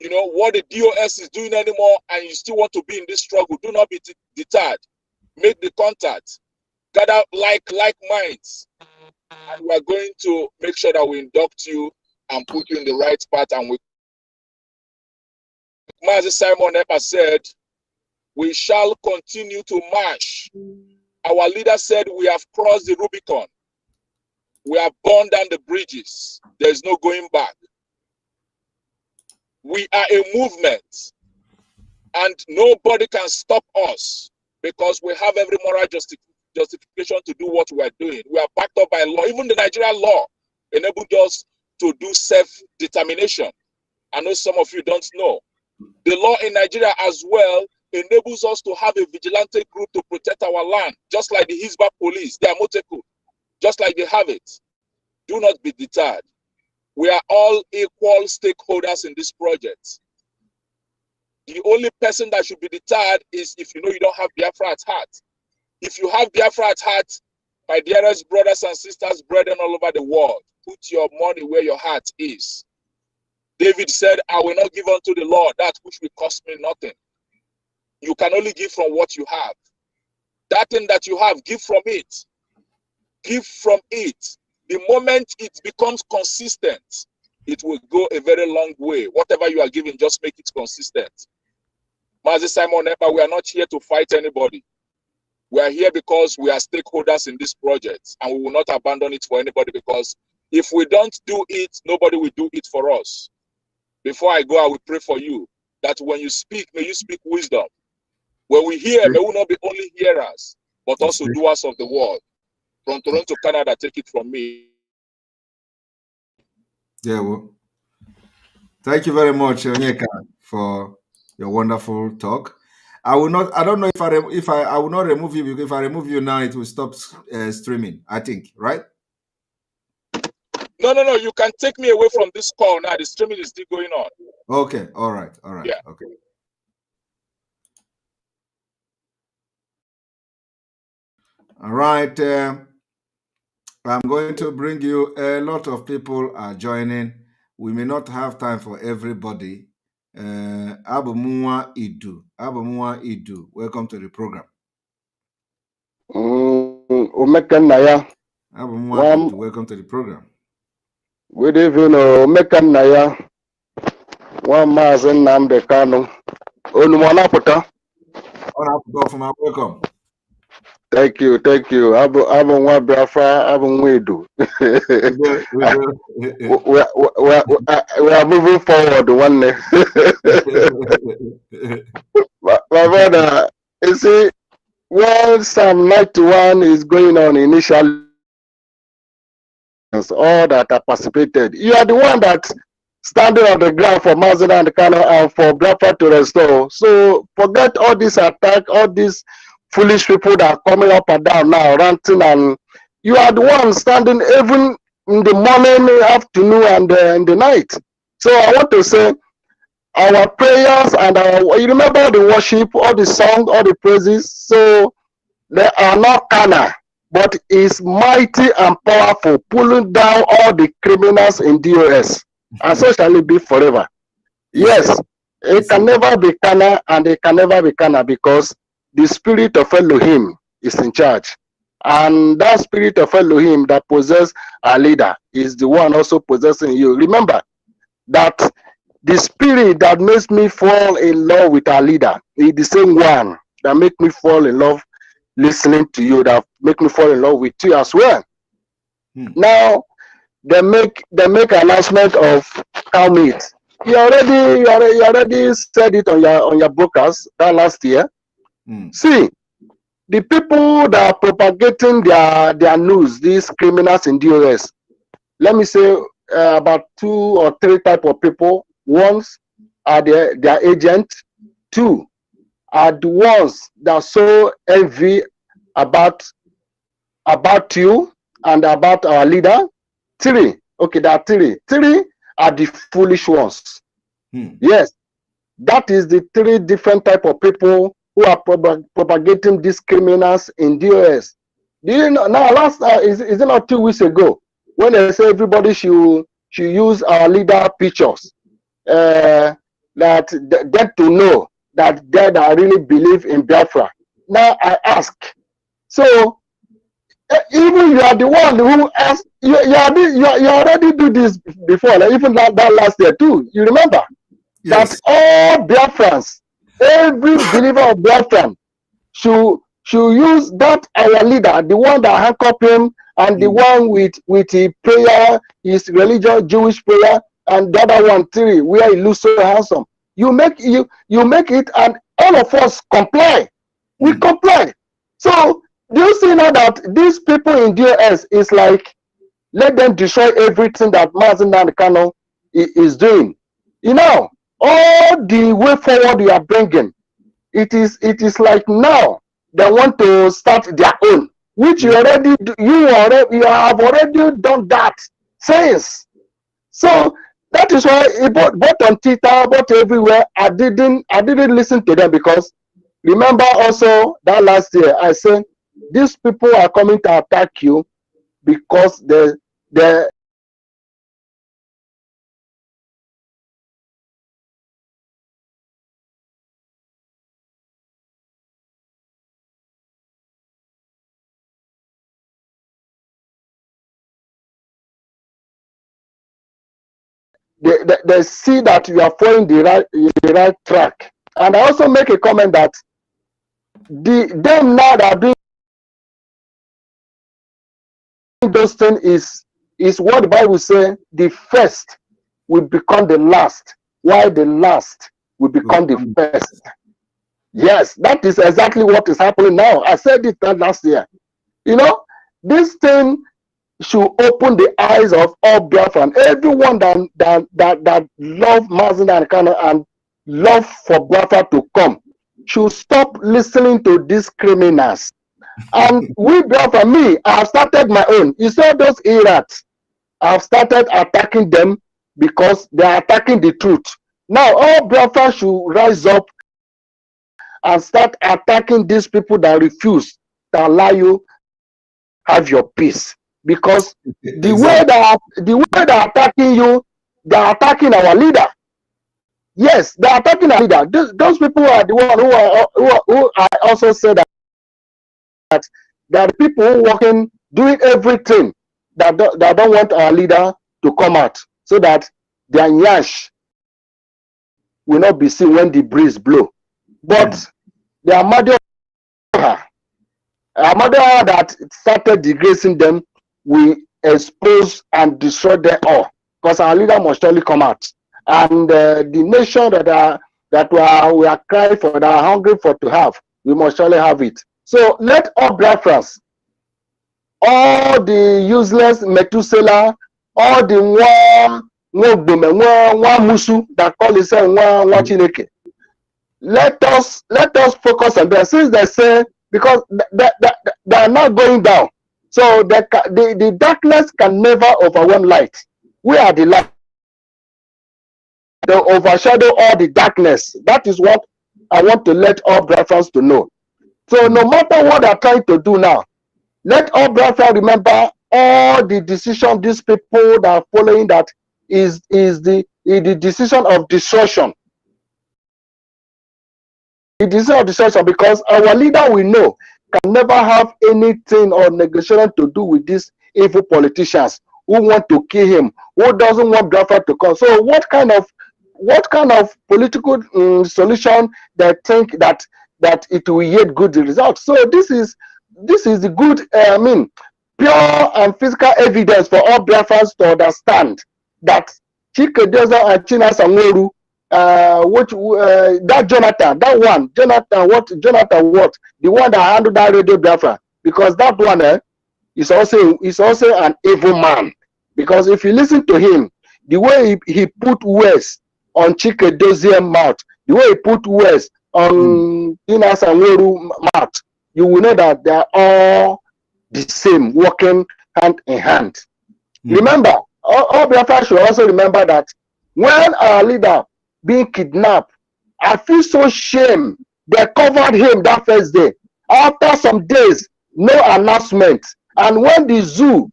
what the DOS is doing anymore, and you still want to be in this struggle, do not be deterred. Make the contact. Gather like minds, and we are going to make sure that we induct you and put you in the right path. And we, Mazi Simon Epa said, we shall continue to march. Our leader said, we have crossed the Rubicon. We have burned down the bridges. There is no going back. We are a movement, and nobody can stop us because we have every moral justification to do what we are doing. We are backed up by law. Even the Nigerian law enabled us to do self-determination. I know some of you don't know. The law in Nigeria as well enables us to have a vigilante group to protect our land, just like the Hisba police, they are Moteku, just like they have it. Do not be deterred. We are all equal stakeholders in this project. The only person that should be deterred is if you know you don't have Biafra at heart. If you have Biafra at heart, my dearest brothers and sisters, brethren all over the world, put your money where your heart is. David said, I will not give unto the Lord that which will cost me nothing. You can only give from what you have. That thing that you have, give from it. Give from it. The moment it becomes consistent, it will go a very long way. Whatever you are giving, just make it consistent. Mazi Simon Epa, we are not here to fight anybody. We are here because we are stakeholders in this project, and we will not abandon it for anybody, because if we don't do it, nobody will do it for us. Before I go, I will pray for you that when you speak, may you speak wisdom. When we hear, may we not be only hearers, but also doers of the word. From Toronto, Canada, take it from me. Yeah, well, thank you very much, Onyeka, for your wonderful talk. I will not. I don't know if I will not remove you, because if I remove you now, it will stop streaming. I think, right? No. You can take me away from this call now. The streaming is still going on. Okay. All right. Yeah. Okay. All right. I'm going to bring you a lot of people are joining. We may not have time for everybody. Abumwa Idu, welcome to the program. Omekanaya. Abumwa Idu, welcome to the program. Good evening, Omekanaya. One Mazen Namde Kano. Onumanapota. Welcome. Thank you. Abu Biafra, Abu Mwedu. We are moving forward one day. My brother, you see, when Psalm 91 is going on initially, all that are participated, you are the one that standing on the ground for Mazda and Kano and for Biafra to restore. So forget all this attack, all these foolish people that are coming up and down now, ranting, and you are the one standing even in the morning, afternoon, and in the night. So I want to say, our prayers and you remember the worship, all the songs, all the praises, so they are not carnal, but is mighty and powerful, pulling down all the criminals in DOS, and so shall it be forever. Yes, it can never be carnal, and it can never be carnal, because the spirit of Elohim is in charge, and that spirit of Elohim that possesses our leader is the one also possessing you. Remember that the spirit that makes me fall in love with our leader is the same one that makes me fall in love listening to you, that make me fall in love with you as well. Now they make announcement of cow meat. You already said it on your broadcast that last year. See, the people that are propagating their news, these criminals in DOS, let me say about 2 or 3 type of people. Ones are their agent. 2 are the ones that so envy about you and about our leader. 3, okay, there are 3. 3 are the foolish ones. Yes, that is the 3 different type of people who are propagating these criminals in DOS. Do you know now? Last is it not 2 weeks ago when they say everybody should should use our leader pictures, that get to know that I really believe in Biafra. Now I ask, so even you are the one who asked, you already do this before, like even that last year too. You remember that Yes. all Biafrans, every believer of Biafran should use that our leader, the one that handcuffed him, and the one with his prayer, his religious Jewish prayer, and the other one three, where he looks so handsome. You make it, and all of us comply. We comply. So do you see now that these people in DOS is like, let them destroy everything that Mazen Kano is doing. You know, all the way forward you are bringing, it is like now they want to start their own, which you have already done that since. So that is why both on Twitter, both everywhere, I didn't listen to them, because remember also that last year I said these people are coming to attack you because they see that you are following the right track. And I also make a comment that them now that are doing those things is what the Bible says, the first will become the last, while the last will become the first. Yes, that is exactly what is happening now. I said it last year. You know, this thing should open the eyes of all Biafran, everyone that love Mazen and Kano and love for Biafra to come, should stop listening to these criminals. And we Biafra, me, I have started my own. You saw those Irats, I have started attacking them because they are attacking the truth. Now all Biafra should rise up and start attacking these people that refuse to allow you have your peace, because the way they are attacking you, they are attacking our leader. Yes, they are attacking our leader. Those people are the one who I also said that they are the people who working, doing everything that don't want our leader to come out, so that their nyash will not be seen when the breeze blow. But the Amadioha that started disgracing them, we expose and destroy them all, because our leader must surely come out. And the nation that we are crying for, that are hungry for to have, we must surely have it. So let all Biafrans, all the useless Methuselah, all the musu that call itself Chineke, let us focus on them, since they say, because they are not going down. So the darkness can never overwhelm light. We are the light. They overshadow all the darkness. That is what I want to let all Biafrans to know. So no matter what they are trying to do now, let all Biafra remember all the decision these people that are following, that is the decision of destruction. The decision of destruction, because our leader, we know, can never have anything or negotiation to do with these evil politicians who want to kill him, who doesn't want Biafra to come. So what kind of political solution they think that it will yield good results? So this is the good, pure and physical evidence for all Biafrans to understand that Chikedoza and China Sanworu, that Jonathan, the one that handled that radio Biafra, because that one is also an evil man. Because if you listen to him, the way he put words on Chikedozia's mouth, the way he put words on China Sanworu mouth, you will know that they are all the same, working hand in hand. Remember, all Biafra should also remember that when our leader being kidnapped, I feel so shame. They covered him that first day. After some days, no announcement. And when the zoo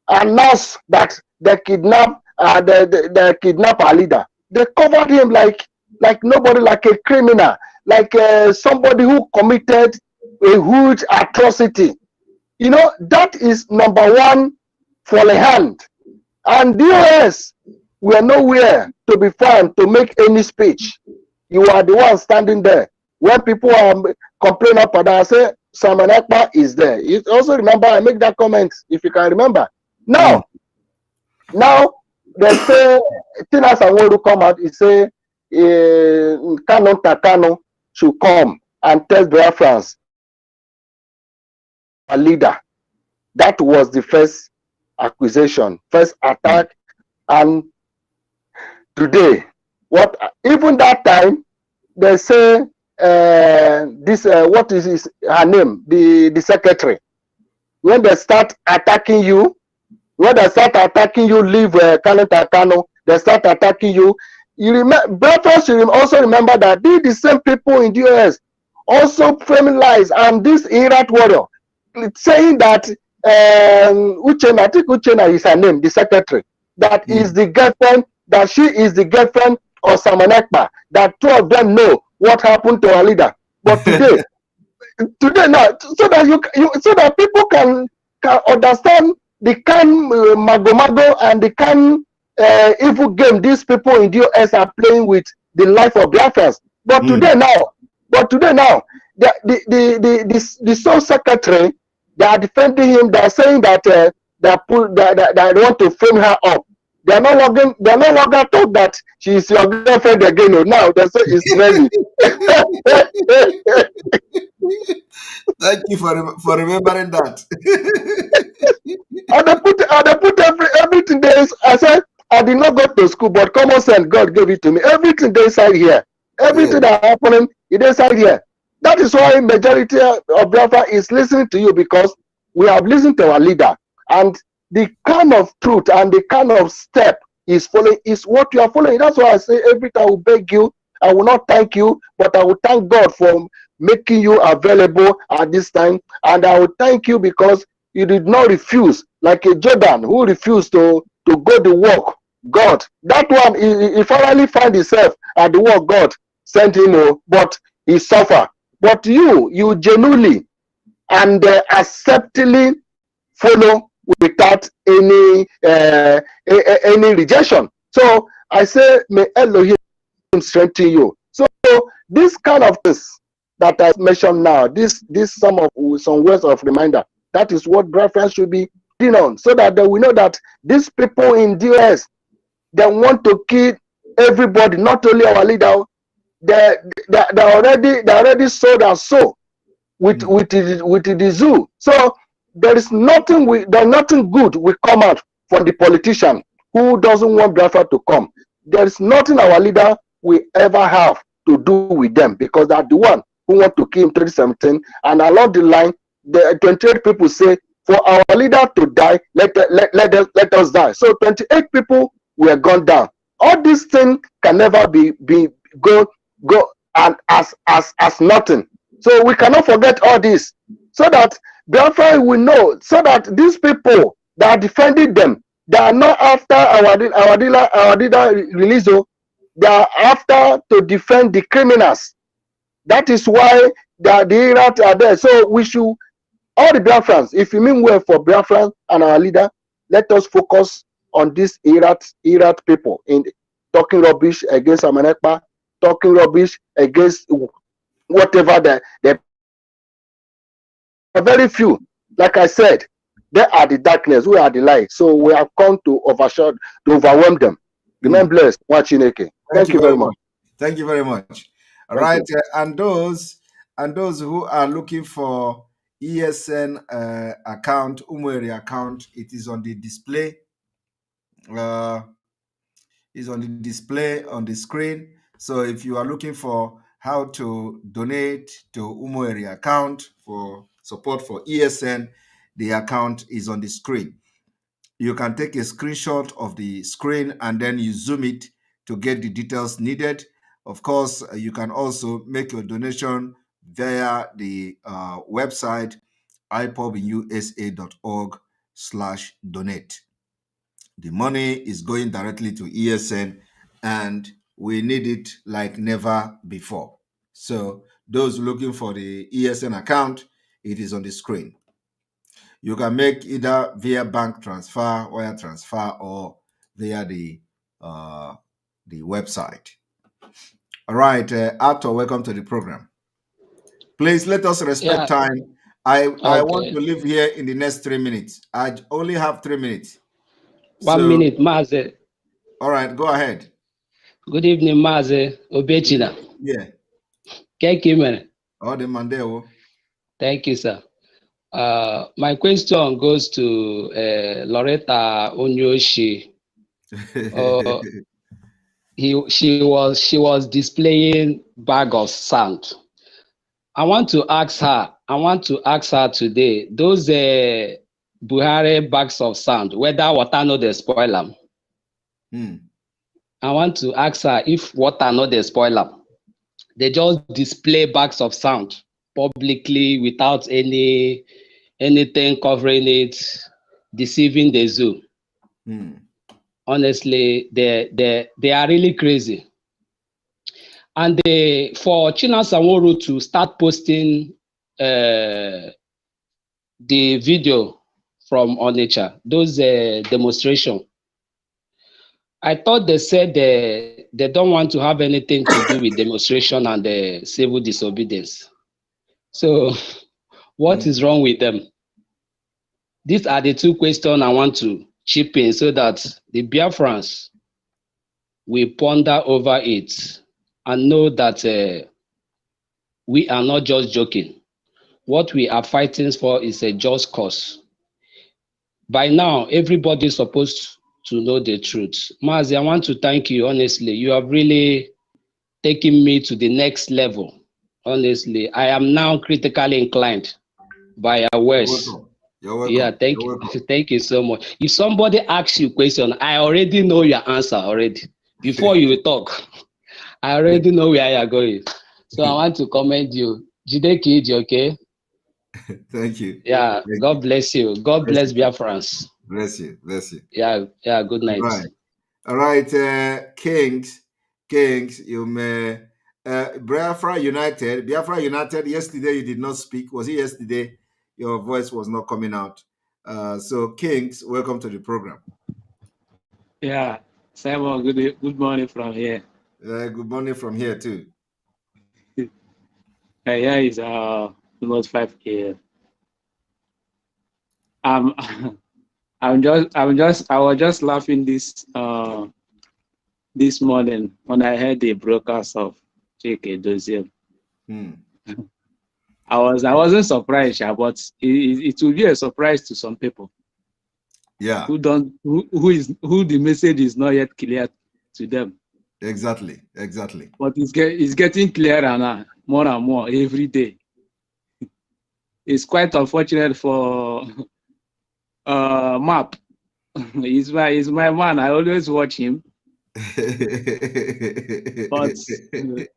announced that they kidnapped the kidnapper leader. They covered him like nobody, like a criminal, like somebody who committed a huge atrocity. You know, that is number one for the hand. And DOS were nowhere to be found to make any speech. You are the one standing there. When people are complaining about that, I say Simon Ekpa is there. You also remember, I make that comment, if you can remember. Now, they say, Tina Sanwo come out, he say, Kano Takano should come and tell Biafrans, a leader. That was the first accusation, first attack. And today, what even that time, they say this what is her name, the secretary. When they start attacking you, leave Kano, they start attacking you. You remember, brothers should also remember that the same people in the US also framing lies, and this Iraq warrior saying that Uchenna, I think Uchenna is her name, the secretary, that is the girlfriend, that she is the girlfriend of Simon Ekpa, that two of them know what happened to our leader. But today, now, so that people can understand the kind mago and the kind evil game these people in the US are playing with the life of Biafrans. But today now, the sole secretary, they are defending him. They are saying that they want to frame her up. They are no longer told that she is your girlfriend again. Now they say it's ready. Thank you for remembering that. And they put everything there. I said, I did not go to school, but common sense, God gave it to me. Everything they inside here. Everything that happening is inside here. That is why majority of Biafra is listening to you, because we have listened to our leader. And the kind of truth and the kind of step is following is what you are following. That's why I say every time I will beg you, I will not thank you, but I will thank God for making you available at this time. And I will thank you because you did not refuse, like a Jordan who refused to go to work. God, that one, he finally found himself at the work God sent him, but he suffered. But you genuinely and acceptingly follow without any rejection. So I say, may Elohim strengthen you. So this kind of things that I mentioned now, this some words of reminder. That is what brethren should be doing on, so that we know that these people in the US, they want to kill everybody, not only our leader. They already sold our soul with the zoo. So there's nothing good will come out from the politician who doesn't want Biafra to come. There is nothing our leader will ever have to do with them, because they're the one who want to kill him 2017. And along the line, the 28 people say, for our leader to die, let us die. So 28 people were gone down. All these things can never be go and as nothing. So we cannot forget all this, so that Biafra will know, so that these people that are defending them, they are not after our leader release. They are after to defend the criminals. That is why the Iraq are there. So we should, all the Biafrans, if you mean well for Biafra and our leader, let us focus on these Iraq people in talking rubbish against Amanekpa, talking rubbish against whatever they are. Very few. Like I said, they are the darkness, we are the light. So we have come to overwhelm them. Remain blessed. Watching AK. Thank you very much. Thank you very much. All right, and those who are looking for ESN account, Umweri account, it is on the display. Is on the display on the screen. So if you are looking for how to donate to Umweri account for support for ESN, the account is on the screen. You can take a screenshot of the screen and then you zoom it to get the details needed. Of course, you can also make your donation via the website ipobinUSA.org/donate. The money is going directly to ESN, and we need it like never before. So those looking for the ESN account, it is on the screen. You can make either via bank transfer, wire transfer, or via the website. All right, Arthur, welcome to the program. Please let us respect time. I want to leave here in the next 3 minutes. I only have 3 minutes. 1 minute, Maze. All right, go ahead. Good evening, Maze Obechina. Yeah. Thank you, man. Oh, the Mandeo. Thank you, sir. My question goes to Loretta Onyoshi. She was displaying bag of sand. I want to ask her today, those Buhari bags of sand, whether water no dey spoil am. I want to ask her if water no dey spoil am. They just display bags of sand publicly without anything covering it, deceiving the zoo. Honestly, they are really crazy. And for China Sanwo-Olu to start posting the video from Onitsha, those demonstration, I thought they said they don't want to have anything to do with demonstration and civil disobedience. So what is wrong with them? These are the two questions I want to chip in so that the Biafrans will ponder over it and know that we are not just joking. What we are fighting for is a just cause. By now, everybody is supposed to know the truth. Mazi, I want to thank you, honestly. You have really taken me to the next level. Honestly, I am now critically inclined by your words. You're welcome. Yeah, thank you. Thank you so much. If somebody asks you a question, I already know your answer already. Before you talk, I already know where you're going. So I want to commend you. Jide Kiji, okay? Thank you. Yeah, Thank God you. bless you. God bless Biafrans. Bless you. Bless you. Yeah, good night. All right, Kings, you may. Biafra United, yesterday you did not speak. Was it yesterday? Your voice was not coming out. So, Kings, welcome to the program. Yeah, Simon, good morning from here. Good morning from here, too. Here is almost 5 a.m. I was just laughing this morning when I heard the broadcast of Chike Dozie. I wasn't surprised, but it will be a surprise to some people. Yeah. Who the message is not yet clear to them. Exactly. But it's getting clearer now, more and more every day. It's quite unfortunate for Map. He's my man. I always watch him. But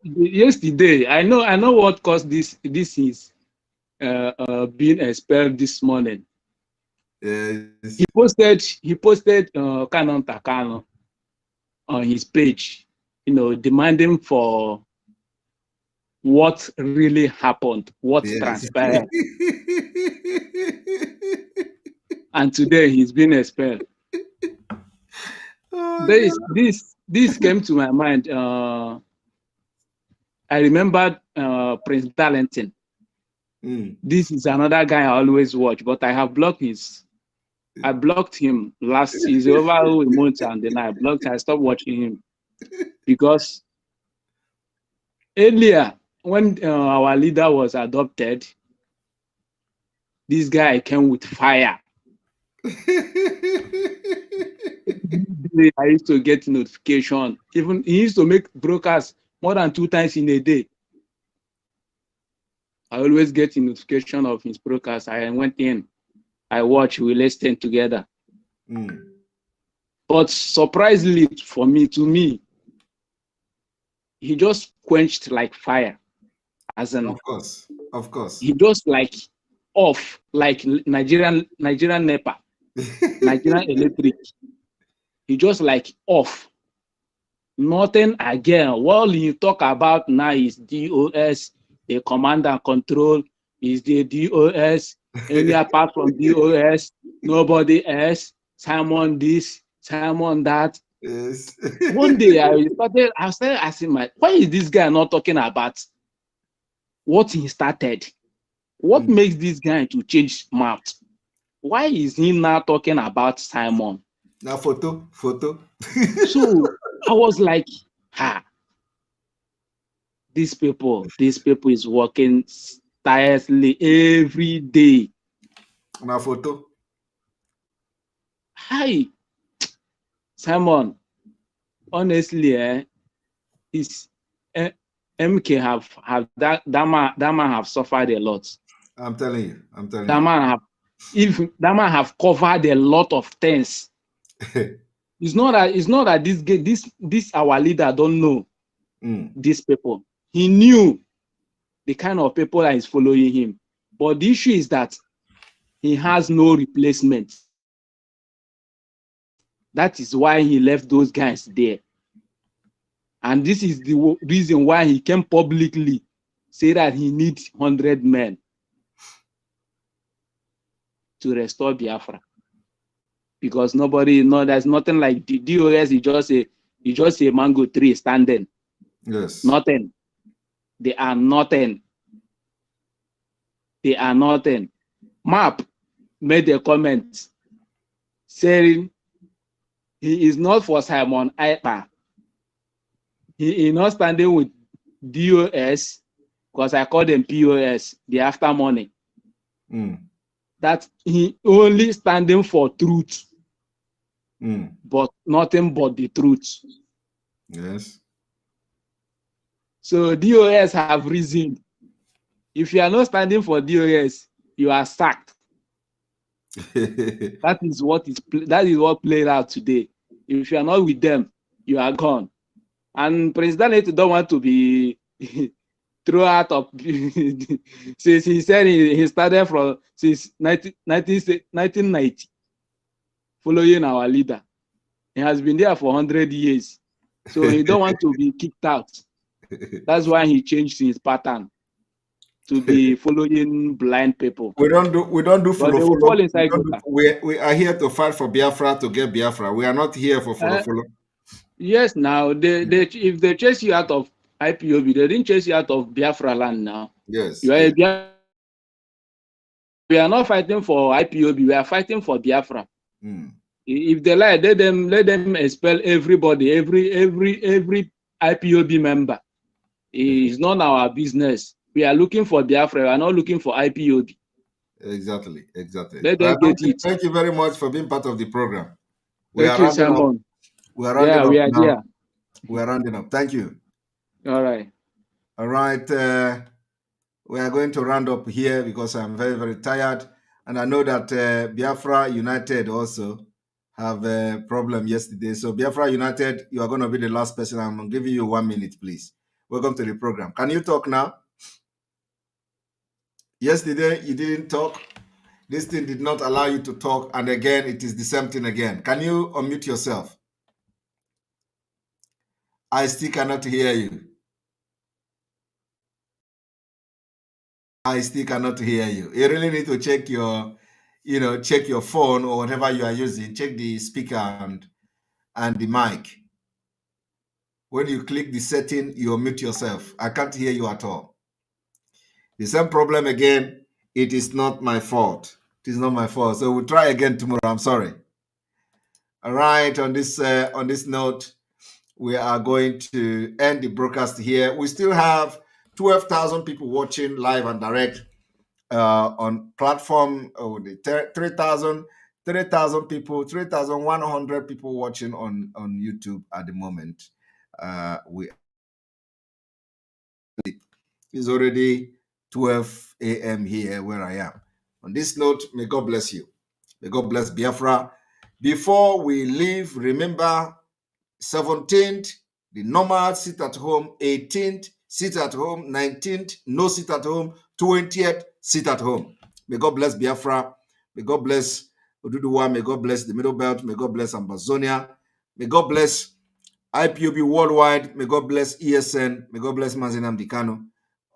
yesterday, I know what caused this. This is being expelled this morning. He posted Canon Takano on his page, demanding for what really happened, what transpired. And today he's been expelled. This came to my mind. I remembered Prince Darlington. This is another guy I always watch, but I have blocked I blocked him last season over a month, and then I stopped watching him because earlier when our leader was adopted, this guy came with fire. I used to get notification. Even he used to make broadcasts more than 2 times in a day. I always get a notification of his broadcast. I went in, I watched, we listened together. But surprisingly to me, he just quenched like fire. As in, of course. He just like off, like Nigerian NEPA, Nigerian electric. he just like off. Nothing again. What you talk about now is DOS, the command and control is the DOS. Any apart from DOS, nobody else. Simon this, Simon that. Yes. One day I started asking why is this guy not talking about what he started? What makes this guy to change mouth? Why is he now talking about Simon? Now photo. So I was like, these people is working tirelessly every day. Now photo. Hi, Simon. Honestly, is MK have that man have suffered a lot. I'm telling you. That man have covered a lot of things. It's not that this our leader don't know these people. He knew the kind of people that is following him. But the issue is that he has no replacement. That is why he left those guys there. And this is the reason why he came publicly say that he needs 100 men to restore Biafra. Because there's nothing like the DOS is just a mango tree standing. Yes. Nothing. They are nothing. They are nothing. MAP made a comment saying he is not for Simon Ekpa. He is not standing with DOS because I call them POS, the after money. That he only standing for truth, but nothing but the truth. Yes. So DOS have reasoned. If you are not standing for DOS, you are sacked. That is what played out today. If you are not with them, you are gone. And President don't want to be thrown out of since he said he started from since 1990 following our leader. He has been there for 100 years. So he don't want to be kicked out. That's why he changed his pattern to be following blind people. We don't do follow. We are here to fight for Biafra to get Biafra. We are not here for follow. Yes, now if they chase you out of IPOB, they didn't chase you out of Biafra land now. Yes. You are we are not fighting for IPOB, we are fighting for Biafra. If they lie, let them expel everybody, every IPOB member. It's not our business. We are looking for Biafra, we are not looking for IPOB. Exactly. Let them get it. Thank you very much for being part of the program. Thank you, Simon. We are rounding up we are now. there. We are rounding up. Thank you. All right. We are going to round up here because I'm very, very tired. And I know that Biafra United also have a problem yesterday. So Biafra United, you are going to be the last person. I'm giving you 1 minute, please. Welcome to the program. Can you talk now? Yesterday, you didn't talk. This thing did not allow you to talk. And again, it is the same thing again. Can you unmute yourself? I still cannot hear you. I still cannot hear you. You really need to check your, check your phone or whatever you are using. Check the speaker and the mic. When you click the setting, you mute yourself. I can't hear you at all. The same problem again. It is not my fault. It is not my fault. So we'll try again tomorrow. I'm sorry. All right. On this note, we are going to end the broadcast here. We still have 12,000 people watching live and direct on platform. The 3,000 people, 3,100 people watching on YouTube at the moment. It's already 12 a.m. here where I am. On this note, may God bless you. May God bless Biafra. Before we leave, remember 17th, the normal sit at home, 18th, sit at home, 19th, no sit at home, 20th, sit at home. May God bless Biafra. May God bless Oduduwa. May God bless the Middle Belt. May God bless Ambazonia. May God bless IPOB worldwide. May God bless ESN. May God bless Mazi Nnamdi Kanu.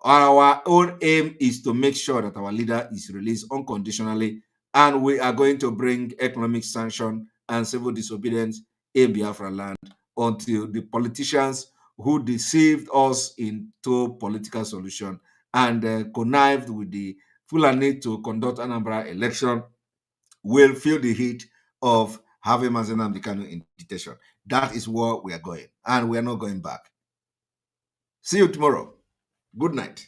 Our own aim is to make sure that our leader is released unconditionally, and we are going to bring economic sanction and civil disobedience in Biafra land until the politicians who deceived us into political solution and connived with the Fulani to conduct Anambra election will feel the heat of having Mazi Nnamdi Kanu in detention. That is where we are going, and we are not going back. See you tomorrow. Good night.